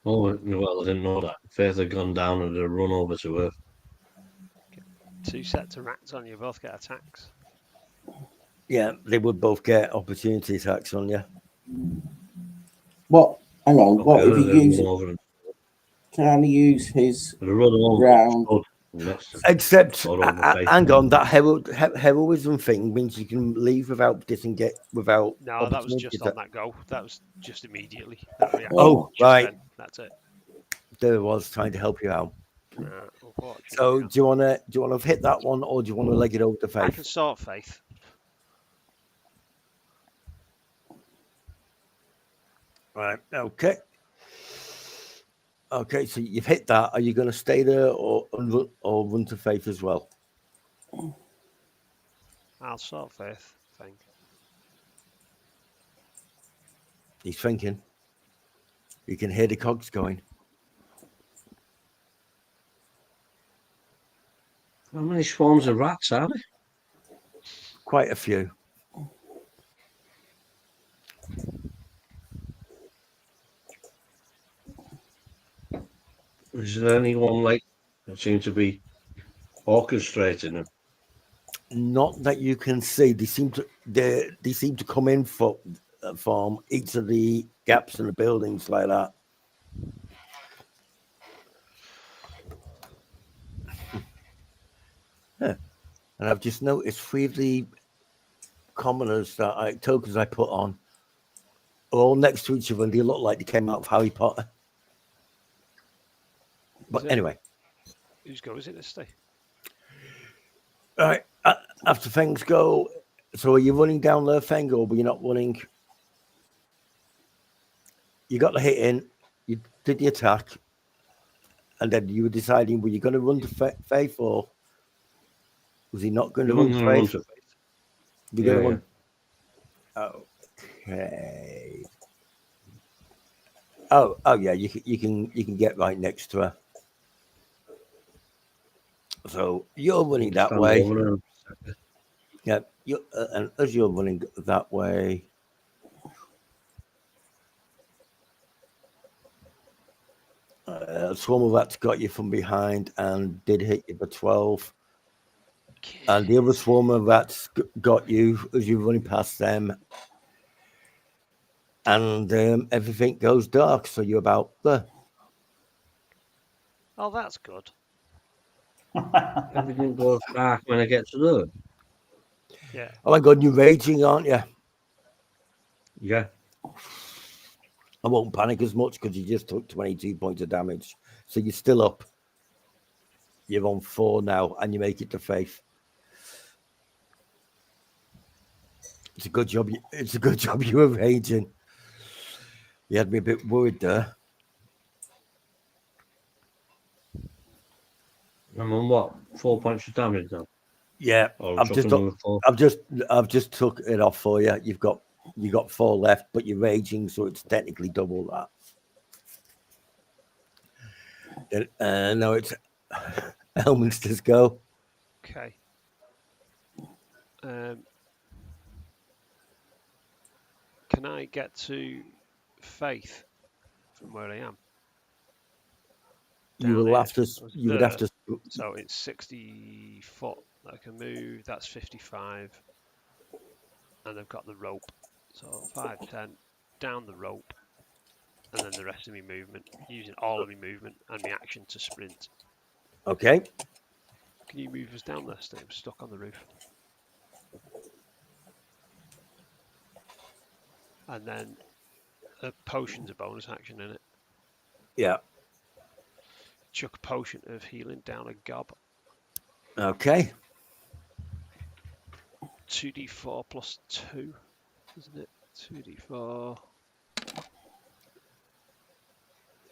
S6: Oh well, I didn't know that. Faith had gone down and had run over to Earth.
S3: 2 sets of rats on you, both get attacks.
S2: Yeah, they would both get opportunity attacks on you.
S5: What? Hang on. What if he uses?
S6: Over
S5: Can he use his
S6: round?
S5: round?
S2: Except, hang on, that heroism thing means you can leave without disengage, without.
S3: No, that was just on that go. That was just immediately. That reaction.
S2: Oh, right.
S3: Then. That's it.
S2: There was trying to help you out. So do you want to hit that one, or do you want to leg it over to Faith?
S3: I can sort Faith.
S2: Right. Okay. Okay. So you've hit that. Are you going to stay there or run to Faith as well?
S3: I'll sort Faith thing.
S2: He's thinking. You can hear the cogs going.
S6: How many swarms of rats are there?
S2: Quite a few.
S6: Is there anyone like that seems to be orchestrating them?
S2: Not that you can see. They seem to come in from each of the gaps in the buildings like that. Yeah. And I've just noticed 3 of the commoners tokens I put on are all next to each other, and they look like they came out of Harry Potter. But anyway,
S3: Whose go is it this day?
S2: all right. After things go, so are you running down there, Feng, or were you not running? You got the hit in, you did the attack, and then you were deciding were you going to run to Faith or was he not going to run to Faith? You're going to run. Okay. Oh yeah, you can get right next to her. So you're running that way. Yeah, and as you're running that way, a swarm of rats got you from behind and did hit you for 12. And the other swarm of rats got you as you're running past them. And everything goes dark, so you're about there.
S3: Oh, that's good.
S6: Everything goes dark when I get to there.
S3: Yeah.
S2: Oh my God, you're raging, aren't you?
S6: Yeah.
S2: I won't panic as much because you just took 22 points of damage. So you're still up. You're on 4 now, and you make it to Faith. It's a good job. It's a good job you were raging. You had me a bit worried there.
S6: I'm on what? 4 points of damage now.
S2: Yeah, I've just took it off for you. You got 4 left, but you're raging, so it's technically double that. Now it's Elminster's go.
S3: Okay. Can I get to Faith from where I am?
S2: You will have to. You would have to.
S3: So it's 60 foot that I can move. That's 55, and I've got the rope. So 5, 10 down the rope, and then the rest of my movement, using all of my movement and my action to sprint.
S2: Okay.
S3: Can you move us down there? I'm stuck on the roof. And then a potion's a bonus action in it.
S2: Yeah.
S3: Chuck a potion of healing down a gob.
S2: Okay.
S3: 2d4 plus 2, isn't it? 2d4.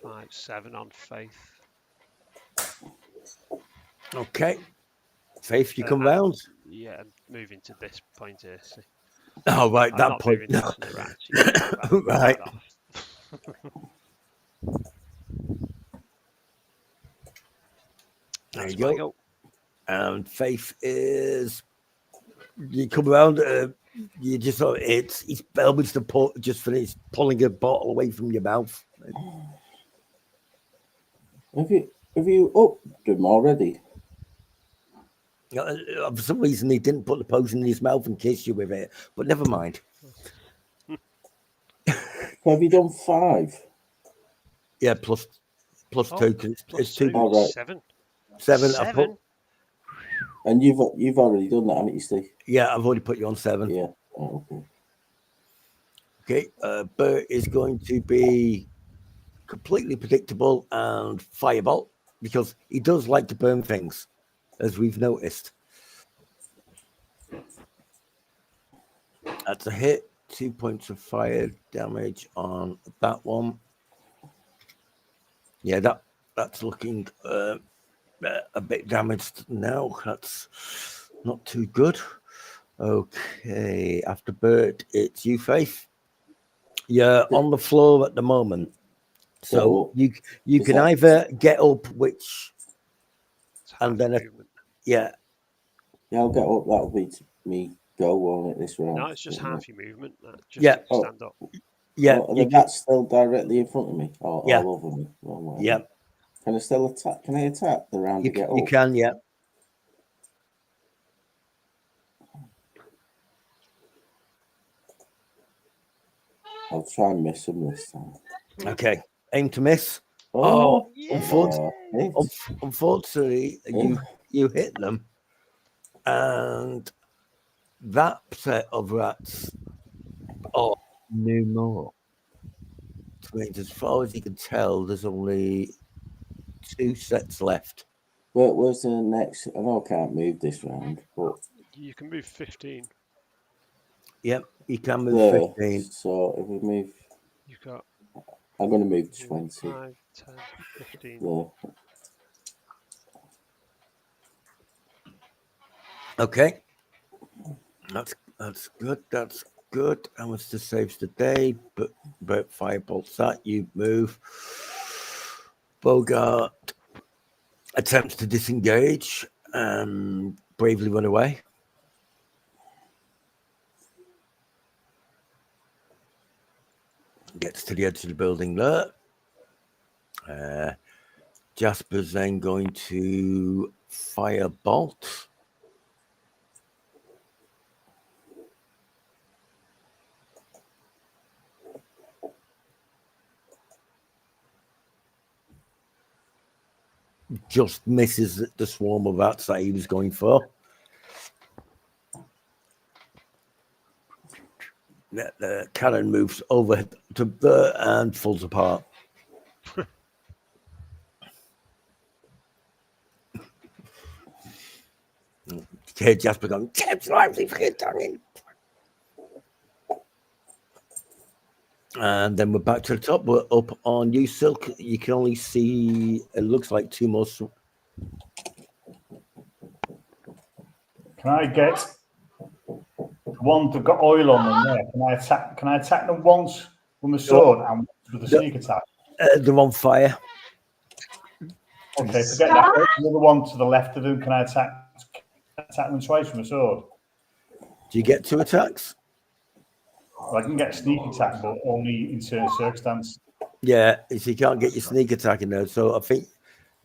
S3: 5, 7 on Faith.
S2: Okay. Faith, you come round.
S3: Yeah, I'm moving to this point here. See?
S2: Oh, right, that point.
S3: No.
S2: Right. There you go. And Faith is. You come around. You just sort of it's Belbridge to just finished pulling a bottle away from your mouth.
S5: Have you upped them already?
S2: For some reason, he didn't put the potion in his mouth and kiss you with it. But never mind.
S5: Have you done 5?
S2: Yeah, plus 2. It's 2.
S5: Oh, right.
S3: 7.
S2: 7. I put.
S5: And you've already done that, haven't you, Steve?
S2: Yeah, I've already put you on 7.
S5: Yeah. Oh, okay.
S2: Okay. Bert is going to be completely predictable and firebolt because he does like to burn things, as we've noticed. That's a hit. 2 points of fire damage on that one. Yeah, that's looking a bit damaged now. That's not too good. Okay, after Bert, it's you, Faith. You're on the floor at the moment, so you
S5: Is
S2: can
S5: that-
S2: either get up, which
S3: It's
S2: and
S3: half
S2: then
S3: movement.
S5: Yeah, I'll get up. That'll be me go, won't it, this round?
S3: No, it's just half your movement. Just
S2: Yeah.
S3: stand up.
S2: yeah,
S5: Oh,
S2: you
S5: the
S2: can,
S5: rat's still directly in front of me, or
S2: Yeah.
S5: all over me. Well, whatever.
S2: yeah,
S5: Can I still attack? Can I attack the round to get
S2: you
S5: up?
S2: can, yeah.
S5: I'll try and miss him this time.
S2: Okay, aim to miss.
S5: Oh,
S2: Unfortunately, you hit them, and that set of rats. Oh, no more. Which means, as far as you can tell, there's only 2 sets left.
S5: where's the next? I know I can't move this round, but
S3: You can move 15.
S2: Yep, you can move
S5: there.
S2: 15.
S5: So if we move,
S3: You've got
S5: I'm going to move 20.
S3: 5, 10, 15.
S5: There.
S2: Okay, that's good. That's good. How much to saves today? But firebolts that you move. Bogart attempts to disengage and bravely run away. Gets to the edge of the building there. Jasper's then going to fire bolt. Just misses the swarm of rats that he was going for. The cannon moves over to Bert and falls apart. Okay, Jasper going, and then we're back to the top. We're up on you, Silk. You can only see, it looks like 2 more.
S1: Can I get the one that got oil on them there? Can I attack them once with my sword and with a sneak attack?
S2: They're on fire.
S1: Okay, forget that. The other one to the left of them, can I attack them twice with my sword?
S2: Do you get 2 attacks?
S1: Well, I can get a sneak attack, but only in certain circumstances.
S2: Yeah, so you can't get your sneak attack in there. So I think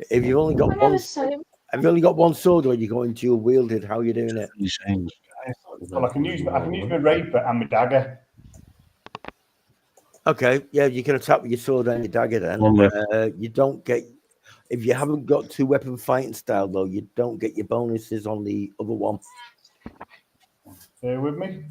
S2: if you've only got
S7: I
S2: one,
S7: never say
S2: have you only got one sword, or you're going dual wielded? How are you doing it?
S1: Well, I can use my rapier and my dagger.
S2: Okay, yeah, you can attack with your sword and your dagger. Then you don't get, if you haven't got 2 weapon fighting style though, you don't get your bonuses on the other one.
S1: Bear with me.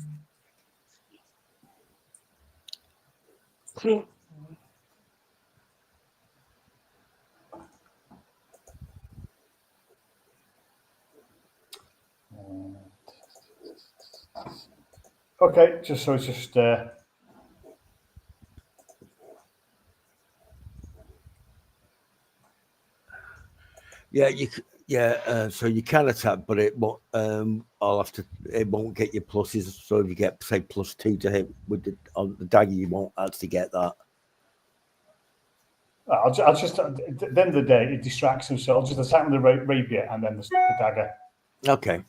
S1: Okay, just so it's just
S2: so you can attack, but it won't. It won't get your pluses. So if you get say +2 to hit with on the dagger, you won't actually get that.
S1: I'll just at the end of the day, it distracts them, so I'll just attack with the rapier and then the dagger.
S2: Okay.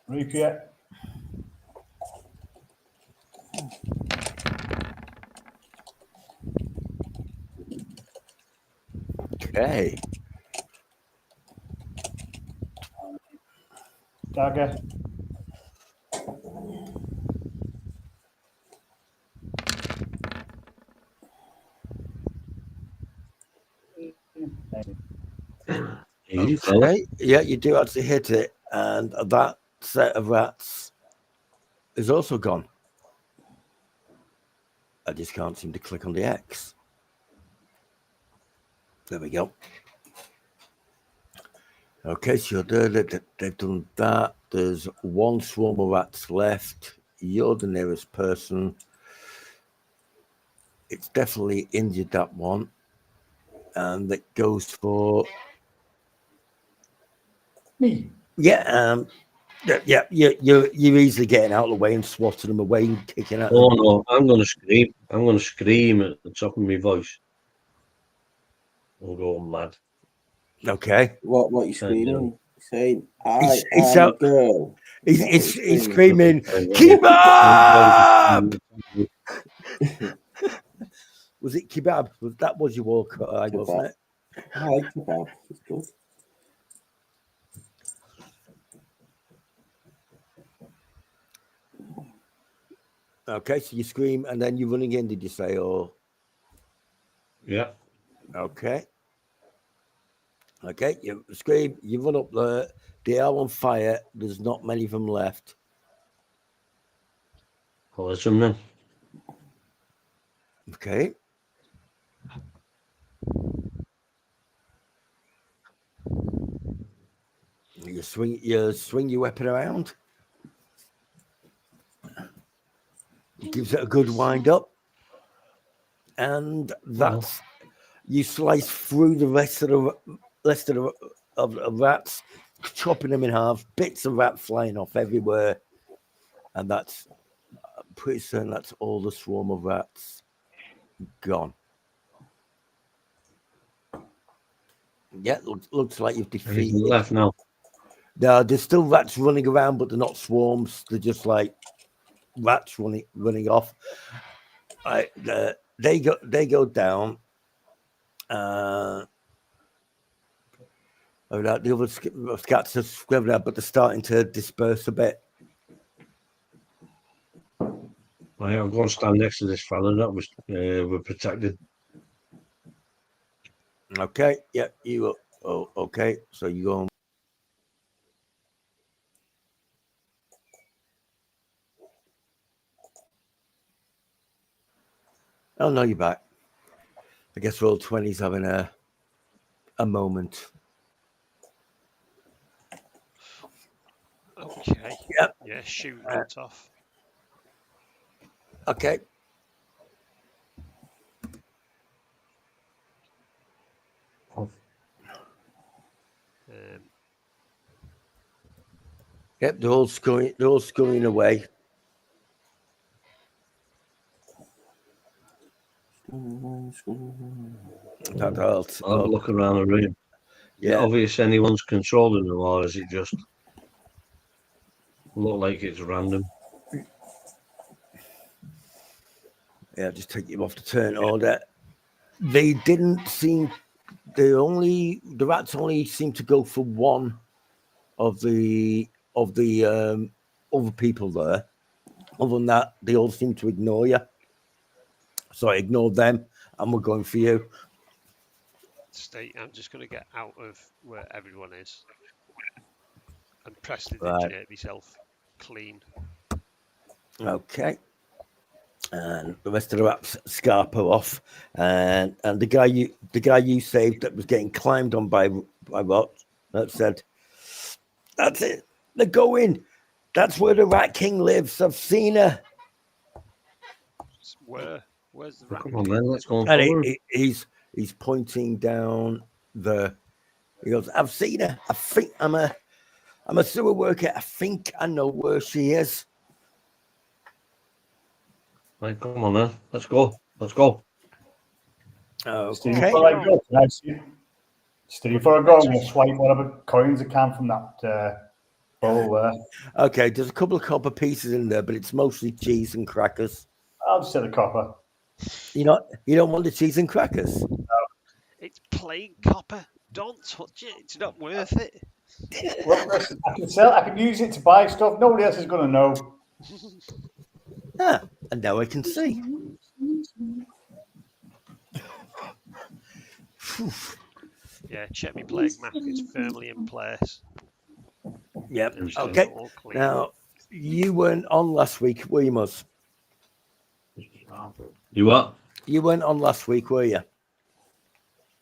S1: Rapier.
S2: Okay.
S1: Dagger.
S2: Okay. Yeah, you do actually hit it, and that set of rats is also gone. I just can't seem to click on the X. There we go. Okay, so they've done that. There's one swarm of rats left. You're the nearest person. It's definitely injured, that one. And that goes for
S1: Me.
S2: yeah, you're easily getting out of the way and swatting them away and kicking at them.
S6: Oh no, I'm gonna scream. I'm gonna scream at the top of my voice. I'm going mad.
S2: Okay.
S5: What you
S6: Can't
S5: screaming? Saying,
S2: He's-
S5: I
S2: he's
S5: am
S2: out-
S5: girl. Is that what
S2: He's
S5: you're
S2: screaming,
S6: I'm
S2: kebab! Was it kebab? That was your walk eye, wasn't it?
S5: I like kebab. It's good.
S2: Okay, so you scream and then you're running in, did you say? Or
S6: Yeah.
S2: okay. Okay, you scream, you run up there, they are on fire, there's not many of them left.
S6: I'll listen then.
S2: Okay. You swing your weapon around. It gives it a good wind up. And that's you slice through the rest of the rats, chopping them in half, bits of rat flying off everywhere. And that's pretty certain that's all the swarm of rats gone. Yeah, looks like you've
S6: Anything
S2: defeated.
S6: left now?
S2: No, there's still rats running around, but they're not swarms. They're just like rats running off. They go down. The other scats are scribbling out, but they're starting to disperse a bit.
S6: Right, I'll go and stand next to this fella that was we're protected.
S2: Okay, yeah, you. Oh, okay. So you go. Oh no, you're back. I guess Roll 20's having a moment.
S3: Okay.
S2: Yep.
S3: Yeah, shoot right off.
S2: Okay. Yep, they're all scurrying away.
S6: I'll have a look around the room. Yeah, obvious anyone's controlling them, or is it just look like it's random?
S2: Yeah, just take you off the turn order. They didn't seem. The rats only seem to go for one of the other people there. Other than that, they all seem to ignore you. So I ignored them, and we're going for you.
S3: I'm just going to get out of where everyone is and prestidigitate myself clean.
S2: Okay. And the rest of the rats scarper off, and the guy you saved that was getting climbed on by rats that said, "That's it. They're going. That's where the Rat King lives. I've seen her."
S3: Where's the rat?
S6: Come on, then, let's go and
S2: And
S6: follow.
S2: he's pointing down the. He goes, "I've seen her. I think I'm a sewer worker. I think I know where she is."
S6: Right, come on then, let's go. Let's go.
S1: Steve,
S2: Okay.
S1: before I go, can I see? Steve, before I go, I'm going to swipe whatever coins I can from that bowl there.
S2: Okay, there's a couple of copper pieces in there, but it's mostly cheese and crackers.
S1: I'll just take the copper.
S2: You don't want the cheese and crackers?
S1: No.
S3: It's plain copper. Don't touch it. It's not worth it.
S1: Look, listen, I can use it to buy stuff. Nobody else is going to know.
S2: And now I can see.
S3: Yeah, check me plague mask. It's firmly in place.
S2: Yep. Okay. Now, you weren't on last week, were you, Muzz?
S6: You what?
S2: You weren't on last week, were you?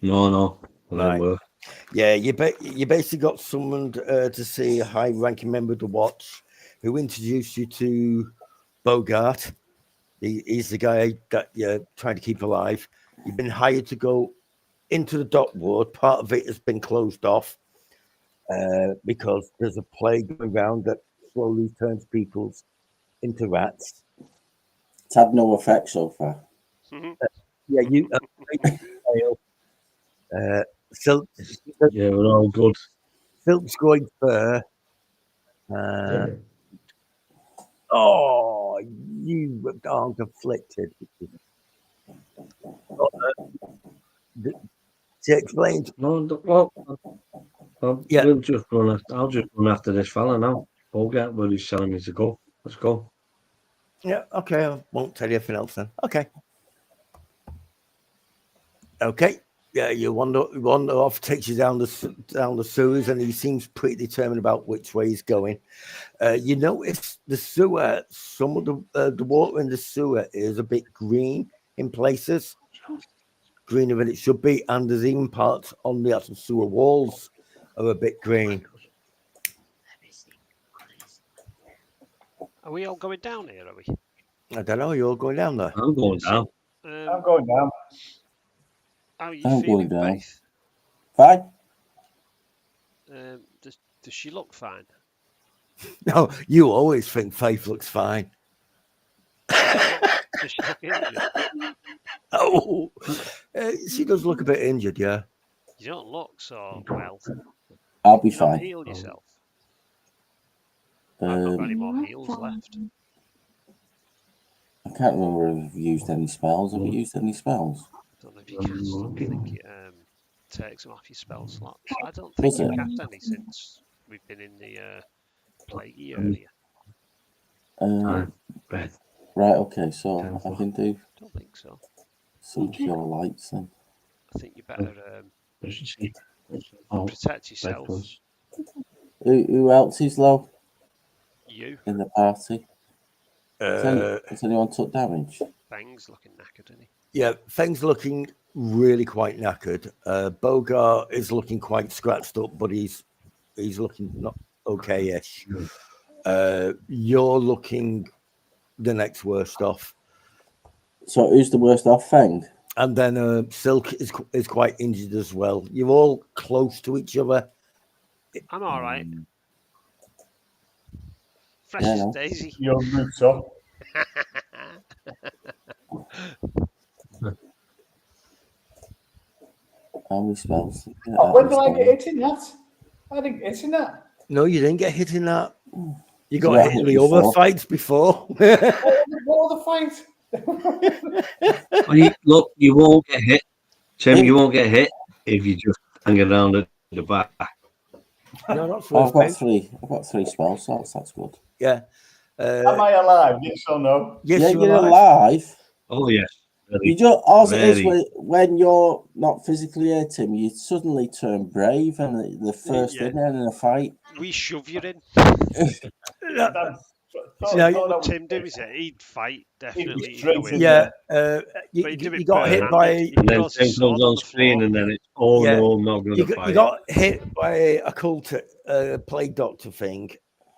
S6: No, I
S2: Right.
S6: didn't work.
S2: Yeah, you basically got summoned to see a high-ranking member of the Watch, who introduced you to Bogart. He's the guy that you're trying to keep alive. You've been hired to go into the dock ward. Part of it has been closed off because there's a plague going around that slowly turns people into rats.
S5: It's had no effect so far.
S2: Yeah, you fail. Silk,
S6: Yeah, we're all good.
S2: Silk's going fur. Oh, you aren't afflicted. She explained.
S6: No, well,
S2: Yeah.
S6: we'll just run. I'll just run after this fella now. Bogart, where he's telling me to go. Let's go.
S2: Yeah, okay. I won't tell you anything else then. Okay. Okay. Yeah, you wander off, takes you down the sewers, and he seems pretty determined about which way he's going. You notice the sewer, some of the water in the sewer is a bit green in places, greener than it should be, and there's even parts on the actual sewer walls are a bit green.
S3: Are we all going down here? Are we?
S2: I don't know. You're going down there.
S6: I'm going down.
S1: I'm going down.
S3: How are you
S5: I'm
S3: feeling,
S5: going down.
S3: Faith?
S5: Fine.
S3: Does she look fine?
S2: No, you always think Faith looks fine.
S3: Does she look injured?
S2: Oh, she does look a bit injured, yeah.
S3: You don't look so well.
S5: I'll be
S3: You don't
S5: fine.
S3: heal yourself. I've not got any more heals left.
S5: I can't remember if I've used any spells. Have you used any spells?
S3: I don't know if you can. I think it takes them off your spell slots. I don't think
S5: Does
S3: you've
S5: it?
S3: cast any since we've been in the plaguey area.
S6: Beth.
S5: Right, okay, so I can do
S3: Don't think so.
S5: some cure lights then.
S3: I think you better
S6: Oh,
S3: protect yourself.
S6: Bedclothes.
S5: Who else is low
S3: You,
S5: in the party? Has anyone took damage?
S3: Bang's looking knackered, isn't he?
S2: Yeah, Feng's looking really quite knackered. Bogart is looking quite scratched up, but he's looking not okay-ish. You're looking the next worst off.
S5: So who's the worst off? Feng?
S2: And then Silk is quite injured as well. You're all close to each other.
S3: I'm all right. Fresh
S5: Yeah,
S3: as
S5: no.
S3: daisy.
S1: Your roots up.
S5: How many spells? Yeah,
S1: Oh, when did
S5: spell.
S1: I get hit in that? I didn't get hit in that.
S2: No, you didn't get hit in that. You
S5: You
S2: got
S5: got
S2: hit in
S5: hit
S2: the other
S5: before.
S2: fights before.
S1: What other fight?
S6: Look, you won't get hit. Tim, you won't get hit if you just hang around at the back.
S2: No, not
S5: Oh, I've
S2: first
S5: got
S2: base.
S5: three. I've got 3 spell slots. That's good.
S2: Yeah.
S1: Am I alive? Yes or no?
S2: Yes,
S5: Yeah,
S2: you're
S5: you're
S2: alive.
S5: alive.
S6: Oh, yes.
S5: You just all it is
S6: very.
S5: when you're not physically here, Tim. You suddenly turn brave, and the first
S3: Yeah.
S5: in there in a fight.
S3: We shove you in. What Tim do is he'd fight, definitely. He'd go in.
S2: Yeah.
S3: But he'd do
S2: You
S3: it
S2: got hit
S3: bare-handed.
S2: by.
S3: He
S6: And then
S3: throws
S6: Tim
S3: his
S6: comes
S3: sword
S6: on
S3: on the
S6: screen,
S3: floor.
S6: and then it's, oh
S2: Yeah.
S6: no, I'm not going to
S2: You
S6: fight.
S2: got hit by a cultic plague doctor thing,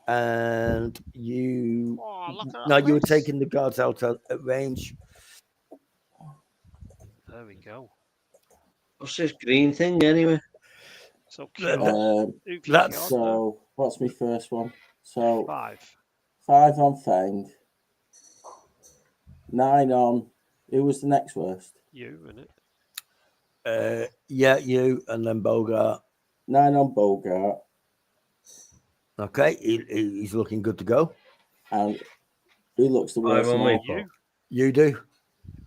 S2: and you.
S3: Oh, look at
S2: No,
S3: all
S2: you were
S3: this.
S2: taking the guards out at range.
S3: There we go.
S6: What's this green thing anyway?
S3: So cute. Who have you
S2: That's
S3: cured now?
S5: So what's my first one? So
S3: 5.
S5: 5 on Feng, 9 on. Who was the next worst?
S3: You, innit?
S2: Yeah, you and then Bogart.
S5: 9 on Bogart,
S2: Okay, he's looking good to go.
S5: and who looks the
S6: 5
S5: worst?
S6: on
S5: of
S6: me.
S5: all?
S3: You.
S2: You do.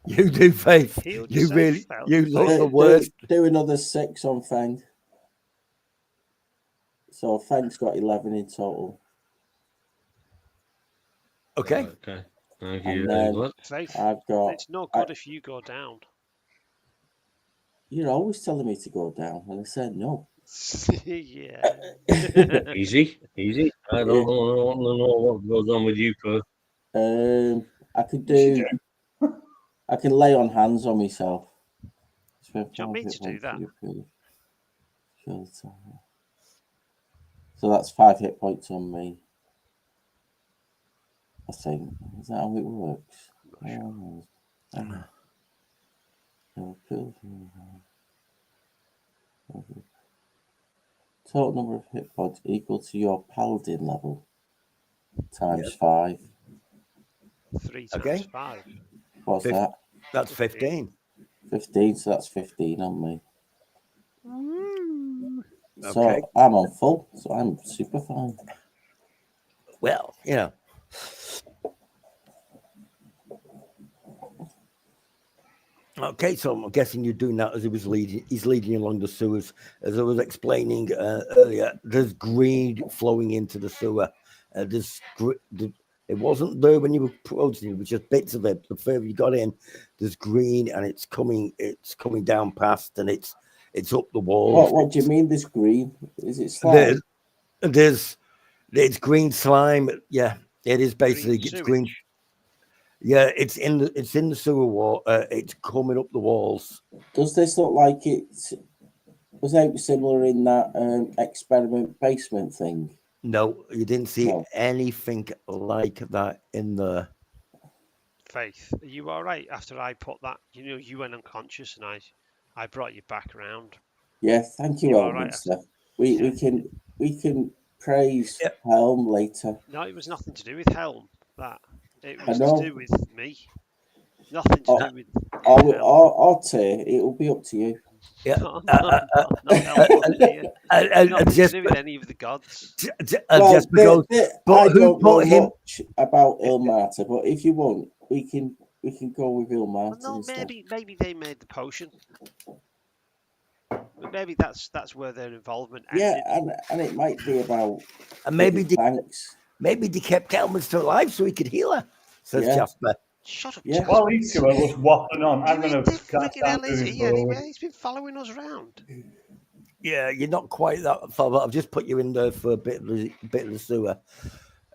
S2: You do, Faith.
S3: Healed
S2: You
S3: yourself,
S2: really.
S3: fella.
S2: You look the
S5: Do,
S2: worst.
S5: do another 6 on Feng. So Feng's got 11 in total.
S2: Okay.
S6: Okay. Thank
S5: And
S6: you.
S5: then
S3: Faith,
S5: I've got.
S3: it's no good if you go down.
S5: You're always telling me to go down, and I said no.
S3: Yeah.
S6: Easy. I don't know what goes on with you, per.
S5: I could do. I can lay on hands on myself.
S3: Do you want me to do that?
S5: kill the target. So that's 5 hit points on me. I think. Is that how it works? Total number of hit points equal to your paladin level times 5.
S3: 3 times
S2: Okay.
S3: 5.
S5: What's
S2: Fif-
S5: that?
S2: That's 15.
S5: 15, so that's 15 on me. So
S2: Okay.
S5: I'm on full, so I'm super fine.
S2: Well, you know. Okay, so I'm guessing you're doing that as he's leading you along the sewers. As I was explaining earlier, there's green flowing into the sewer. It wasn't there when you were approaching, it was just bits of it. The further you got in, there's green and it's coming down past and it's up the walls.
S5: What do you mean this green? Is it slime?
S2: It's green slime. Yeah, it is basically
S3: Green
S2: it's green.
S3: sewage.
S2: Yeah, it's in the sewer wall. It's coming up the walls.
S5: Does this look like it was out similar in that experiment basement thing?
S2: No, you didn't see
S5: No.
S2: anything like that in the.
S3: Faith, are you all right? After I put that, you went unconscious and I brought you back around.
S5: Yeah, thank you,
S3: You all right
S5: Elminster. We can praise
S2: Yeah.
S5: Helm later.
S3: No, it was nothing to do with Helm. It was
S5: know.
S3: to do with me. Nothing to do with
S5: Or Tay, it'll be up to you.
S2: Yeah.
S3: not Helm here. Nothing to do with any of the gods.
S2: Just because.
S5: I
S2: But who
S5: don't know
S2: put him?
S5: much about Ilmata, but if you want, we can go with Ilmata
S3: Well, no,
S5: instead.
S3: maybe they made the potion. Maybe that's where their involvement
S5: Yeah,
S3: ended.
S5: and it might be about
S2: And maybe
S5: thanks.
S2: they kept Elminster alive so he could heal her. Says
S5: Yeah.
S2: Jasper.
S3: Shut up,
S5: Yeah.
S3: Jasper.
S1: While Ichiro was waffling on, I'm
S3: Who
S1: going
S3: the
S1: to
S3: freaking hell is he anyway? He's been following us around.
S2: Yeah, you're not quite that far, but I've just put you in there for a bit of the sewer.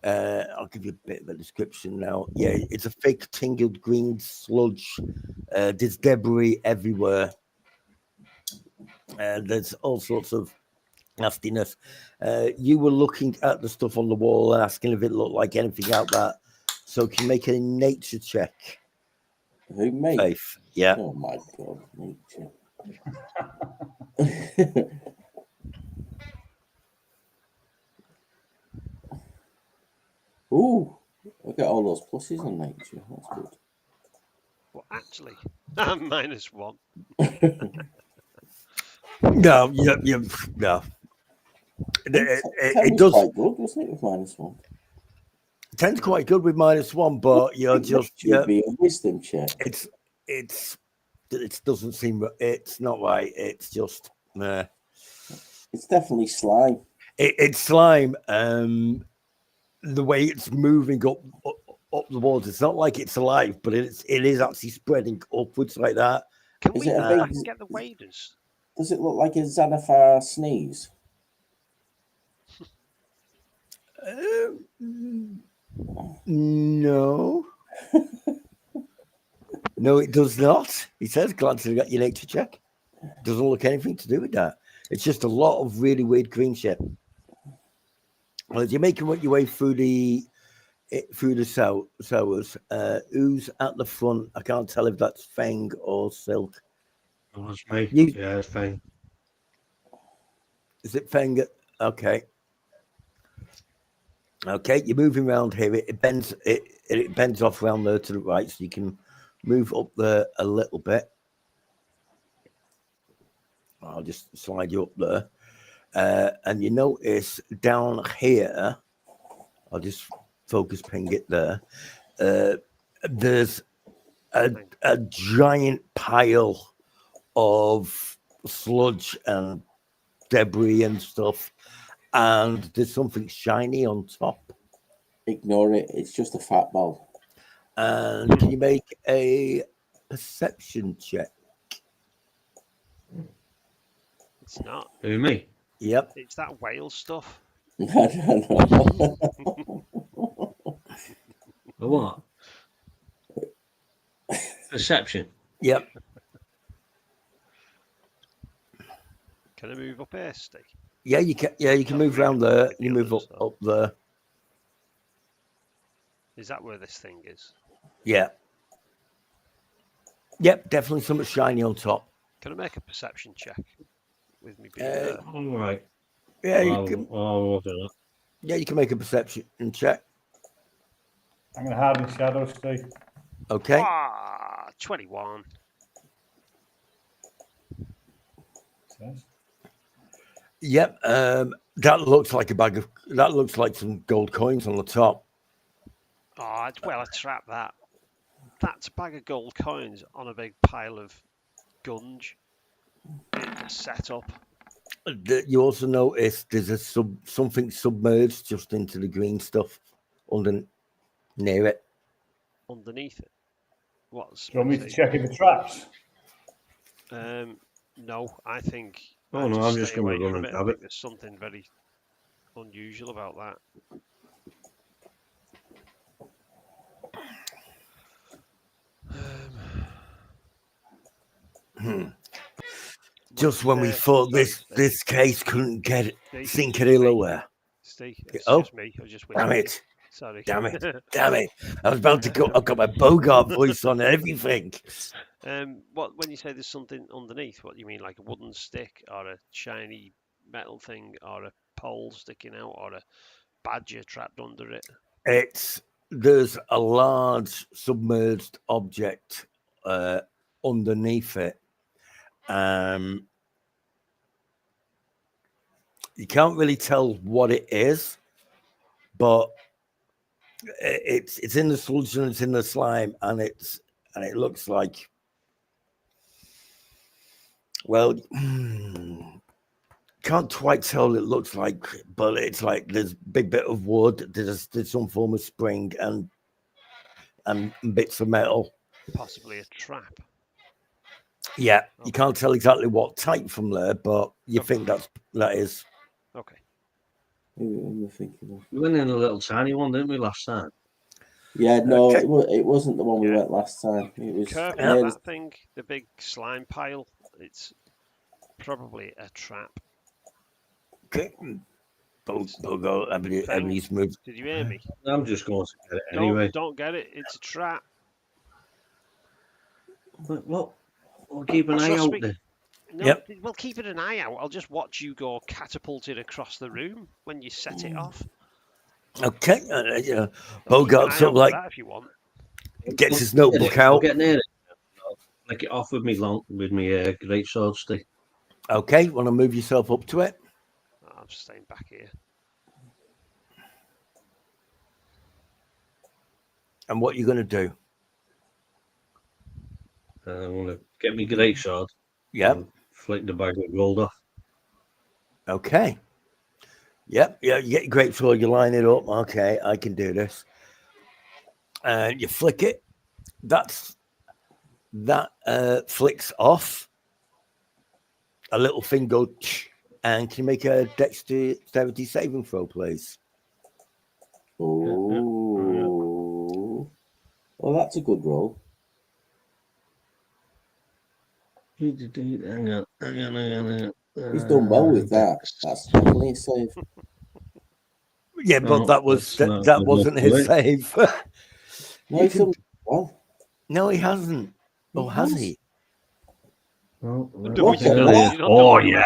S2: I'll give you a bit of a description now. Yeah, it's a thick, tingled green sludge. There's debris everywhere. There's all sorts of nastiness. You were looking at the stuff on the wall and asking if it looked like anything out there. So can you make a nature check?
S5: Who, me?
S2: Faith. Yeah.
S5: Oh my god, nature. Ooh, look at all those pluses on nature. That's good.
S3: Well, actually, I'm -1.
S2: No, no. It does.
S5: Quite good, wasn't it, with -1?
S2: 10's quite good with -1, but you're just
S5: be a wisdom check.
S2: It doesn't seem. It's not right. It's just.
S5: It's definitely slime.
S2: It's slime. The way it's moving up the walls, it's not like it's alive, but it is actually spreading upwards like that.
S3: Can
S5: Is
S3: we
S5: it a
S3: go
S5: big-
S3: back and get the waders?
S5: Does it look like a Xanathar sneeze?
S2: No. No, it does not. He says, glancing at your nature check. Doesn't look anything to do with that. It's just a lot of really weird green shit. Well, as you're making your way through the sewers, who's at the front? I can't tell if that's Feng or Silk.
S6: Oh, that's me. Yeah, it's fine.
S2: Is it Feng? Okay. Okay, you're moving around here. It bends. It bends off around there to the right, so you can move up there a little bit. I'll just slide you up there, and you notice down here. I'll just focus ping it there. There's a giant pile of sludge and debris and stuff, and there's something shiny on top.
S5: Ignore it. It's just a fat ball.
S2: And can you make a perception check?
S3: It's not.
S6: Who, me?
S2: Yep.
S3: It's that whale stuff.
S5: I don't know.
S6: A what? Perception.
S2: Yep.
S3: Can I move up here, Steve?
S2: Yeah, you can. Yeah, you can move around there. You move up there.
S3: Is that where this thing is?
S2: Yeah. Yep, definitely something shiny on top.
S3: Can I make a perception check with me being there?
S6: All right.
S2: Yeah, you
S6: I'll
S2: can.
S6: do that.
S2: Yeah, you can make a perception check.
S1: I'm going to hide in shadow, Steve.
S2: Okay.
S3: 21.
S1: Says.
S2: Yep. That looks like a bag of. That looks like some gold coins on the top.
S3: Oh, well, I trapped that. That's a bag of gold coins on a big pile of gunge. It's set up.
S2: You also notice there's a something submerged just into the green stuff near it.
S3: Underneath it. What's?
S1: Do you want me to check if the traps?
S3: No, I think.
S6: Oh,
S3: I
S6: no, I'm
S3: stay
S6: just gonna
S3: away
S6: run
S3: from
S6: and
S3: it. I
S6: grab
S3: think
S6: it.
S3: there's something very unusual about that.
S2: Just when we thought this case couldn't sink any lower.
S3: Steve, it's
S2: Oh,
S3: just me. I was just
S2: damn
S3: whispering.
S2: it.
S3: Sorry.
S2: Damn it. Damn it. I was about to go. I've got my Bogart voice on everything.
S3: When you say there's something underneath, what do you mean? Like a wooden stick or a shiny metal thing or a pole sticking out or a badger trapped under it?
S2: There's a large submerged object underneath it. You can't really tell what it is, but it's in the solution, it's in the slime, and it looks like, well, can't quite tell what it looks like, but it's like there's a big bit of wood, there's some form of spring and bits of metal.
S3: Possibly a trap.
S2: Yeah,
S3: Okay.
S2: you can't tell exactly what type from there, but you think that is.
S3: Okay.
S5: Who am I thinking of?
S6: We went in a little tiny one, didn't we, last time?
S5: Yeah, no,
S2: Okay.
S5: it wasn't the one we went last time. It was
S3: Careful
S5: near
S3: that thing, the big slime pile. It's probably a trap.
S2: Okay. Bogo, everybody's moved.
S3: Did you hear me?
S6: I'm just going to get it anyway.
S3: Don't get it. It's a trap.
S6: Well, we'll keep an eye out then.
S3: No,
S2: Yep.
S3: Well, keeping an eye out. I'll just watch you go catapulted across the room when you set it off.
S2: Okay. Bogart sort of like
S3: that if you want.
S2: gets his notebook out.
S6: I'll get near it. I'll flick it off with me great sword stick.
S2: Okay, want to move yourself up to it?
S3: I'm just staying back here.
S2: And what are you going to do?
S6: I'm going to get me great sword.
S2: Yep.
S6: Flick the bag of gold off.
S2: Okay. Yep. Yeah. You get your great sword. You line it up. Okay, I can do this. And you flick it. That flicks off. A little thing goes. And can you make a dexterity saving throw, please?
S5: Oh, well, that's a good roll.
S6: Hang on.
S5: He's done well with that. That's definitely a save.
S2: Yeah, but that wasn't his save.
S5: No, he's done well.
S2: No, he hasn't. Oh, has he?
S6: Oh, yeah.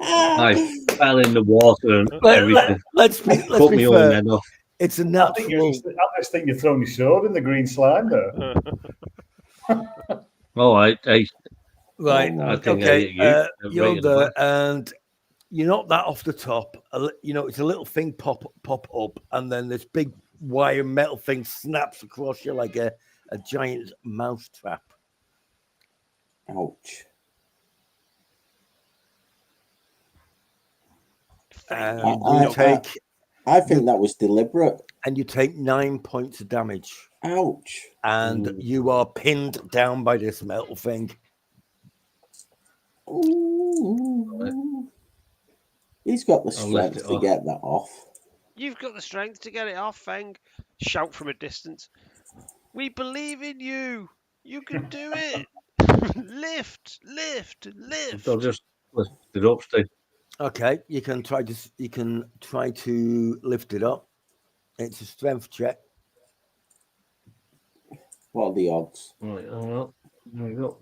S6: I fell in the water and everything.
S2: Let's be fair.
S6: Head off.
S2: It's a natural.
S1: I just think you're throwing your sword in the green slime there.
S6: Oh, I
S2: Right.
S6: I think
S2: Okay. You're there,
S6: back.
S2: and you knock that off the top. It's a little thing pop up, and then this big wire metal thing snaps across you like a giant mouse trap.
S5: Ouch. I think that was deliberate.
S2: And you take 9 points of damage.
S5: Ouch.
S2: And you are pinned down by this metal thing.
S5: Ooh. He's got the strength to get that off.
S3: You've got the strength to get it off, Feng. Shout from a distance. We believe in you. You can do it. Lift, lift, lift.
S6: I'll just lift it up, Steve.
S2: Okay, you can try to lift it up. It's a strength check.
S5: What are the odds?
S6: Right, well, there we go.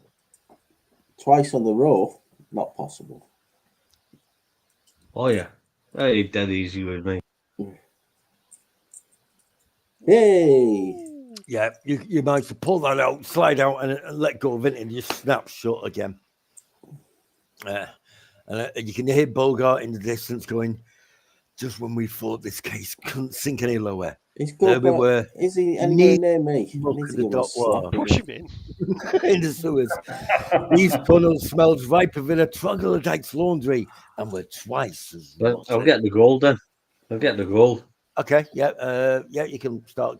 S5: Twice on the row, not possible.
S6: Oh, yeah. Hey, dead easy with me.
S5: Hey!
S2: Yeah, you manage to pull that out, slide out, and let go of it, and you snap shut again. And you can hear Bogart in the distance going, "Just when we thought this case couldn't sink any lower,
S5: He's
S2: there
S5: good,
S2: we
S5: but
S2: were
S5: is he
S2: You
S5: anywhere
S2: need
S5: near me? I
S2: look
S5: need
S2: at
S5: to
S2: the
S5: give him a
S2: dot war.
S5: slap
S3: Push
S5: again.
S3: him in.
S2: in the sewers. These tunnels smelled riper than a troglodyte's laundry, and were twice as
S6: But I'll
S2: rotten."
S6: get the gold then. I'll get the gold.
S2: Okay, yeah, you can start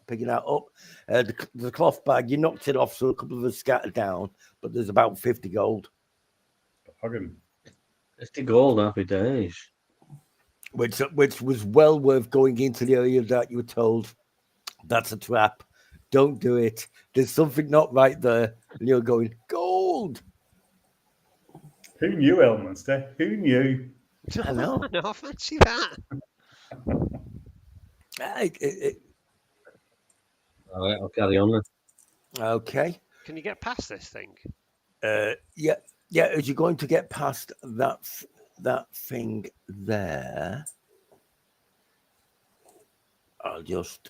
S2: picking that up. The cloth bag, you knocked it off, so a couple of us scattered down, but there's about 50 gold,
S1: Hug him.
S6: 50 gold, happy days.
S2: which was well worth going into the area that you were told that's a trap. Don't do it. There's something not right there, and you're going gold.
S1: Who knew, Elminster? Who knew?
S2: I know.
S3: I fancy that.
S6: All right, I'll carry on then.
S2: Okay.
S3: Can you get past this thing?
S2: Yeah. As you're going to get past that thing there, I'll just.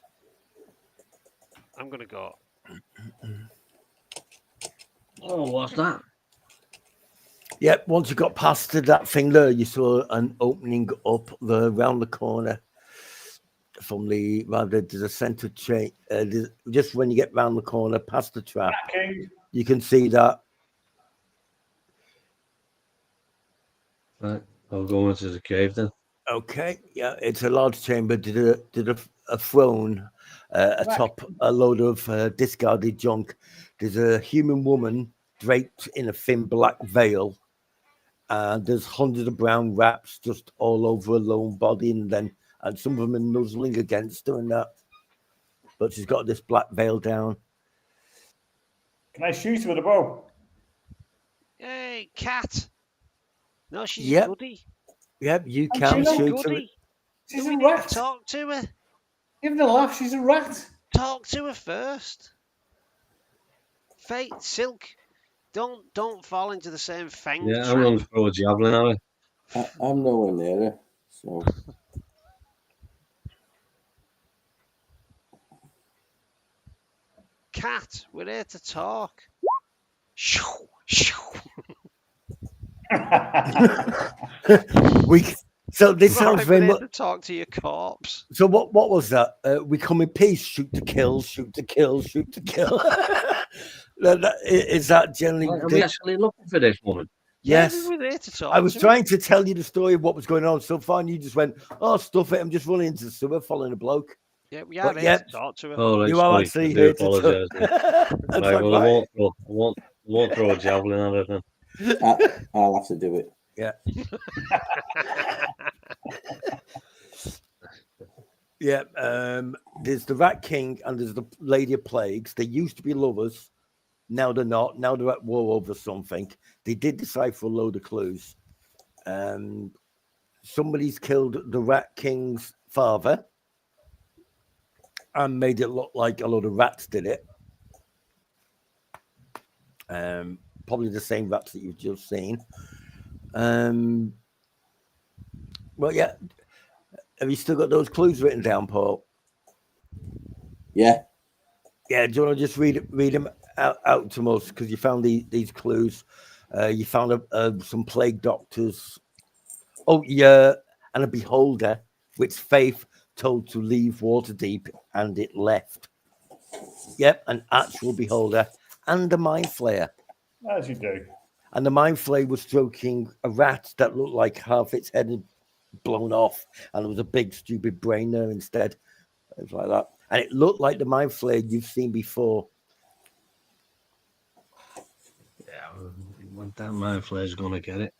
S3: I'm gonna go.
S6: Oh, what's that?
S2: Yeah, once you got past that thing there, you saw an opening up around the corner from the center chain. Just when you get round the corner, past the trap,
S1: King.
S2: you can see that.
S6: Right, I'll go into the cave then.
S2: Okay, yeah, it's a large chamber. Did a throne atop a load of discarded junk. There's a human woman draped in a thin black veil, and there's hundreds of brown wraps just all over her lone body, and some of them are nuzzling against her and that. But she's got this black veil down.
S1: Can I shoot her with a bow?
S3: Hey, cat. No, she's
S2: Yep.
S3: a goodie.
S2: Yep, you
S1: And
S2: can
S1: she's a
S2: shoot her.
S3: Goodie.
S1: She's
S3: Do
S1: a
S3: we need
S1: rat.
S3: to talk to her?
S1: Give her a laugh. She's a rat.
S3: Talk to her first. Fate, Silk, don't fall into the same fang
S6: Yeah,
S3: trap.
S6: I'm going to throw a javelin at her.
S5: I'm nowhere near her, so
S3: Cat, we're here to talk. Shoo, shoo.
S2: So this sounds
S3: Right,
S2: very
S3: we're here
S2: much.
S3: to talk to your corpse.
S2: So what was that? We come in peace. Shoot to kill. Shoot to kill. Shoot to kill. Is that generally?
S6: Are we actually looking for this woman?
S2: Yes.
S3: Yeah, we were here to talk.
S2: I was
S3: to her.
S2: trying to tell you the story of what was going on so far, and you just went, "Oh, stuff it! I'm just running into the sewer, following a bloke."
S3: Yeah, we are
S2: But
S3: here
S2: yeah,
S3: to talk to her.
S6: Oh, right,
S2: you are
S6: sorry.
S2: actually
S6: I do
S2: here to
S6: apologise.
S2: That's
S6: Right,
S2: like,
S6: well,
S2: right.
S6: I won't throw a javelin at her then.
S5: I'll have to do it.
S2: Yeah. Yeah. There's the Rat King and there's the Lady of Plagues. They used to be lovers. Now they're not. Now they're at war over something. They did decipher a load of clues. Somebody's killed the Rat King's father and made it look like a load of rats did it. Probably the same rats that you've just seen. Well, yeah. Have you still got those clues written down, Paul?
S5: Yeah.
S2: Yeah. Do you want to just read them out to us? Because you found these clues. You found some plague doctors. Oh, yeah. And a beholder, which Faith told to leave Waterdeep, and it left. Yep, an actual beholder and a mind flayer.
S1: As you do.
S2: And the mind flayer was stroking a rat that looked like half its head had blown off, and there was a big stupid brain there instead. It was like that, and it looked like the mind flayer you've seen before.
S6: Yeah, when that mind flayer's going to get it.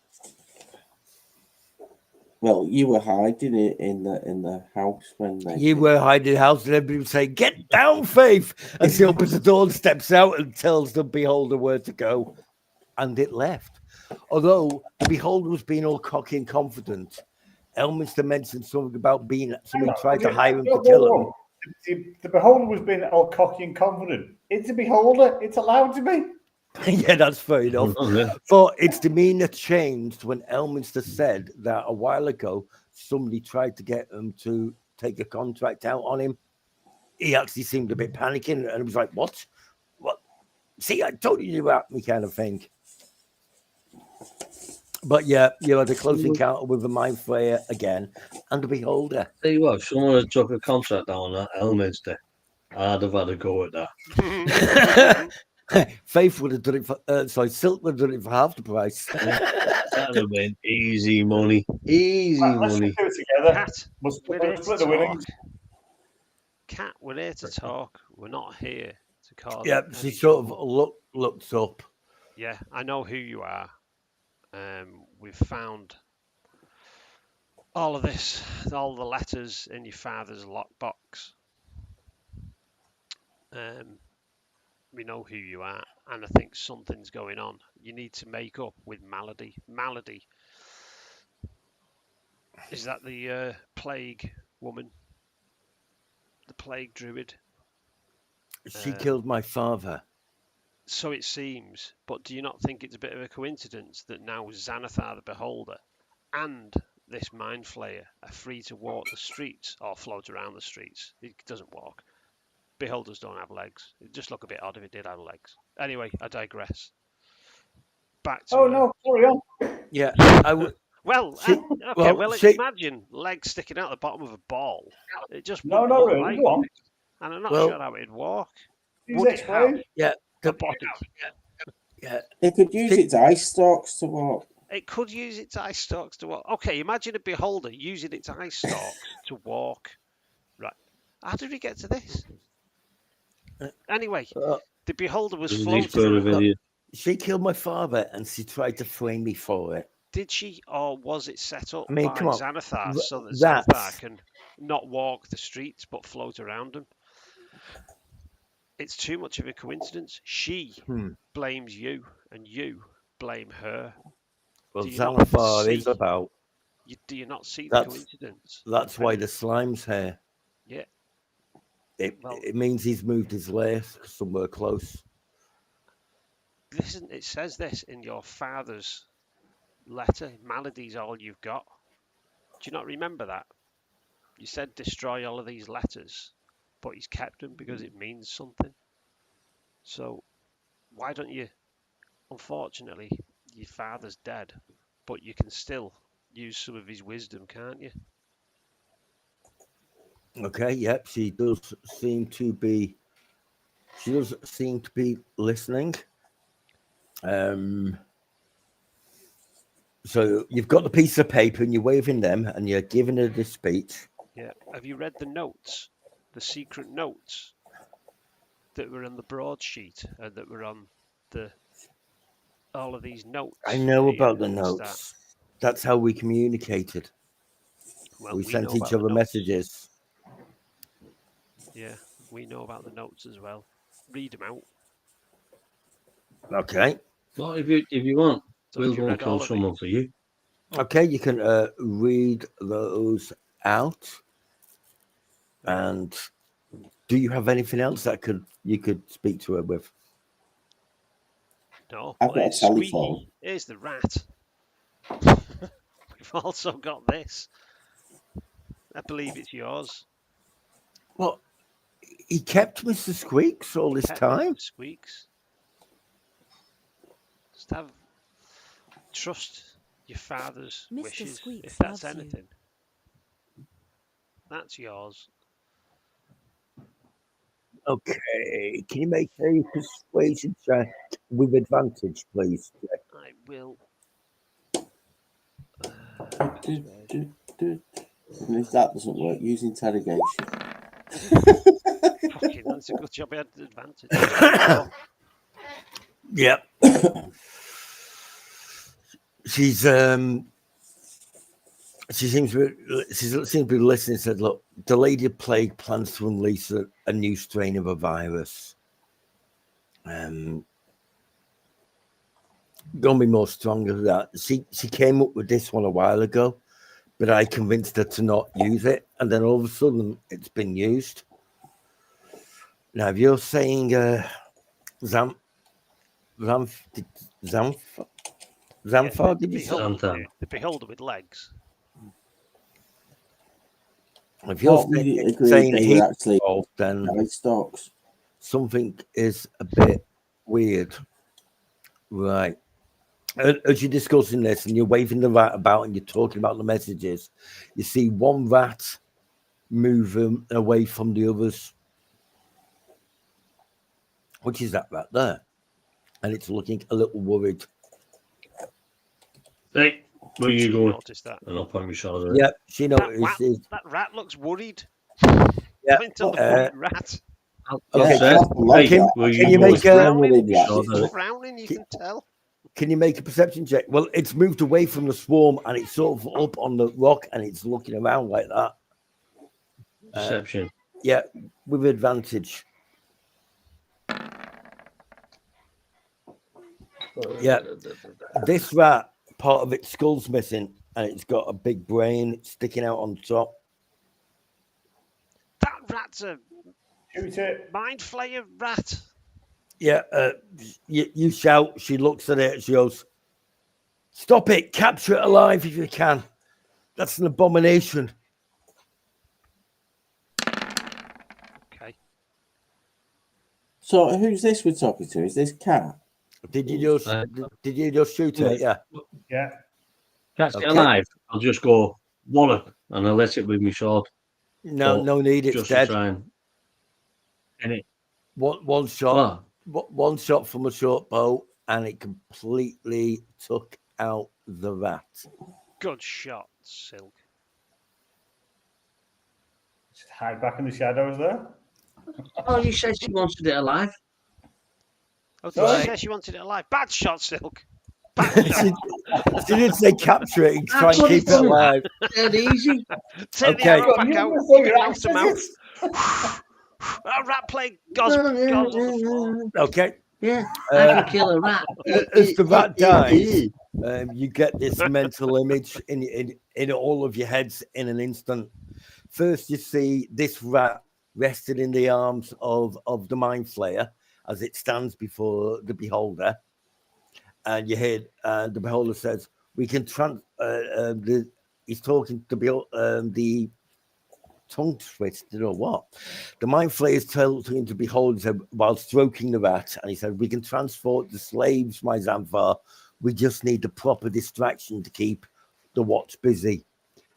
S5: Well, you were hiding it in the house when they.
S2: You were hiding in the house, and everybody would say, "Get down, Faith!" And she opens the door and steps out and tells the beholder where to go, and it left. Although the beholder was being all cocky and confident, Elminster mentioned something about somebody tried to hire him to kill him.
S1: The beholder was being all cocky and confident. It's a beholder. It's allowed to be.
S2: Yeah, that's fair enough.
S6: Yeah.
S2: But its demeanor changed when Elminster said that a while ago somebody tried to get him to take a contract out on him. He actually seemed a bit panicking and was like, "What? What? See, I told you about me," kind of thing. But yeah, you had a close encounter with the Mind Flayer again and the Beholder.
S6: Tell you what, if someone had took a contract down at Elminster, I'd have had a go at that.
S2: Faith would have done it for, Silk would have done it for half the price.
S6: That'd have been easy money. Easy
S1: Right, let's
S6: money.
S1: just do it together.
S3: Cat,
S1: We'll
S3: we're here
S1: split
S3: to
S1: the winnings.
S3: talk. Cat, we're here to talk. We're not here to cause.
S2: Yeah,
S3: any
S2: she sort of
S3: trouble.
S2: looked up.
S3: Yeah, I know who you are. We've found all of this, all the letters in your father's lockbox. We know who you are, and I think something's going on. You need to make up with Malady. Malady, is that the plague woman? The plague druid?
S2: She killed my father.
S3: So it seems, but do you not think it's a bit of a coincidence that now Xanathar the Beholder and this Mind Flayer are free to walk the streets or float around the streets? It doesn't walk. Beholders don't have legs. It'd just look a bit odd if it did have legs. Anyway, I digress. Back to
S1: No, carry on.
S2: Yeah, I would.
S3: well,
S2: She-
S3: okay.
S2: well,
S3: Well,
S2: she-
S3: imagine legs sticking out the bottom of a ball. It just
S1: No,
S3: wouldn't
S1: no,
S3: look
S1: really.
S3: like
S1: Go on.
S3: it. And I'm not
S2: Well-
S3: sure how it'd walk.
S1: Please
S3: Would it
S1: explain.
S3: have
S2: Yeah,
S3: a body?
S2: yeah.
S5: They could use its eye stalks to walk.
S3: It could use its eye stalks to walk. Okay, imagine a beholder using its eye stalks to walk. Right. How did we get to this? Anyway, the beholder was
S6: Isn't he
S3: floating
S6: sort of
S3: around.
S6: idiot?
S2: She killed my father, and she tried to frame me for it.
S3: Did she, or was it set up
S2: I mean,
S3: by
S2: come on.
S3: Xanathar so that
S2: That's-
S3: Xanathar can not walk the streets but float around them? It's too much of a coincidence. She blames you, and you blame her.
S2: Well,
S3: Do you not
S2: Xanathar is
S3: see-
S2: about.
S3: Do you not see the
S2: That's-
S3: coincidence?
S2: That's why the slime's here.
S3: Yeah. Well-
S2: It means he's moved his lair somewhere close.
S3: Listen, it says this in your father's letter. Malady's all you've got. Do you not remember that? You said destroy all of these letters, but he's kept them because it means something. So why don't you? Unfortunately, your father's dead, but you can still use some of his wisdom, can't you?
S2: Okay, yep, she does seem to be. She does seem to be listening. So you've got the piece of paper and you're waving them and you're giving her this speech.
S3: Yeah. Have you read the notes, the secret notes that were on the broadsheet and that were on the all of these notes?
S2: I know
S3: here
S2: about the
S3: at start?
S2: notes. That's how we communicated.
S3: Well,
S2: we sent
S3: know
S2: each
S3: about the
S2: other
S3: notes.
S2: messages.
S3: Yeah, we know about the notes as well. Read them out.
S2: Okay.
S6: Well, if you want,
S3: So
S6: we'll
S3: have you
S6: go and
S3: read all
S6: kill
S3: of
S6: someone
S3: these?
S6: for you.
S2: Okay, you can read those out. And do you have anything else that you could speak to her with?
S3: No,
S5: I've
S3: but
S5: got a
S3: it's
S5: telephone.
S3: squeaky. Here's the rat. We've also got this. I believe it's yours.
S2: Well, he kept Mr. Squeaks all this
S3: Pet
S2: time.
S3: Squeaks. Just trust your father's
S4: Mr.
S3: wishes.
S4: Squeaks
S3: If that's
S4: loves you.
S3: anything, that's yours.
S2: Okay, can you make a persuasion check with advantage, please?
S3: I will.
S5: And if that doesn't work, use interrogation.
S3: Fucking, that's a good job. I had the advantage.
S2: Yep. she seems to be listening. Said, "Look, the Lady of Plague plans to unleash a new strain of a virus. Gonna be more stronger than that." She came up with this one a while ago, but I convinced her to not use it, and then all of a sudden it's been used. Now, if you're saying Zamfar, did you say?
S6: Xanthan.
S3: The beholder with legs.
S2: If you're
S5: Thought we agreed
S2: saying
S5: they
S2: he's
S5: were actually
S2: involved, then
S5: stocks.
S2: something is a bit weird. Right. As you're discussing this and you're waving the rat about and you're talking about the messages, you see one rat move away from the others. Which is that rat there? And it's looking a little worried.
S6: Hey, where are you
S3: She
S6: going?
S3: noticed that.
S6: And I'll put my shoulder.
S2: Yeah, she noticed.
S3: That rat looks worried.
S2: Yeah.
S3: Point to the fucking rat.
S2: Okay,
S6: can
S2: you make
S3: She's frowning, you can tell.
S2: Can you make a perception check? Well, it's moved away from the swarm and it's sort of up on the rock and it's looking around like that.
S6: Perception.
S2: Yeah, with advantage. Yeah, this rat, part of its skull's missing and it's got a big brain sticking out on top.
S3: That rat's a
S1: Shoot it.
S3: mind flayer rat.
S2: Yeah, you shout. She looks at it. She goes, "Stop it! Capture it alive if you can. That's an abomination."
S3: Okay.
S5: So who's this we're talking to? Is this Cat?
S2: Did you just shoot it? Yeah.
S1: Yeah.
S6: Catch it alive. I'll just go wallop and I'll let it with my sword.
S2: No need. It's
S6: just
S2: dead.
S6: To try and it.
S2: One shot. One shot from a short bow, and it completely took out the rat.
S3: Good shot, Silk.
S1: Just hide back in the shadows there.
S8: Oh, you said she wanted it alive.
S3: Oh, did she say she wanted it alive? Bad shot, Silk. Bad shot.
S2: She didn't say capture it. Try and keep it alive.
S8: Dead easy.
S3: Take the arrow back out. Give it mouth to mouth. Rat plague. God's on the floor.
S2: Okay.
S8: Yeah, I can kill a rat.
S2: As the rat dies, you get this mental image in all of your heads in an instant. First, you see this rat rested in the arms of the mind flayer as it stands before the beholder, and you hear the beholder says, "We can he's talking to the tongue twisted or what? The mind flayers told him to behold while stroking the rat, and he said, "We can transport the slaves, my Zamfar. We just need the proper distraction to keep the watch busy.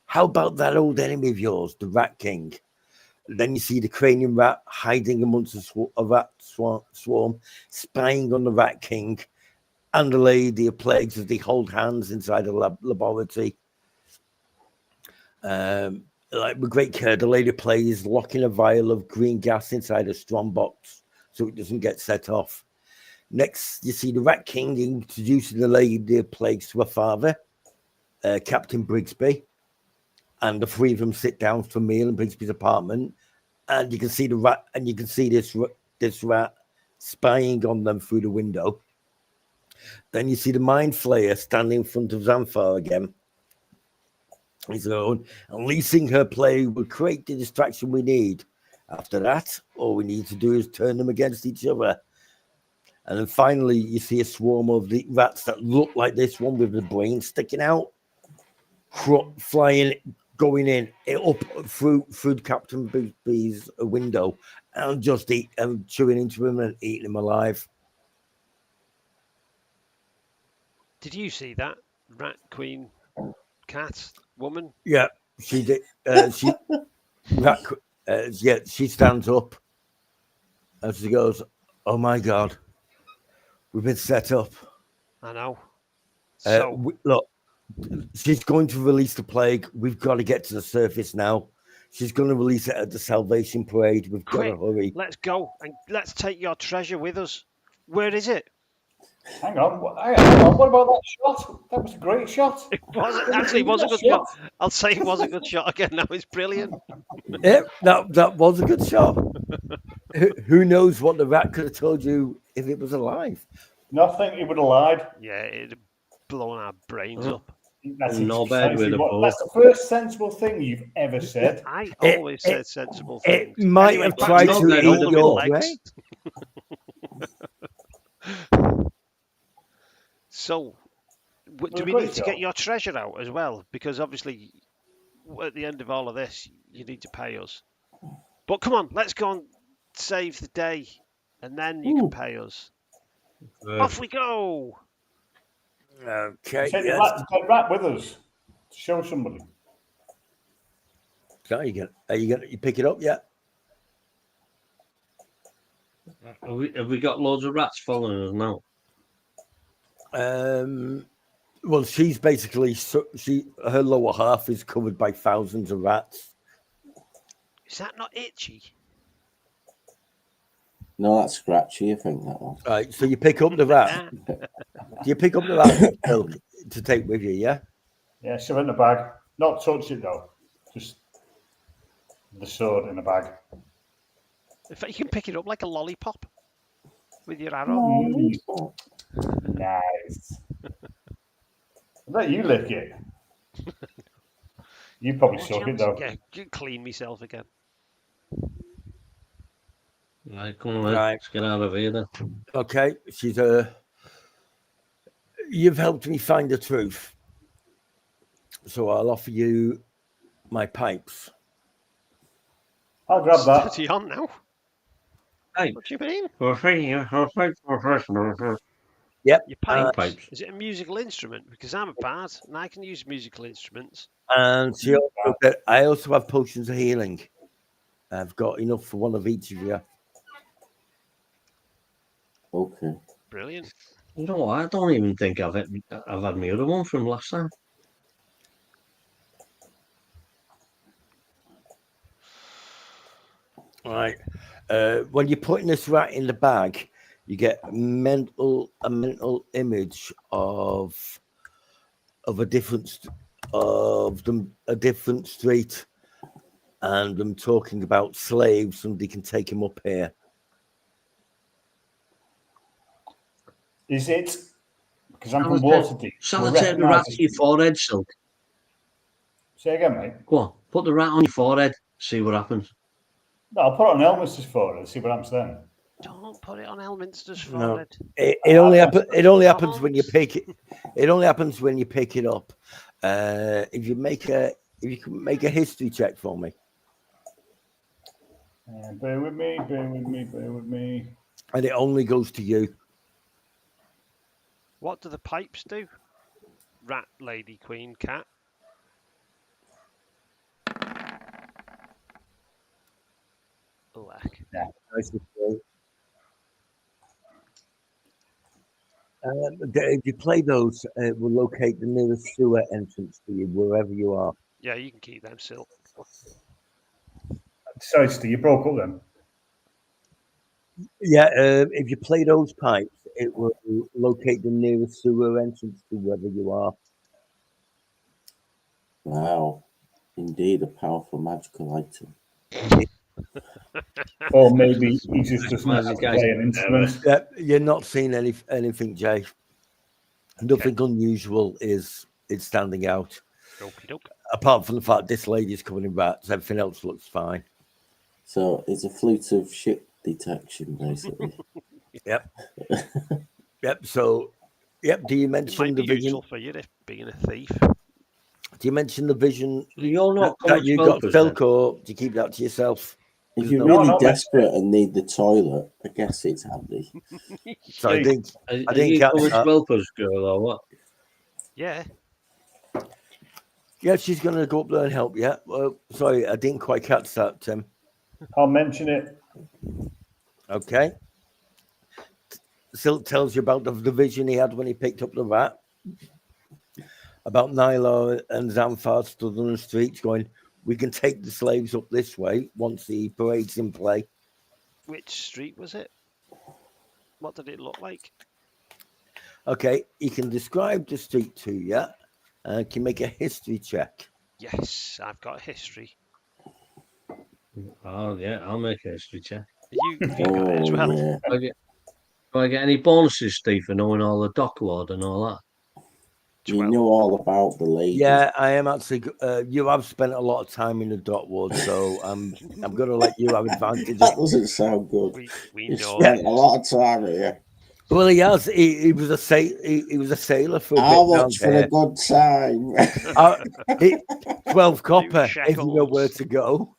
S2: How about that old enemy of yours, the Rat King?" Then you see the cranium rat hiding amongst a rat swarm, spying on the Rat King and the Lady of Plagues as they hold hands inside a laboratory. Like with great care, the Lady of Plague is locking a vial of green gas inside a strong box so it doesn't get set off. Next, you see the Rat King introducing the Lady of Plagues to her father, Captain Brigsby, and the three of them sit down for a meal in Brigsby's apartment, and you can see the rat, and you can see this rat spying on them through the window. Then you see the mind flayer standing in front of Zamfar again. He's going, "Unleashing her play will create the distraction we need. After that, all we need to do is turn them against each other." And then finally, you see a swarm of the rats that look like this one with the brain sticking out, flying, going in up through Captain B's window and just chewing into him and eating him alive.
S3: Did you see that rat queen cat woman?
S2: Yeah, she did. She stands up and she goes, "Oh my God, we've been set up."
S3: I know. So
S2: Look, she's going to release the plague. We've got to get to the surface now. She's going to release it at the Salvation Parade. We've got to hurry.
S3: Let's go and let's take your treasure with us. Where is it?
S1: Hang on. What about that shot? That was a great shot.
S3: It was a good shot. I'll say it was a good shot again. Now it's brilliant.
S2: Yeah, that was a good shot. Who knows what the rat could have told you if it was alive?
S1: Nothing. He would have lied.
S3: Yeah, it'd blown our brains
S6: Uh-huh.
S3: up.
S1: That's
S6: No bad
S1: precisely
S6: with a
S1: what.
S6: bow.
S1: That's the first sensible thing you've ever said.
S3: I
S2: It-
S3: always
S2: it-
S3: said sensible
S2: It
S3: things.
S2: might
S3: Anyway,
S2: have
S3: back
S2: tried
S3: to
S2: to
S3: the
S2: eat
S3: hold 'em in
S2: your
S3: legs.
S2: brain.
S3: So, do
S1: Well,
S3: we
S1: great
S3: need to get
S1: shot.
S3: your treasure out as well? Because obviously, at the end of all of this, you need to pay us. But come on, let's go and save the day, and then you can pay us. Off we go!
S2: Okay,
S1: Take
S2: yes.
S1: the rat with us. Show somebody.
S2: So are you gonna pick it up yet?
S6: Have we got loads of rats following us now?
S2: Well, she's basically her lower half is covered by thousands of rats.
S3: Is that not itchy?
S5: No, that's scratchy. I think that one.
S2: Right, so you pick up the rat. Do you pick up the rat milk to take with you? Yeah.
S1: Yeah, shove it in the bag. Not touch it though. Just the sword in the bag.
S3: In fact, you can pick it up like a lollipop with your arrow.
S1: Nice. Let you lick it. You probably
S3: No
S1: suck it
S3: chance.
S1: though.
S3: Yeah, you clean myself again.
S6: Right, come on,
S2: Right.
S6: let's get out of here then.
S2: Okay, she's you've helped me find the truth, so I'll offer you my pipes.
S1: I'll grab
S3: It's
S1: that.
S3: dirty on now.
S6: Hey,
S3: What do you mean?
S2: Yep.
S3: Your pipes.
S6: Pipes.
S3: Is it a musical instrument? Because I'm a bard and I can use musical instruments.
S2: And she also said, I also have potions of healing. I've got enough for one of each of you.
S5: Okay.
S3: Brilliant.
S6: You know what? I don't even think I've had my other one from last time.
S2: Right. When you're putting this rat in the bag, you get a mental image of a different street, and them talking about slaves. Somebody can take him up here.
S1: Is it? Because I'm from Waterdeep.
S6: Shall I take the rat to your forehead, Silk?
S1: Say again, mate.
S6: Go on, put the rat on your forehead, see what happens.
S1: No, I'll put it on Elminster's forehead. See what happens then.
S3: Don't put it on Elminster's
S2: No.
S3: forehead.
S2: It only happens when you pick it. It only happens when you pick it up. If you can make a history check for me.
S1: Bear with me.
S2: And it only goes to you.
S3: What do the pipes do? Rat, lady, queen, cat. Oh, heck.
S1: Yeah.
S2: If you play those, it will locate the nearest sewer entrance for you, wherever you are.
S3: Yeah, you can keep them, Silk.
S1: Sorry, Steve, you broke up then.
S2: Yeah, if you play those pipes, it will locate the nearest sewer entrance to wherever you are.
S5: Wow. Indeed, a powerful magical item.
S1: Or maybe he just doesn't know how to
S6: Magic
S1: play an instrument.
S2: Yeah, you're not seeing anything, Jay. Nothing unusual is standing out.
S3: Okie doke.
S2: Apart from the fact this lady's covered in rats, everything else looks fine.
S5: So it's a flute of shit detection, basically.
S2: Yep. Yep. So, yep. Do you
S3: It
S2: mention
S3: might
S2: the
S3: be
S2: vision?
S3: useful for you if being a thief.
S2: Do you mention the vision
S6: You're not
S2: that you got, Silk, or do you keep that to yourself?
S5: If you're
S1: No,
S5: really
S1: no,
S5: desperate and need the toilet, I guess it's handy.
S2: So I didn't
S6: you
S2: catch
S6: coming
S2: that.
S6: Spelper's girl or what?
S3: Yeah.
S2: Yeah, she's going to go up there and help you. Well, sorry, I didn't quite catch that, Tim.
S1: I'll mention it.
S2: Okay. Silk tells you about the vision he had when he picked up the rat. About Nyla and Zamfar stood on the streets going, we can take the slaves up this way once the parade's in play.
S3: Which street was it? What did it look like?
S2: Okay, he can describe the street to you and can make a history check.
S3: Yes, I've got a history.
S6: Oh, yeah, I'll make a history check.
S3: Have you got it as well?
S5: yeah.
S6: Do I get any bonuses, Steve, for knowing all the dock lord and all that?
S5: You
S3: 12.
S5: know all about the lady.
S2: Yeah, I am actually. You have spent a lot of time in the dock ward, so I'm going to let you have advantage.
S5: That doesn't sound good.
S3: We
S5: You
S3: know
S5: spent
S3: it
S5: a
S3: is.
S5: lot of time here.
S2: Well, he has. He was a he was a sailor for a
S5: How
S2: bit
S5: much
S2: down
S5: for a
S2: here.
S5: good time?
S2: 12 copper if you know
S3: shekels.
S2: where to go.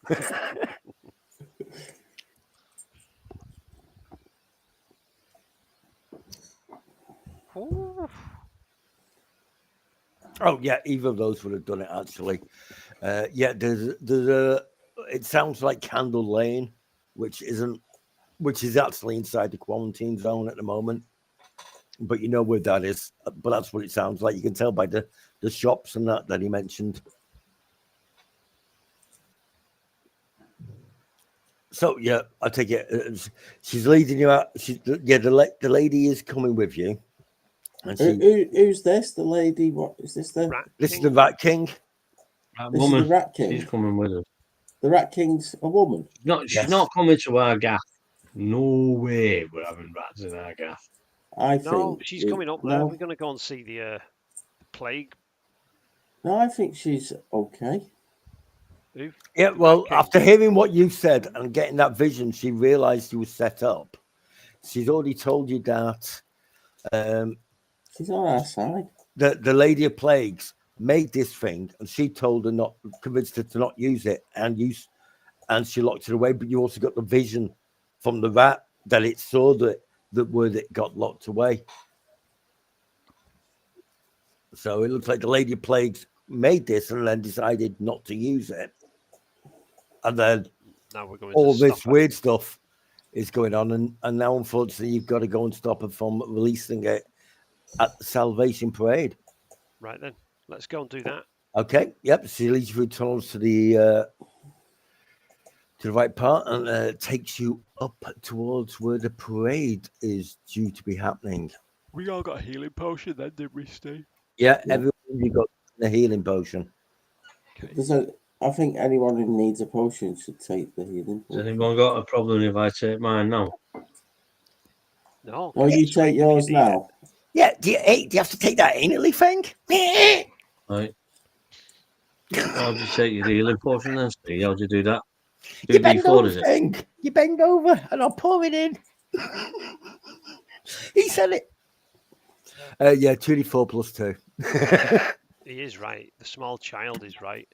S3: Ooh.
S2: Oh yeah, either of those would have done it actually. Yeah, there's a. It sounds like Candle Lane, which is actually inside the quarantine zone at the moment. But you know where that is. But that's what it sounds like. You can tell by the shops and that he mentioned. So yeah, I take it. She's leading you out. The lady is coming with you. And
S5: Who's this? The lady? What is this?
S2: This is the Rat King.
S6: That
S5: This
S6: woman,
S5: is the Rat King.
S6: she's coming with us.
S5: The Rat King's a woman.
S6: She's not coming to our gaff. No way we're having rats in our gaff.
S5: I
S3: No,
S5: think
S3: she's coming up there. We're going to go and see the plague.
S5: No, I think she's okay.
S3: Who?
S2: Yeah,
S3: The
S2: well,
S3: Rat King.
S2: after hearing what you said and getting that vision, she realised you were set up. She's already told you that
S5: She's on our side.
S2: the Lady of Plagues made this thing, and she told her convinced her to not use it, and she locked it away. But you also got the vision from the rat that it saw that word it got locked away. So it looks like the Lady of Plagues made this and then decided not to use it. And then
S3: Now we're going
S2: all
S3: to
S2: this
S3: stop her.
S2: weird stuff is going on. And now, unfortunately, you've got to go and stop her from releasing it at the Salvation Parade.
S3: Right then, let's go and do that.
S2: Okay. Yep. She leads you through tunnels to the right part and takes you up towards where the parade is due to be happening.
S3: We all got a healing potion then, didn't we, Steve?
S2: Yeah. Everyone, you got the healing potion.
S3: Okay.
S5: I think anyone who needs a potion should take the healing
S6: Has
S5: potion.
S6: anyone got a problem if I take mine now?
S3: No.
S5: Oh, you
S3: just wait
S5: take
S3: if you
S5: yours
S3: need it.
S5: now.
S2: Yeah. Do you have to take that anally thing?
S6: Right. How do you take your healing potion then, Steve? How do you do that?
S2: You bend
S6: 2d4,
S2: over,
S6: is it?
S2: thing. You bend over, and I'll pour it in. He said it. Yeah, 2d4 plus 2.
S3: He is right. The small child is right.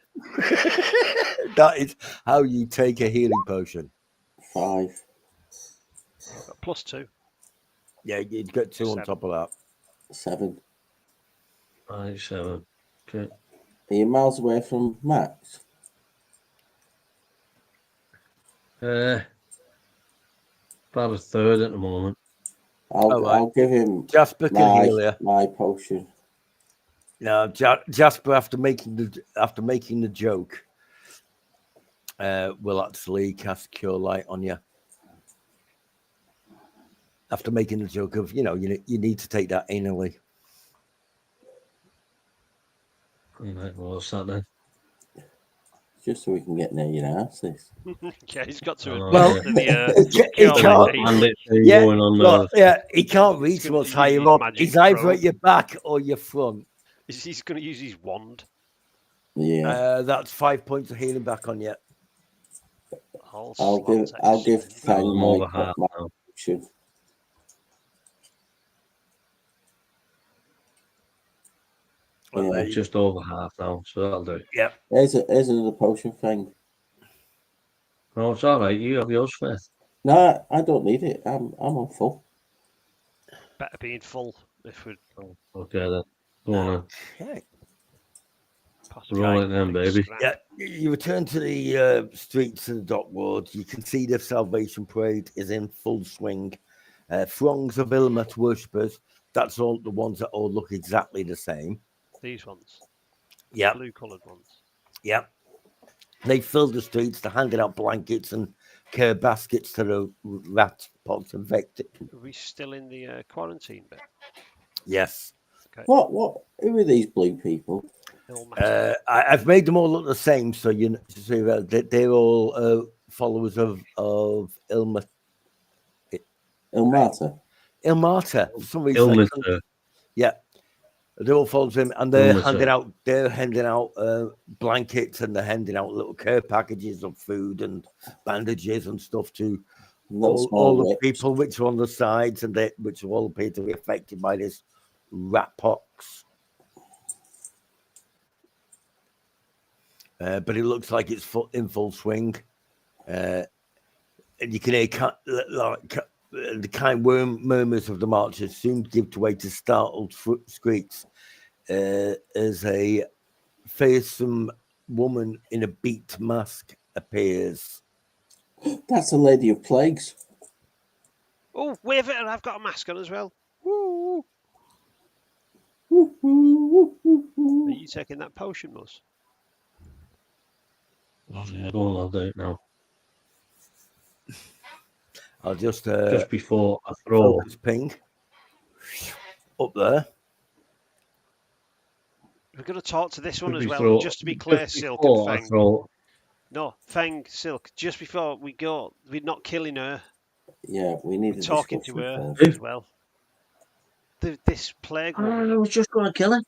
S2: That is how you take a healing potion.
S5: 5.
S3: But plus 2.
S2: Yeah, you'd get 2 on
S3: 7.
S2: top of that.
S5: 7.
S6: 5, 7. Okay.
S5: Are you miles away from Max?
S6: About a third at the moment.
S5: I'll give him
S2: Jasper can heal you.
S5: my potion.
S2: No, Jasper, after making the joke, will actually cast Cure Light on you. After making the joke of, you need to take that anally.
S6: Right, well, what's that then?
S5: Just so we can get near your asses.
S3: Yeah, he's got to
S6: Oh,
S2: Well,
S3: administer the
S2: he
S3: cure
S2: can't-
S3: light.
S6: Bandit thing
S2: Yeah,
S6: going on
S2: Well,
S6: there.
S2: yeah, he can't reach
S3: gonna
S2: much
S3: use
S2: higher
S3: his
S2: up.
S3: magic
S2: He's either
S3: probe.
S2: at your back or your front.
S3: He's going to use his wand.
S5: Yeah.
S2: That's 5 points of healing back on you.
S5: I'll give Fang
S6: I'm
S5: my
S6: over half now.
S5: potion.
S2: Well,
S5: Yeah.
S6: I'm just over half now, so that'll do.
S2: Yep.
S5: Here's another potion, Fang.
S6: No, it's all right. You have yours first.
S5: No, I don't need it. I'm on full.
S3: Better being full if we
S6: Okay then. Go on then.
S2: Okay.
S3: pass
S6: Roll it then, baby.
S2: Yeah, you return to the streets of the dock ward. You can see the Salvation Parade is in full swing. Throngs of Ilmet worshippers. That's all the ones that all look exactly the same.
S3: These ones.
S2: Yeah,
S3: Blue coloured ones.
S2: yeah. They filled the streets. They're handing out blankets and care baskets to the rat pots infected.
S3: Are we still in the quarantine bit?
S2: Yes.
S5: What? Who are these blue people?
S2: I've made them all look the same, so you see that they're all followers of Ilma.
S5: Ilmata.
S2: Ilmata. For some reason,
S6: Ilmater.
S2: yeah, they're all followers of him, and they're
S6: Ilmater.
S2: handing out blankets, and they're handing out little care packages of food and bandages and stuff to all the people which are on the sides, and which all appear to be affected by this rat pox. But it looks like it's in full swing. And you can hear the kind murmurs of the marchers soon give way to startled squeaks as a fearsome woman in a beaked mask appears.
S5: That's a lady of plagues.
S3: Oh, wave it, and I've got a mask on as well. Woo! Are you taking that potion, Mus?
S6: Oh, yeah, go on, I'll do it now.
S2: I'll just
S6: before I throw
S2: focus ping up there.
S3: We're going to talk to this one as well, just to be clear, Silk and Feng. No, Feng, Silk, just before we go, we're not killing her.
S5: Yeah, we need
S3: to talking to her
S5: first.
S3: as well. This plague woman.
S8: I was just going to kill her.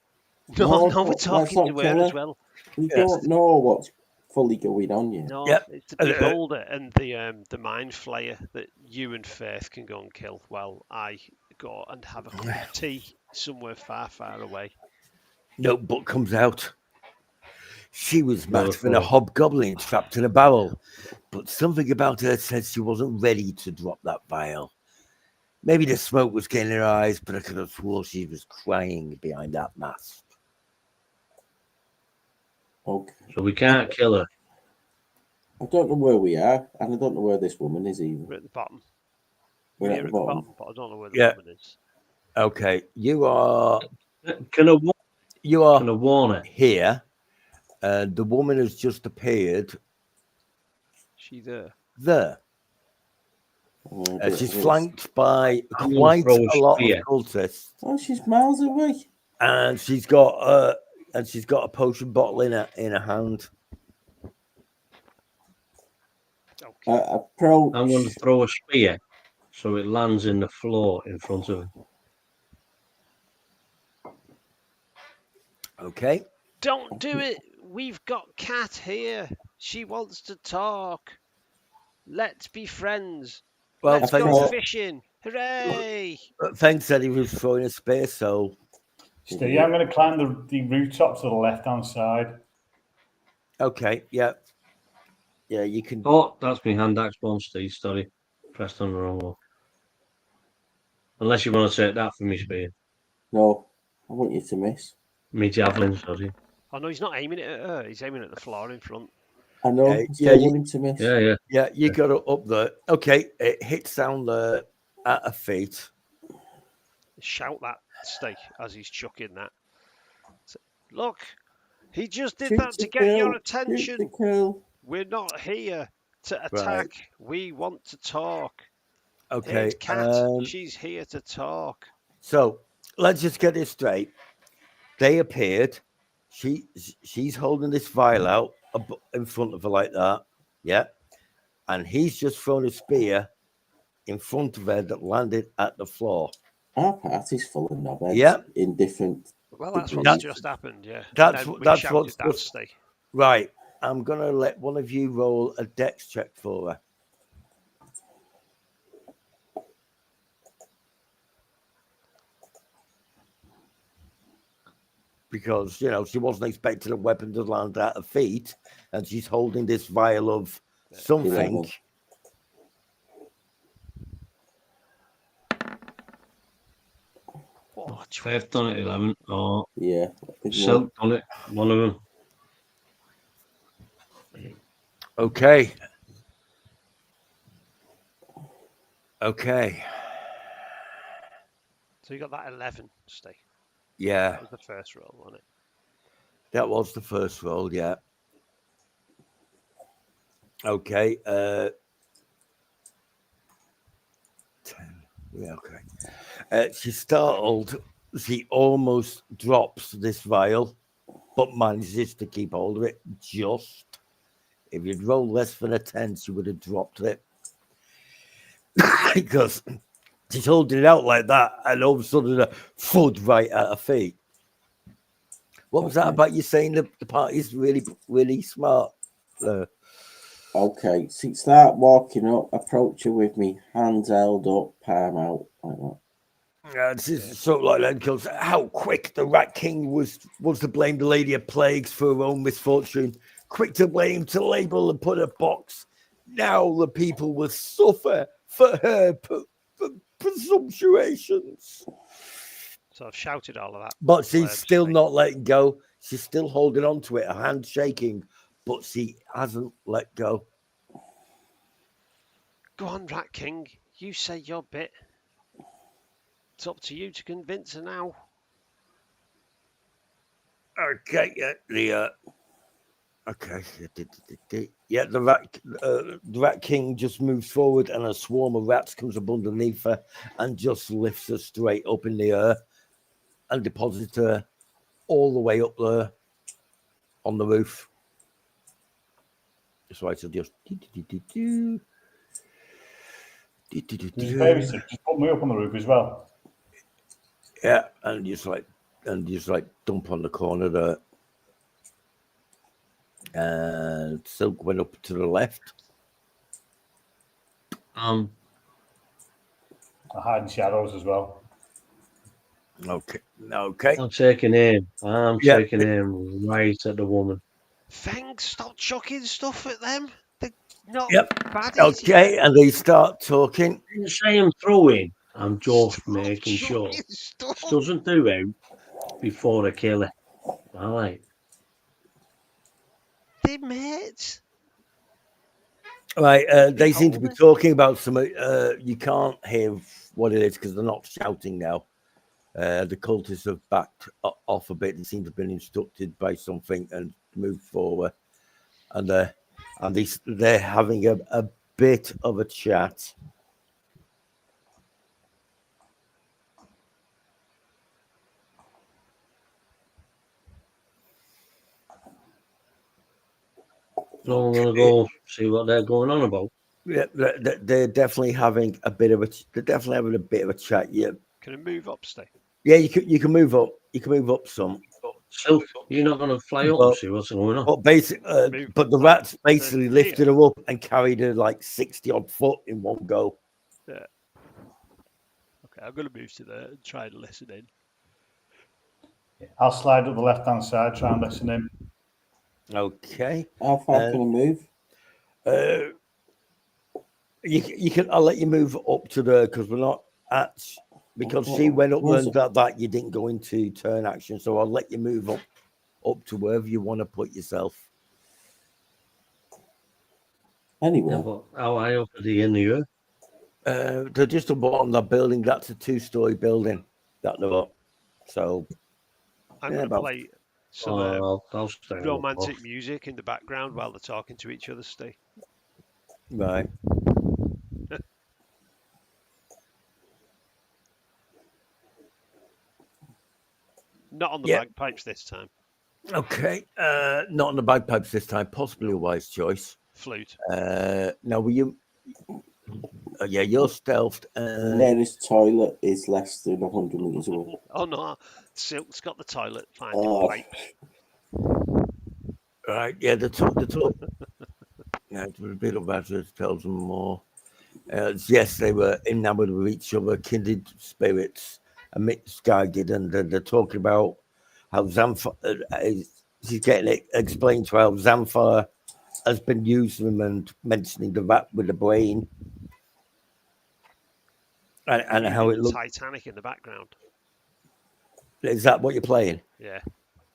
S3: No, we're talking to her as well.
S5: We don't know what's fully going on yet.
S3: No, it's the beholder and the mind flayer that you and Faith can go and kill while I go and have a cup of tea somewhere far, far away.
S2: Notebook comes out. She was masked than a hobgoblin trapped in a barrel, but something about her said she wasn't ready to drop that vial. Maybe the smoke was getting in her eyes, but I could have sworn she was crying behind that mask.
S5: Okay.
S6: So we can't kill her.
S5: I don't know where we are, and I don't know where this woman is either.
S3: We're at the bottom.
S5: We're at the bottom.
S3: But I don't know where the woman is.
S2: Okay, you are.
S6: Can I warn her
S2: here? The woman has just appeared.
S3: She there?
S2: There. She's flanked by quite a lot of cultists.
S5: Oh, she's miles away.
S2: And she's got a potion bottle in her hand.
S6: I'm going to throw a spear so it lands in the floor in front of her.
S2: Okay.
S3: Don't do it. We've got Kat here. She wants to talk. Let's be friends.
S2: Well,
S3: let's go fishing. Hooray!
S2: Feng said he was throwing a spear, so.
S1: Steve, I'm going to climb the rooftop to the left-hand side.
S2: Okay, yeah. Yeah, you can.
S6: Oh, that's my hand axe one, Steve. Sorry. Pressed on the wrong one. Unless you want to take that for me, spear.
S5: No, I want you to miss.
S6: Me javelin, sorry.
S3: Oh, no, he's not aiming it at her. He's aiming at the floor in front.
S5: I know. I want him to miss.
S6: Yeah,
S2: you got it up there. Okay, it hits down there at her feet.
S3: Shout that, Steve, as he's chucking that. Look, he just did that to get your attention. We're not here to attack. Right. We want to talk.
S2: Okay.
S3: Here's Kat. She's here to talk.
S2: So let's just get this straight. They appeared. She's holding this vial out in front of her like that. Yeah. And he's just thrown a spear in front of her that landed at the floor.
S5: Our party's full of knobheads.
S2: Yeah.
S5: In different.
S3: Well, that's what's just happened. Yeah.
S2: That's what's just right. I'm gonna let one of you roll a dex check for her. Because, she wasn't expecting a weapon to land at her feet, and she's holding this vial of something.
S6: Oh, Faith done it, 11. Oh,
S5: yeah.
S6: Silk done it, one of them.
S2: Okay.
S3: So you got that 11, Steve.
S2: Yeah.
S3: That was the first roll, wasn't it?
S2: That was the first roll, yeah. Okay. 10. Yeah, okay. She's startled she almost drops this vial, but manages to keep hold of it. Just if you'd rolled less than a 10, she would have dropped it. Because she's holding it out like that, and all of a sudden, a thud right at her feet. What was that
S5: Okay.
S2: about you saying the party's really, really smart?
S5: Okay, so start walking up, approach her with me, hands held up, palm out, like that.
S2: It's just sort of like that, because how quick the Rat King was to blame the Lady of Plagues for her own misfortune. Quick to blame, to label and put a box. Now the people will suffer for her presumptuations.
S3: So I've shouted all of that.
S2: But she's
S3: Blurb
S2: still
S3: thing.
S2: not letting go. She's still holding on to it, her hand shaking, but she hasn't let go.
S3: Go on, Rat King. You say your bit. It's up to you to convince her now.
S2: Okay, yeah, the Rat King just moves forward, and a swarm of rats comes up underneath her and just lifts her straight up in the air and deposits her all the way up there on the roof. So I just
S1: Just put me up on the roof as well.
S2: yeah, and just like dump on the corner there. And Silk went up to the left.
S1: I hide in shadows as well.
S2: Okay.
S6: I'm taking aim. I'm
S2: Yeah.
S6: taking aim right at the woman.
S3: Thanks, stop chucking stuff at them. They're not
S2: Yep.
S3: bad.
S2: Okay, and they start talking.
S6: I didn't say I'm throwing. I'm just
S3: Stop
S6: making sure
S3: chucking stuff.
S6: she doesn't do it before I kill her. All right.
S3: They're mates.
S2: Right, they seem to be
S3: Hold it.
S2: talking about something. You can't hear what it is because they're not shouting now. The cultists have backed off a bit. They seem to have been instructed by something and moved forward. And they're having a bit of a chat.
S6: So I'm gonna go see what they're going on about.
S2: Yeah, they're definitely having a bit of a. They're definitely having a bit of a chat. Yeah,
S3: Can I move up, Steve?
S2: yeah. You can move up. You can move up some.
S6: Silk, you're not gonna fly up and see what's going on.
S2: But basically, but the rats basically lifted her up and carried her like 60 odd foot in one go.
S3: Yeah. Okay, I'm gonna move to there and try and listen in.
S1: I'll slide up the left-hand side, try and listen in.
S2: Okay.
S5: How far can I move?
S2: You can. I'll let you move up to there because we're not at. Because she went up and that you didn't go into turn action, so I'll let you move up to wherever you want to put yourself.
S5: Anyway,
S6: Yeah, but how high up are they in the air?
S2: They're just above on that building. That's a 2-story building that they're up. So
S3: I'm gonna play some
S6: I'll stay
S3: romantic music in the background while they're talking to each other, Steve.
S2: Right.
S3: Not on the bagpipes this time.
S2: Okay. Not on the bagpipes this time. Possibly a wise choice.
S3: Flute.
S2: Now, were you? Yeah, you're stealthed.
S5: Nearest toilet is less than 100 meters away.
S3: Oh no, Silk's got the toilet finding pipes.
S2: Right. Yeah, the top. Yeah, it's a bit of that tells them more. Yes, they were enamored with each other, kindred spirits. And Mick Skygid, and they're talking about how she's getting it explained to how Zamfir has been using them and mentioning the rat with the brain. And how it looks.
S3: Titanic in the background.
S2: Is that what you're playing?
S3: Yeah.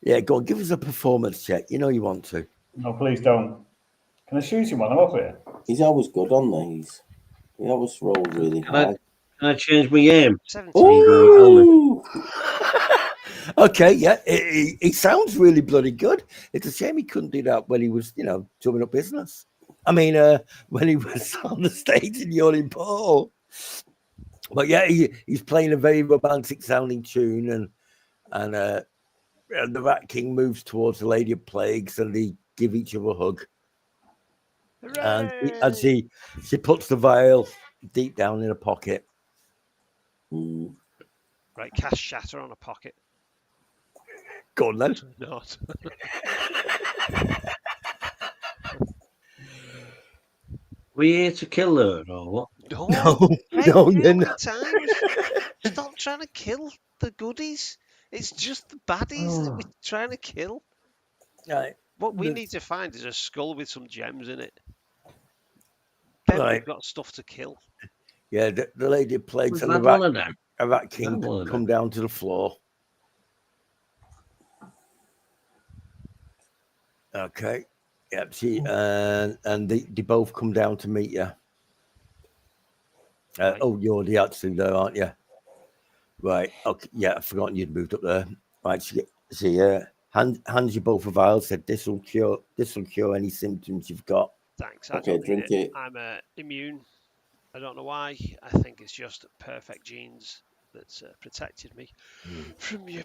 S2: Yeah, go on, give us a performance check. You know you want to.
S1: No, please don't. Can I shoot him when I'm up here?
S5: He's always good on these. He always rolls really high.
S6: Can I change my aim?
S5: 17.
S2: Okay, yeah, he sounds really bloody good. It's a shame he couldn't do that when he was, drumming up business. I mean, when he was on the stage in Yawning Paul. But yeah, he's playing a very romantic sounding tune, and the Rat King moves towards the Lady of Plagues, and they give each other a hug. And as she puts the vial deep down in a pocket.
S5: Mm.
S3: Right, cast shatter on a pocket.
S2: Go on then.
S3: Not.
S6: We here to kill her or what?
S3: No, hey,
S2: no,
S3: how
S2: you're
S3: many
S2: not.
S3: times? Stop trying to kill the goodies. It's just the baddies that we're trying to kill.
S2: Right.
S3: What we need to find is a skull with some gems in it. Then we've got stuff to kill.
S2: Yeah, the Lady of Plagues and
S6: We've had one of them.
S2: the Rat King come down to the floor. Okay. Yep. And they both come down to meet you.
S3: Right.
S2: Oh, you're the Atsu there, aren't you? Right. Okay. Yeah, I've forgotten you'd moved up there. Right. She hands you both a vial. Said this will cure any symptoms you've got.
S3: Thanks.
S5: Okay, drink it.
S3: I'm immune. I don't know why. I think it's just perfect genes that's protected me from your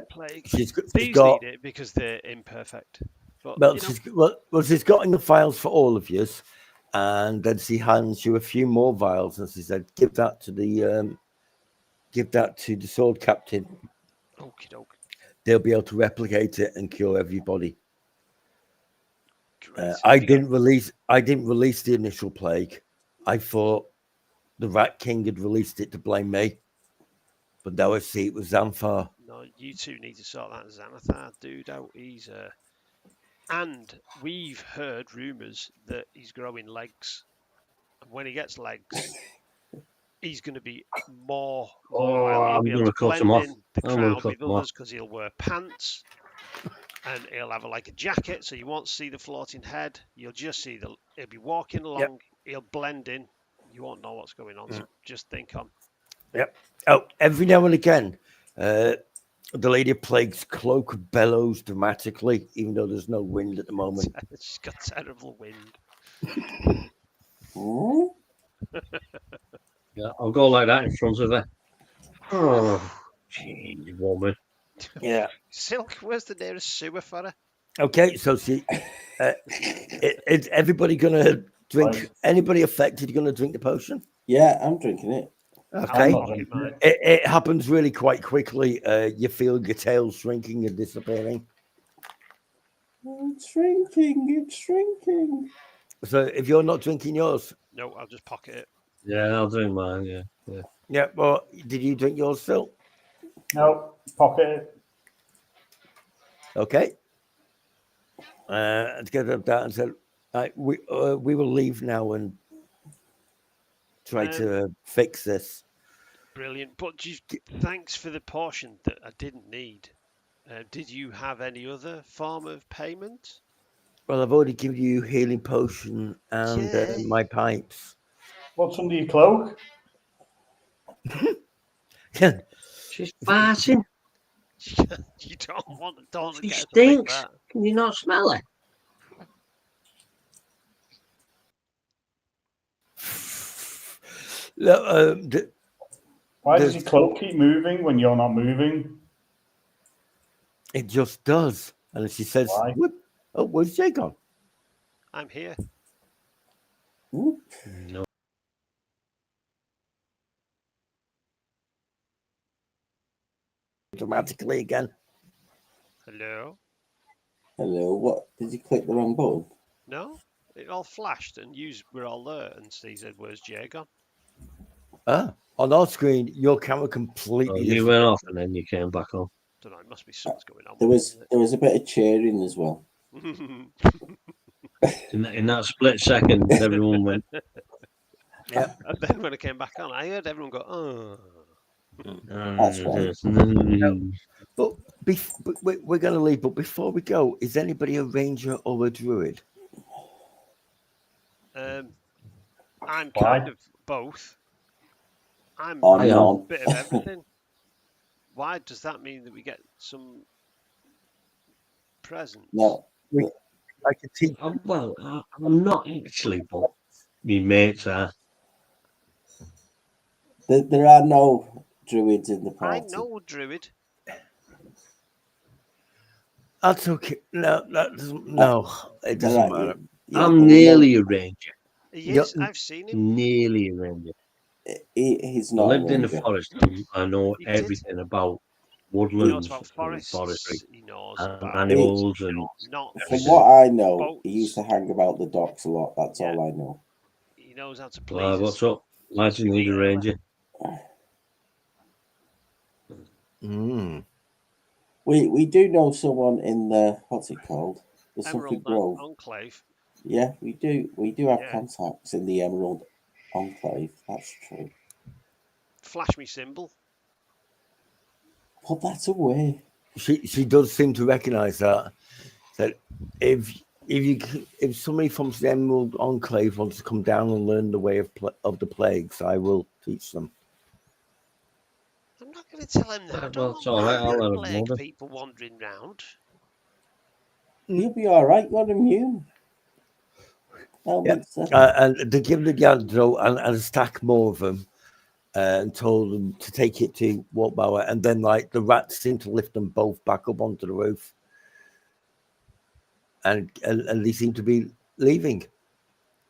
S3: plague.
S2: These
S3: need it because they're imperfect. But,
S2: she's got in the files for all of you, and then she hands you a few more vials, and she said, "Give that to the sword captain.
S3: Okie doke.
S2: They'll be able to replicate it and cure everybody." I didn't release the initial plague. I thought the Rat King had released it to blame me, but now I see it was Xanthar.
S3: No, you two need to sort that Xanathar dude out. He's and we've heard rumours that he's growing legs, and when he gets legs, he's going to be more.
S6: I'm going to cut him off.
S3: The crowd with others because he'll wear pants. And he'll have a jacket, so you won't see the floating head. You'll just see he'll be walking along. Yep. He'll blend in. You won't know what's going on. So just think on.
S2: Yep. Oh, every now and again, the Lady of Plague's cloak bellows dramatically, even though there's no wind at the moment.
S3: She's got terrible wind.
S6: Yeah, I'll go like that in front of her. Oh, jeez, woman.
S2: Yeah.
S3: Silk, where's the nearest sewer for her?
S2: Okay, so she. Is everybody going to drink? Anybody affected going to drink the potion?
S5: Yeah, I'm drinking it.
S2: Okay. It happens really quite quickly. You feel your tail shrinking and disappearing.
S5: It's shrinking.
S2: So if you're not drinking yours.
S3: No, I'll just pocket it.
S6: Yeah, I'll drink mine, yeah.
S2: Yeah, well, did you drink yours still?
S1: No, pocket it.
S2: Okay. Together of that and said, we will leave now and try to fix this.
S3: Brilliant. But thanks for the portion that I didn't need. Did you have any other form of payment?
S2: Well, I've already given you healing potion and my pipes.
S1: What's under your cloak?
S8: She's farting.
S3: You don't
S8: She
S3: get
S8: stinks. Can you not smell it?
S1: Why does your cloak keep moving when you're not moving?
S2: It just does. And she says, "Oh, where's Jay gone?"
S3: I'm here.
S6: No.
S2: Dramatically again.
S3: Hello.
S5: What? Did you click the wrong button?
S3: No, it all flashed and we're all there, and Steve said, "Where's Jay gone?"
S2: On our screen, your camera completely.
S6: You went off and then you came back on.
S3: Don't know. It must be something's going on.
S5: There was a bit of cheering as well.
S6: in that split second, everyone went.
S2: Yeah.
S3: And then when I came back on, I heard everyone go, "Oh."
S5: That's right.
S2: But we're going to leave. But before we go, is anybody a ranger or a druid?
S3: I'm kind of both. I'm
S5: a
S3: bit of everything. Why does that mean that we get some presents?
S5: No.
S2: I can teach.
S6: Well, I'm not actually, but my mates are.
S5: There are no druids in the
S3: I
S5: party.
S3: know Druid.
S2: That's okay. No, that doesn't. No, it doesn't
S5: Right,
S2: matter.
S5: yeah,
S6: I'm
S5: there are
S6: nearly a ranger.
S3: He
S2: Yeah.
S3: is. I've seen him.
S6: Nearly a ranger.
S5: he's
S6: I
S5: not a
S6: lived in the
S5: ranger.
S6: forest. I know
S3: He did.
S6: everything about
S3: He knows
S6: woodlands
S3: about
S6: and
S3: forests.
S6: forestry
S3: He knows
S6: and
S3: about
S6: animals and
S3: not
S5: From
S6: everything.
S5: what I know,
S3: boats.
S5: he used to hang about the docks a lot. That's
S3: Yeah.
S5: all I know.
S3: He knows how to
S6: Why,
S3: please.
S6: what's up? Why do you need a ranger?
S2: Mm.
S5: We do know someone in the what's it called? The something
S3: Emerald
S5: Grove.
S3: Enclave.
S5: Yeah, we do have
S3: Yeah.
S5: contacts in the Emerald Enclave. That's true.
S3: Flash me symbol.
S5: Put that away.
S2: She does seem to recognise that if somebody from the Emerald Enclave wants to come down and learn the way of the plagues, I will teach them.
S3: I'm not going to tell him that. I
S6: Well,
S3: don't
S6: it's
S3: want
S6: all right. I'll let him know
S3: plague
S6: then.
S3: people wandering round.
S5: You'll be all right. You're immune.
S2: Yeah. And they give the guards and stack more of them, and told them to take it to Waltbauer, and then like the rats seem to lift them both back up onto the roof, and they seem to be leaving.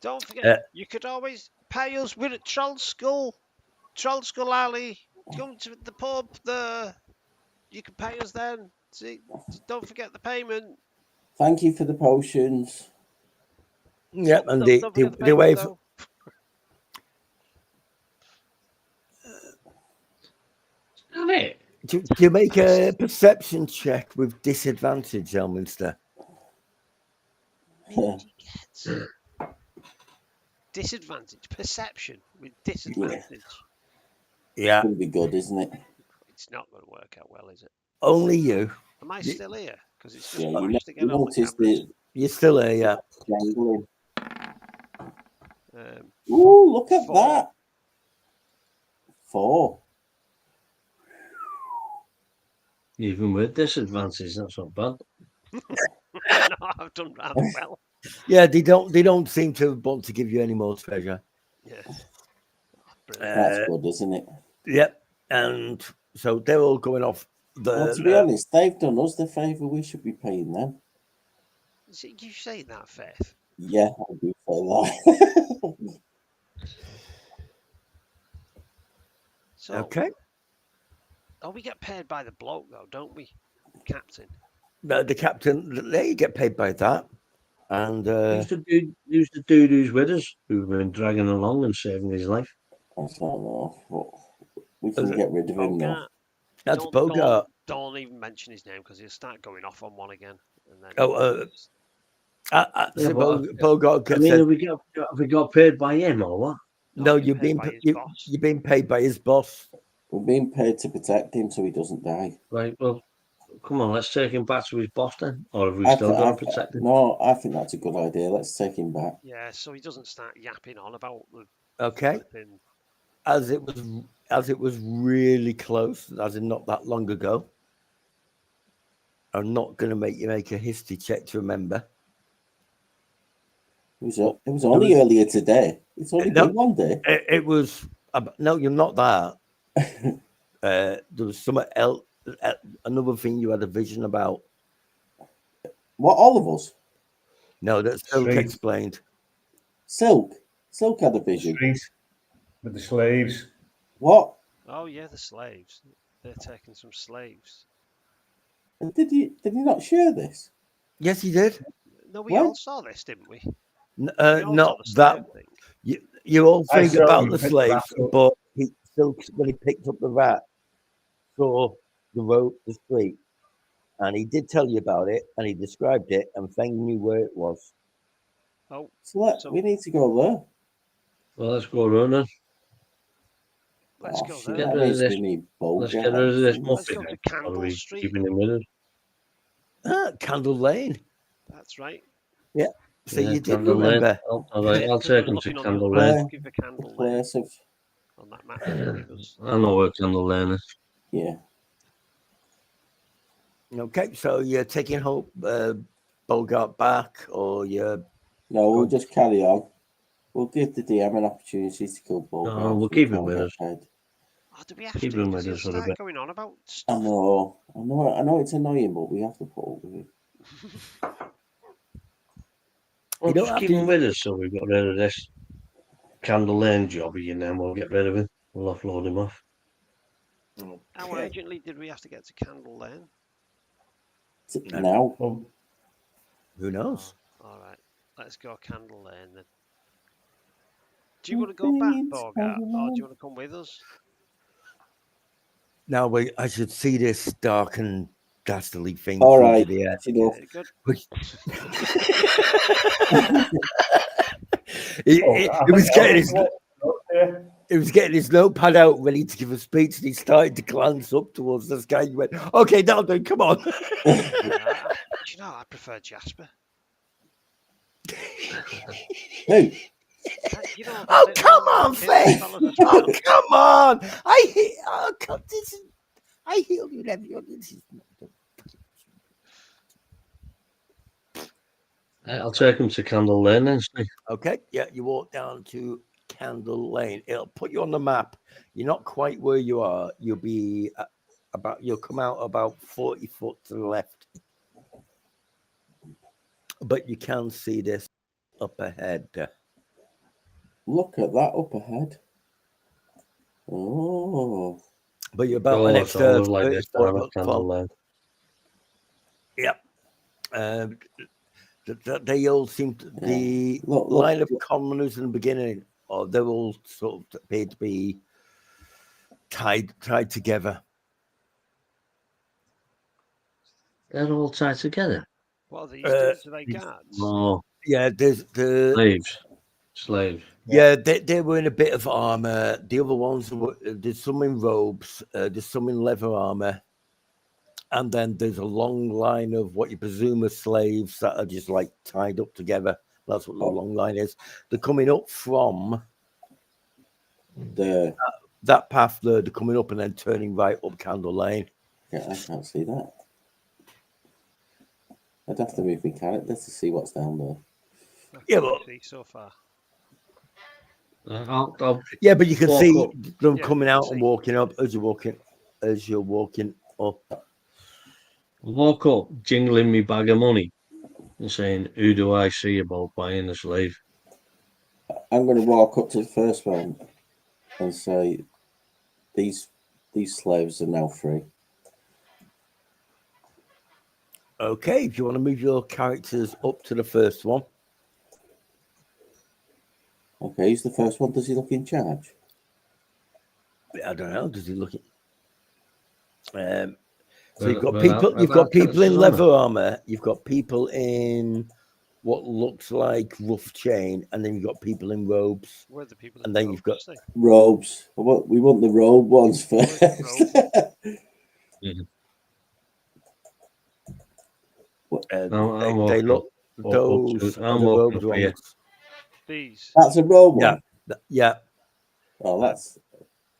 S3: Don't forget, you could always pay us. We're at Troll Skull Alley. Come to the pub. You can pay us then. See, don't forget the payment.
S5: Thank you for the potions.
S2: Yeah, and
S3: Don't forget the
S2: the
S3: payment,
S2: way.
S3: though.
S2: Do you make a perception check with disadvantage, Elminster?
S3: Disadvantage. Perception with disadvantage.
S2: Yeah.
S5: It's going to be good, isn't it?
S3: It's not going to work out well, is it?
S2: Only you.
S3: Am I still here? Because it's just
S5: Yeah,
S3: flashed
S5: you
S3: again on the
S5: noticed
S3: cameras.
S2: You're still here, yeah.
S5: Jangling.
S3: Um,
S5: Ooh, look at
S3: 4.
S5: that. 4.
S6: Even with disadvantages, that's not bad.
S3: No, I've done rather well.
S2: Yeah, they don't seem to want to give you any more treasure.
S3: Yeah.
S5: That's good, isn't it?
S2: Yep. And so they're all going off.
S5: Well, to be honest, they've done us the favour. We should be paying them.
S3: You say that, Faith?
S5: Yeah, I do say that.
S3: So,
S2: okay.
S3: Oh, we get paid by the bloke, though, don't we? Captain.
S2: The captain, they get paid by that. And
S6: who's the dude who's with us, who's been dragging along and saving his life?
S5: I don't know. We can get rid of him now.
S2: That's Bogart.
S3: Don't even mention his name because he'll start going off on one again. And then
S2: Bogart gets.
S6: I mean, have we got paid by him or what?
S2: No, you've been paid by his boss.
S5: We're being paid to protect him so he doesn't die.
S6: Right. Well, come on, let's take him back to his boss then, or have we still got to protect him?
S5: No, I think that's a good idea. Let's take him back.
S3: Yeah, so he doesn't start yapping on about the.
S2: Okay. As it was really close, as in not that long ago. I'm not going to make you make a history check to remember.
S5: It was only earlier today. It's only been one day.
S2: It was no, you're not that. There was something else, another thing you had a vision about.
S5: What, all of us?
S2: No, that's Silk explained.
S5: Silk had a vision.
S1: With the slaves.
S5: What?
S3: Oh yeah, the slaves. They're taking some slaves.
S5: Did he not share this?
S2: Yes, he did.
S3: No, we all saw this, didn't we?
S2: Not that. You all think about the slaves, but Silk, when he picked up the rat, saw the road, the street, and he did tell you about it, and he described it, and Feng knew where it was.
S3: Oh,
S5: so we need to go there.
S6: Well, let's go running.
S3: Let's go there.
S6: Get rid of this. Let's get rid of this
S3: Let's go
S6: muffin.
S3: to Candle Street.
S6: Keeping him with us.
S2: Candle Lane.
S3: That's right.
S2: Yeah. So you did
S6: Candle
S2: remember.
S6: Lane. I'll take him to Candle Lane.
S3: Looking for Candle Lane on that map.
S6: I know where Candle Lane is.
S5: Yeah.
S2: Okay, so you're taking Hope Bogart back, or you're...
S5: No, we'll just carry on. We'll give the DM an opportunity to kill Bogart.
S6: No, we'll keep him with us.
S3: Oh, do we have
S6: Keep
S3: to?
S6: them
S3: Does
S6: with
S3: it
S6: us for a
S3: start
S6: bit.
S3: going on about
S5: I
S3: stuff?
S5: know it's annoying, but we have to put up with it.
S6: Well,
S2: don't
S6: just
S2: have
S6: keep
S2: to-
S6: him with us so we've got rid of this Candle Lane jobby, and then we'll get rid of him. We'll offload him off.
S3: How urgently did we have to get to Candle Lane?
S5: Now,
S1: Well,
S2: Who knows?
S3: Oh, all right, let's go Candle Lane then. Do you want to go back, Bogart, or do you want to come with us?
S2: Now, wait, I should see this dark and dastardly thing
S5: all
S2: through
S5: right.
S2: the air.
S5: You know,
S3: Yeah, good.
S2: It was getting his. He was getting his notepad out, ready to give a speech, and he started to glance up towards the sky. He went, "Okay, now then, come on."
S3: Do you know, I prefer Jasper.
S5: Who?
S3: You know,
S2: Oh,
S3: the
S2: come
S3: little
S2: on,
S3: little
S2: Faith!
S3: fellas as
S2: Oh,
S3: well.
S2: come on! Oh, God, this is. I heal you, everyone. This is.
S6: I'll take him to Candle Lane then, Steve.
S2: Okay, yeah, you walk down to Candle Lane. It'll put you on the map. You're not quite where you are. You'll be you'll come out about 40 foot to the left. But you can see this up ahead.
S5: Look at that up ahead. Oh.
S2: But you're about an
S6: Oh,
S2: extra
S6: so I like
S2: 30
S6: this
S2: foot
S6: down at Candle
S2: from.
S6: Lane.
S2: Yep. They all seem to, the line of commoners in the beginning, or they're all sort of appear to be tied together.
S6: They're all tied together.
S3: What are these dudes? Are they guards?
S6: Oh,
S2: yeah, there's the
S6: slaves.
S2: Yeah, they were in a bit of armor. The other ones were there's some in robes, there's some in leather armor, and then there's a long line of what you presume are slaves that are just like tied up together. That's what the long line is. They're coming up from that path there. They're coming up and then turning right up Candle Lane.
S5: Yeah, I can't see that. I'd have to move my character to see what's down there.
S2: Yeah, but
S3: see so far.
S2: Yeah, but you can see them
S3: Yeah,
S2: coming
S3: you
S2: out
S3: can
S2: and
S3: see.
S2: walking up as you're walking up.
S6: Walk up, jingling me bag of money, and saying, "Who do I see about buying a slave?"
S5: I'm going to walk up to the first one and say, "These slaves are now free."
S2: Okay, if you want to move your characters up to the first one.
S5: Okay, he's the first one. Does he look in charge?
S2: I don't know. Does he look at? So you've got people. You've got people in leather armor. You've got people in what looks like rough chain, and then you've got people in robes.
S3: Where are the people?
S2: And then you've got
S5: robes. We want the robe ones first.
S2: They look those are the robed ones.
S3: These.
S5: That's a robe one.
S2: Yeah.
S5: Oh, that's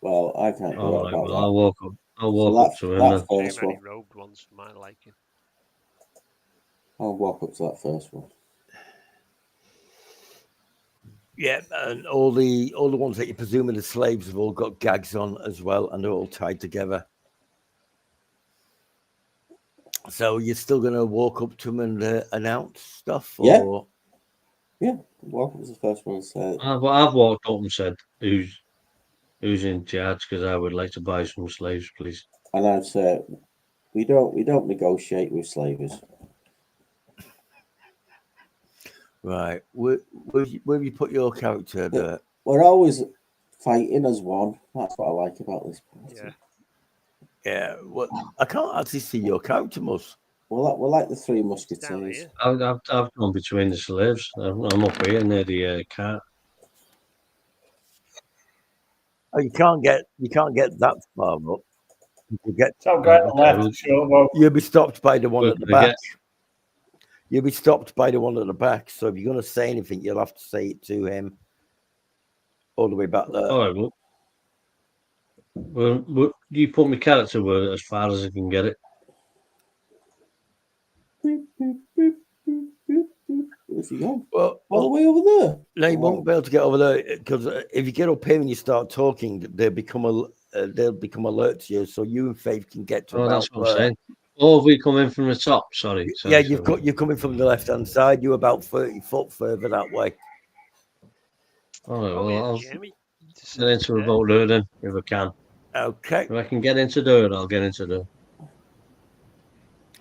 S5: well. I can't do
S6: All right,
S5: about
S6: well,
S5: that.
S6: I'll walk up. I'll walk up to him.
S5: That
S3: Too
S5: first
S3: many
S5: one.
S3: robed ones for my liking.
S5: I'll walk up to that first one.
S2: Yeah, and all the ones that you presume are the slaves have all got gags on as well, and they're all tied together. So you're still going to walk up to them and announce stuff? Or?
S5: Yeah. Walk up to the first one and say.
S6: I've walked up and said, "Who's in charge? Because I would like to buy some slaves, please."
S5: And I'd say, we don't negotiate with slavers.
S2: Right. Where have you put your character there?
S5: We're always fighting as one. That's what I like about this party.
S3: Yeah.
S2: Yeah. Well, I can't actually see your character, Mus.
S5: We're like the Three Musketeers.
S6: I've gone between the slaves. I'm up here near the cart.
S2: Oh, you can't get that far up. You get you'll be stopped by the one at the back. You'll be stopped by the one at the back. So if you're going to say anything, you'll have to say it to him all the way back there.
S6: All right, well, you put my character word as far as I can get it.
S5: Where's he gone?
S2: Well,
S5: All the way over there.
S2: no, you
S5: Oh.
S2: won't be able to get over there because if you get up here and you start talking, they'll become alert to you. So you and Faith can get to
S6: Oh,
S2: about
S6: that's what I'm saying. Oh, have we come in from the top? Sorry.
S2: Yeah, you're coming from the left hand side. You're about 30 foot further that way.
S6: All right,
S3: Oh,
S6: well,
S3: yeah,
S6: I'll
S3: Jamie.
S6: get into a boat there then, if I can.
S2: Okay.
S6: If I can get into there, I'll get into there.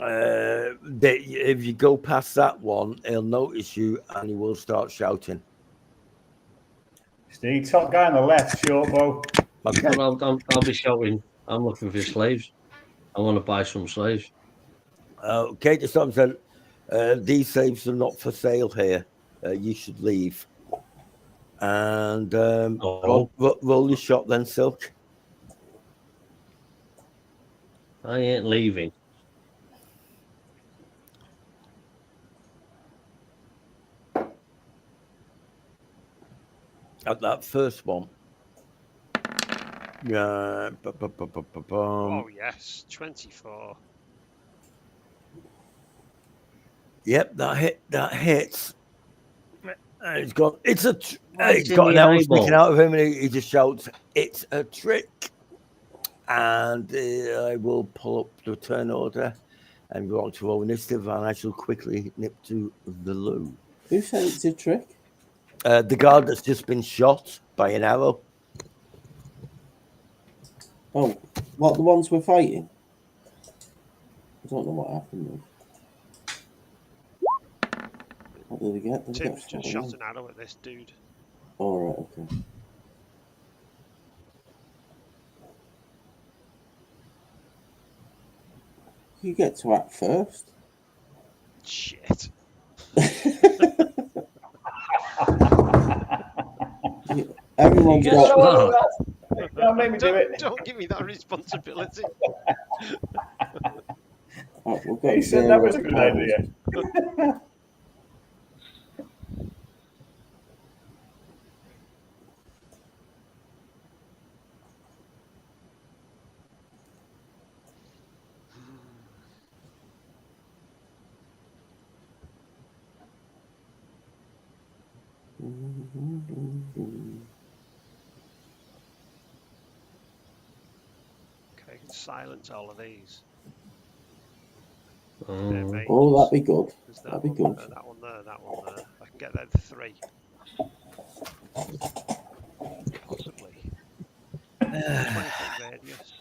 S2: If you go past that one, he'll notice you and he will start shouting.
S1: Steve, top guy on the left, short bow.
S2: Okay.
S6: Well, I'll be shouting. I'm looking for slaves. I want to buy some slaves.
S2: Okay, just what I'm saying. These slaves are not for sale here. You should leave. And roll your shot then, Silk.
S6: I ain't leaving.
S2: At that first one. Yeah.
S3: Oh, yes. 24.
S2: Yep, that hits. He's got he's got
S6: in
S2: an
S6: my
S2: arrow sticking
S6: eyeball?
S2: out of him, and he just shouts, "It's a trick!" And I will pull up the turn order and go on to roll initiative, and I shall quickly nip to the loo.
S5: Who said it's a trick?
S2: The guard that's just been shot by an arrow.
S5: Oh, what, the ones we're fighting? I don't know what happened there. What did he get? Did he
S3: Tim's
S5: get
S3: just shot an arrow at this dude.
S5: All right, okay. You get to act first.
S3: Shit.
S5: Everyone's got.
S1: Don't make me do it.
S3: Don't give me that responsibility.
S5: Oh, we've got
S1: He said that was a good
S5: powers.
S1: idea.
S3: Okay, I can silence all of these.
S5: Oh, that'd be good. That'd be good.
S3: That one there, that one there. I can get them 3. Possibly. 20-foot radius.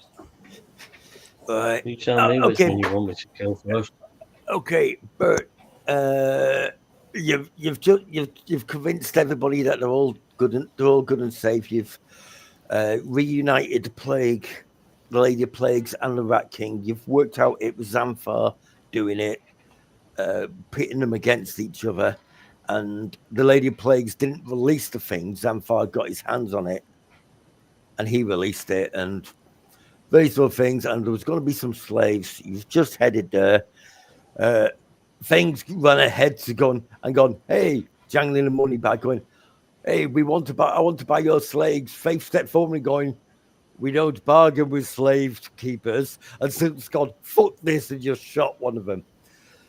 S2: Right.
S6: You tell me which
S2: okay.
S6: one you want me to kill first.
S2: Okay, Bert. You've convinced everybody that they're all good and safe. You've reunited the Lady of Plagues, and the Rat King. You've worked out it was Xanthar doing it, pitting them against each other, and the Lady of Plagues didn't release the thing. Xanthar got his hands on it, and he released it, and these other things. And there was going to be some slaves. You've just headed there. Things run ahead to gone, hey, jangling the money back, going, hey, I want to buy your slaves. Faith stepped forward and going, we don't bargain with slave keepers. And Silk's gone, fuck this, and just shot one of them.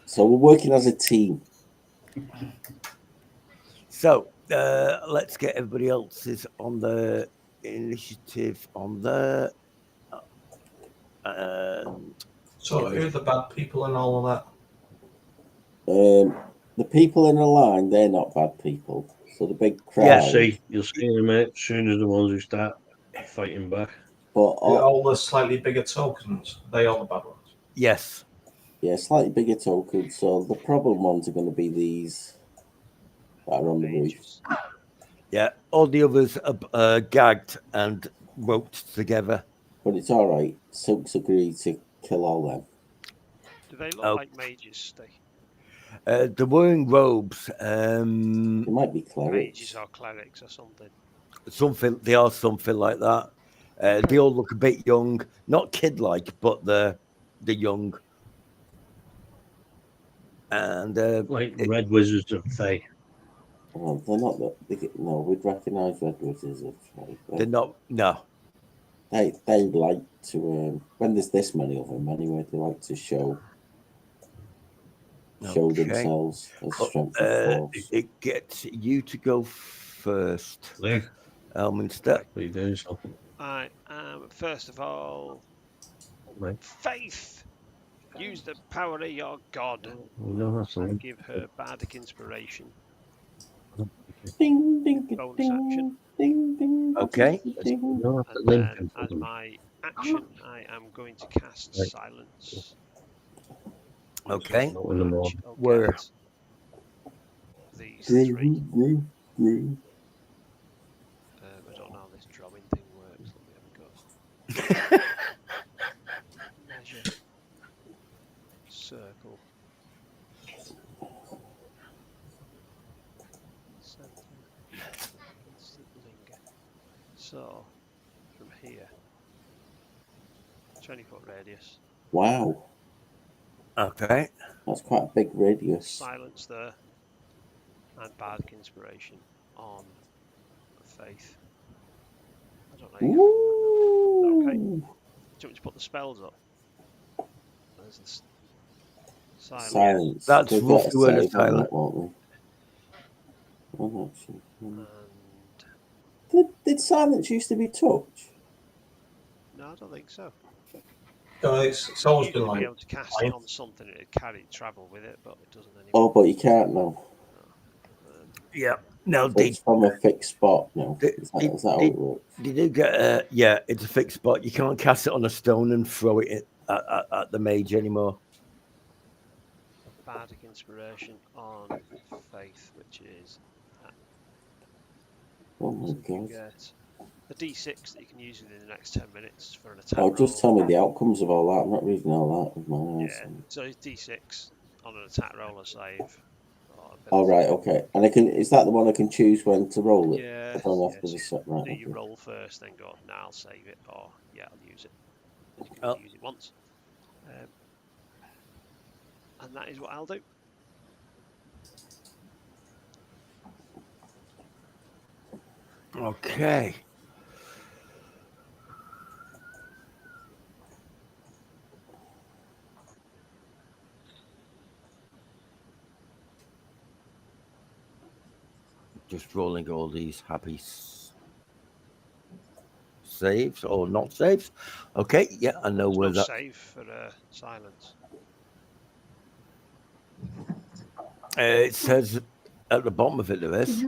S5: So we're working as a team.
S2: So let's get everybody else's on the initiative on there.
S9: So who are the bad people and all of that?
S5: The people in the line, they're not bad people. So the big crowd.
S6: Yeah, you'll see in a minute, as soon as the ones who start fighting back.
S5: But
S9: all the slightly bigger tokens, they are the bad ones.
S2: Yes.
S5: Yeah, slightly bigger tokens. So the problem ones are going to be these that are on the roof.
S2: Yeah, all the others are gagged and roped together.
S5: But it's all right. Silk's agreed to kill all them.
S3: Do they look like mages, Steve?
S2: They're wearing robes.
S5: They might be clerics.
S3: Mages or clerics or something.
S2: They are something like that. They all look a bit young, not kid-like, but they're young. And
S6: like red wizards of Fae.
S5: Well, they're not that. No, we'd recognise red wizards of Fae.
S2: They're not. No.
S5: They like to when there's this many of them anyway. They like to show show
S2: Okay.
S5: themselves as
S2: But,
S5: strength of force.
S2: it gets you to go first.
S6: Luke,
S2: Elminster.
S3: Right.
S6: what are you doing, son?
S3: I am, first of all,
S6: Mate,
S3: Faith. Use the power of your god.
S6: you know that's
S3: And
S6: something.
S3: give her bardic inspiration.
S5: Ding, ding,
S3: Bonus
S5: ding,
S3: action.
S5: ding, ding,
S2: Okay.
S5: ding,
S6: You
S5: ding.
S6: know that's
S3: And
S6: the link
S3: then,
S6: in
S3: as
S6: front of
S3: my action, I am going to cast
S6: Right.
S3: Silence.
S2: Okay.
S6: Not in the
S3: Which
S6: morning.
S3: will
S2: Where?
S3: get these three.
S5: Groove, groove.
S3: I don't know how this drawing thing works. Let me have a go. Measure. Circle. Center. Instant linger. So, from here, 20-foot radius.
S5: Wow,
S2: Okay.
S5: that's quite a big radius.
S3: Silence there. And bardic inspiration on Faith. I don't know. Okay. Do you want me to put the spells up? There's the silence.
S5: Silence.
S2: That's
S5: We'll
S2: roughly
S5: get a
S2: where the
S5: save on
S2: silence.
S5: that, won't we? Well, actually,
S3: And
S5: did silence used to be touch?
S3: no, I don't think so.
S9: No, it's always
S3: You
S9: been
S3: used to be
S9: like.
S3: able to cast it on something and it'd carry travel with it, but it doesn't anymore.
S5: Oh, but you can't now.
S2: Yeah. No,
S5: So
S2: they,
S5: it's from a fixed spot now.
S2: they,
S5: Is that how it works?
S2: they do get yeah, it's a fixed spot. You can't cast it on a stone and throw it at the mage anymore.
S3: Bardic inspiration on Faith, which is that.
S5: Oh my
S3: So you
S5: god.
S3: get a d6 that you can use within the next 10 minutes for an attack
S5: Oh,
S3: roll.
S5: just tell me the outcomes of all that. I'm not reading all that with my eyes.
S3: Yeah, so it's d6 on an attack roll or save.
S5: Oh, right, okay. And is that the one I can choose when to roll it?
S3: Yeah,
S5: I don't have to
S3: so
S5: decide. Right,
S3: do you
S5: okay.
S3: roll first, then go, now I'll save it, or yeah, I'll use it. And you can
S2: Oh.
S3: only use it once. And that is what I'll do.
S2: Okay. Just rolling all these happy saves or not saves. Okay, yeah, I know
S3: There's
S2: where
S3: no
S2: that.
S3: save for silence.
S2: It says at the bottom of it there is.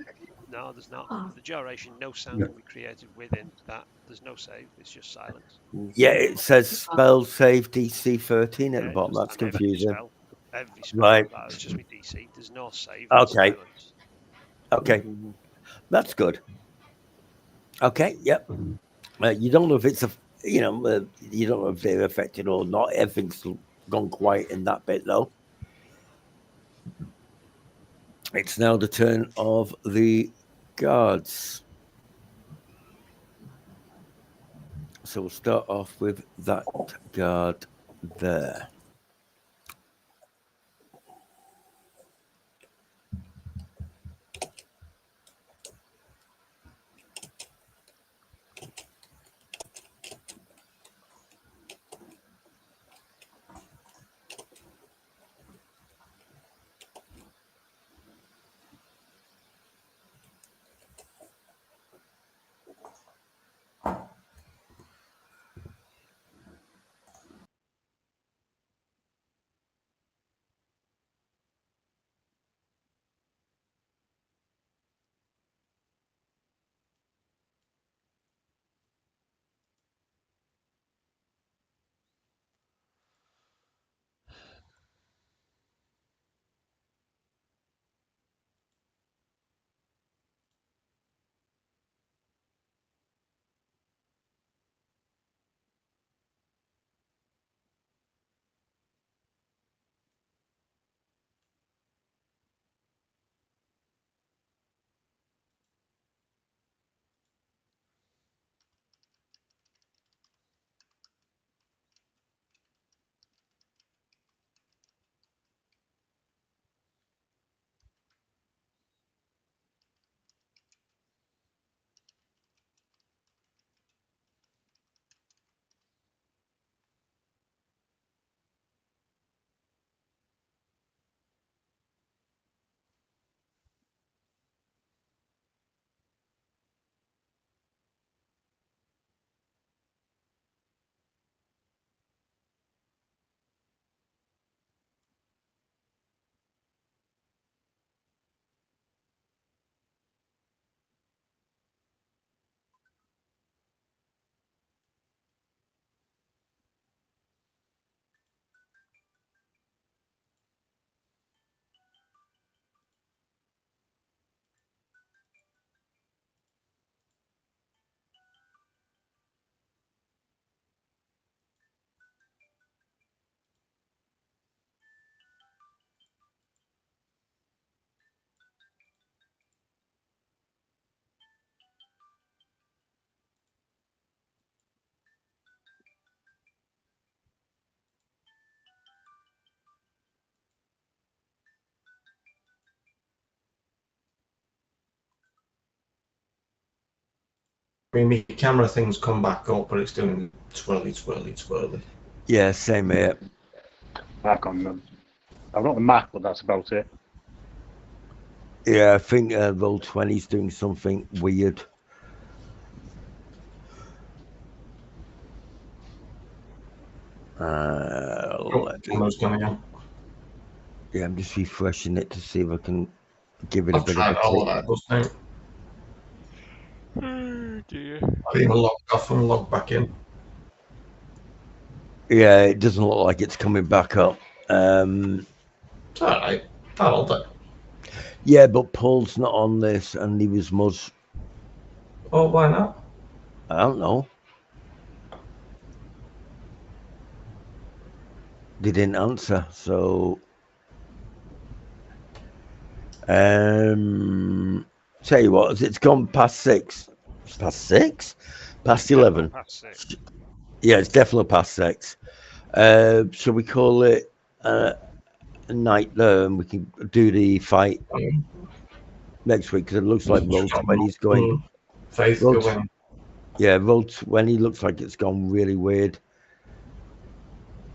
S3: No, there's not.
S7: Oh.
S3: For the duration, no sound can be created within that. There's no save. It's just silence.
S2: Yeah, it says spell save DC 13 at the bottom. That's
S3: And
S2: confusing.
S3: Every spell
S2: Right.
S3: like that, it's just with DC. There's no save.
S2: Okay.
S3: Silence.
S2: Okay, that's good. Okay, yep. You don't know if it's you don't know if they're affected or not. Everything's gone quiet in that bit though. It's now the turn of the guards. So we'll start off with that guard there.
S9: I mean, my camera thing's come back up, but it's doing twirly.
S2: Yeah, same here.
S1: Back on them. I've got the Mac, but that's about it.
S2: Yeah, I think Roll20's doing something weird.
S9: Camera's gone again.
S2: Yeah, I'm just refreshing it to see if I can give it a
S9: I've
S2: bit
S9: tried
S2: of a
S9: all
S2: tick.
S9: of that, doesn't it?
S3: Oh dear.
S9: I've even logged off and logged back in.
S2: Yeah, it doesn't look like it's coming back up.
S9: It's alright. I'll hold it.
S2: Yeah, but Paul's not on this, and he was Muzz.
S9: Oh, why not?
S2: I don't know. They didn't answer, so. Tell you what, it's gone past 6. It's past 6? Past 11.
S3: Past 6.
S2: Yeah, it's definitely past 6. Shall we call it a night there, and we can do the fight next week? Because it looks like Roll20's going.
S9: Faith going.
S2: Yeah, Roll20 looks like it's gone really weird.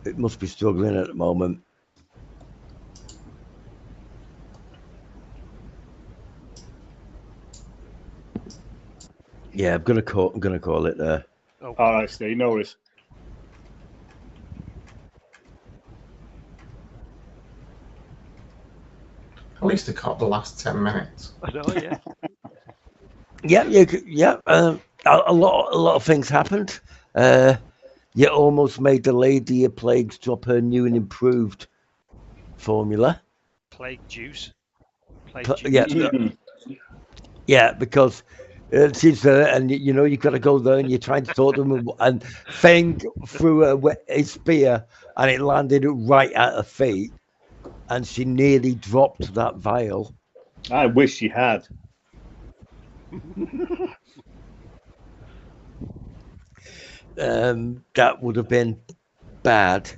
S2: It must be struggling at the moment. Yeah, I'm gonna call it there.
S1: Oh. All right, Steve. No worries.
S9: At least they caught the last 10 minutes.
S3: I know, yeah.
S2: Yeah. A lot of things happened. You almost made the Lady of Plagues drop her new and improved formula.
S3: Plague juice.
S2: Yeah, because she's there, and you've got to go there, and you're trying to talk to them, and Fang threw his spear, and it landed right at her feet, and she nearly dropped that vial.
S1: I wish she had.
S2: That would have been bad.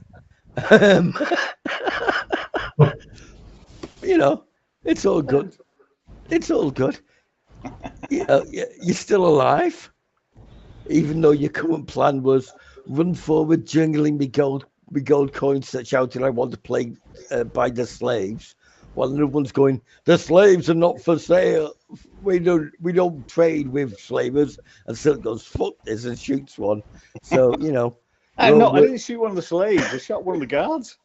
S2: It's all good. It's all good. You're still alive, even though your current plan was run forward, jingling me gold coins, shouting, "I want to play by the slaves," while another one's going, "The slaves are not for sale. We don't trade with slavers," and still goes, "Fuck this," and shoots one. So
S1: I didn't shoot one of the slaves. I shot one of the guards.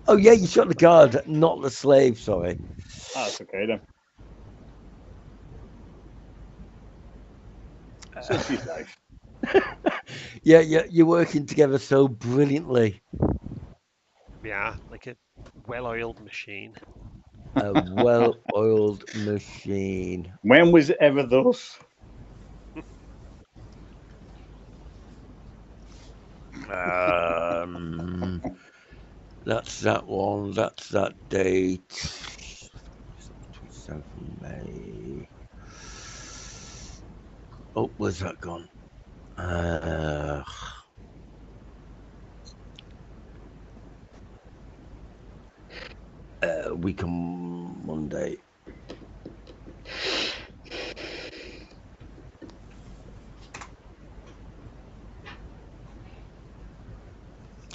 S2: Oh yeah, you shot the guard, not the slave. Sorry.
S1: Oh, that's okay then. So she's nice.
S2: Yeah, you're working together so brilliantly.
S3: Yeah, like a well-oiled machine.
S2: A well-oiled machine.
S1: When was it ever thus?
S2: That's that one. That's that date. 27 May. Oh, where's that gone? Week on Monday.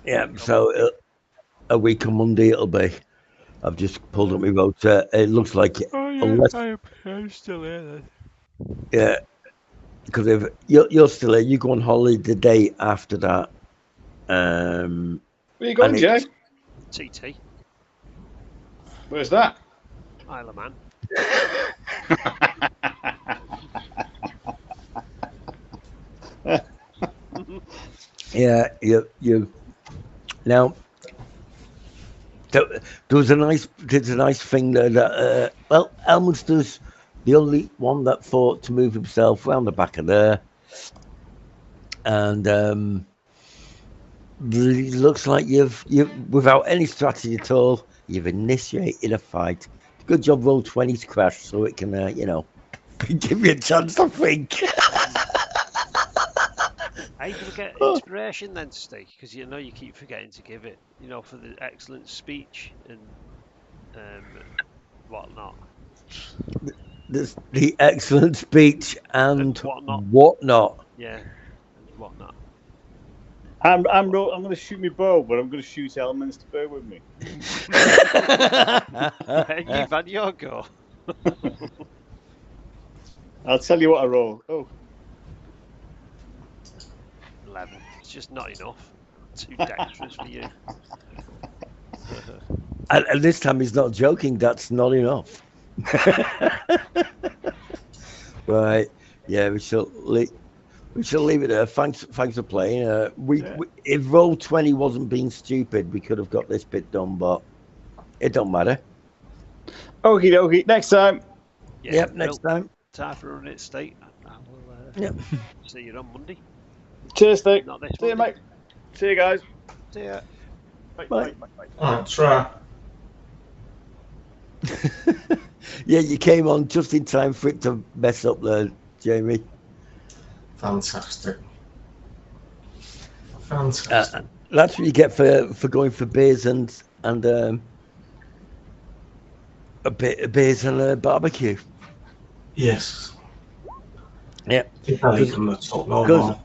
S2: Yeah, so a week on Monday it'll be. I've just pulled up my rotor. It looks like
S3: I'm still here then.
S2: Yeah, because if you're still here, you go on holiday the day after that.
S1: Where are you going, Jay?
S3: TT.
S1: Where's that?
S3: Isle of Man.
S2: Yeah, you. Now, there's a nice thing there that Elminster's the only one that thought to move himself around the back of there, and it looks like you've without any strategy at all, you've initiated a fight. Good job, Roll20's crash, so it can give you a chance to think.
S3: How do you get inspiration then, Steve? Because you keep forgetting to give it. For the excellent speech and whatnot.
S2: The excellent speech and whatnot.
S3: Yeah, and whatnot.
S1: I'm going to shoot my bow, but I'm going to shoot elements to bear with me.
S3: You've had your go.
S1: I'll tell you what I roll. Oh,
S3: 11. It's just not enough. Too dexterous for you.
S2: And this time he's not joking. That's not enough. Right. Yeah, we shall leave it there. Thanks for playing. If roll 20 wasn't being stupid, we could have got this bit done, but it don't matter.
S1: okie dokie. Next time.
S3: Yeah,
S2: Yep, next time.
S3: Time for a run at state. I will
S2: Yep.
S3: see you on Monday.
S1: Cheers, Steve.
S3: Not this
S1: See you,
S3: Monday.
S1: mate. See you guys.
S3: See ya.
S2: Bye.
S9: Alright, try.
S2: Yeah, you came on just in time for it to mess up there, Jamie.
S9: Fantastic. Fantastic.
S2: That's what you get for going for beers and a bit of beers and a barbecue.
S9: Yes.
S2: Yeah.
S9: I think I need them at top level.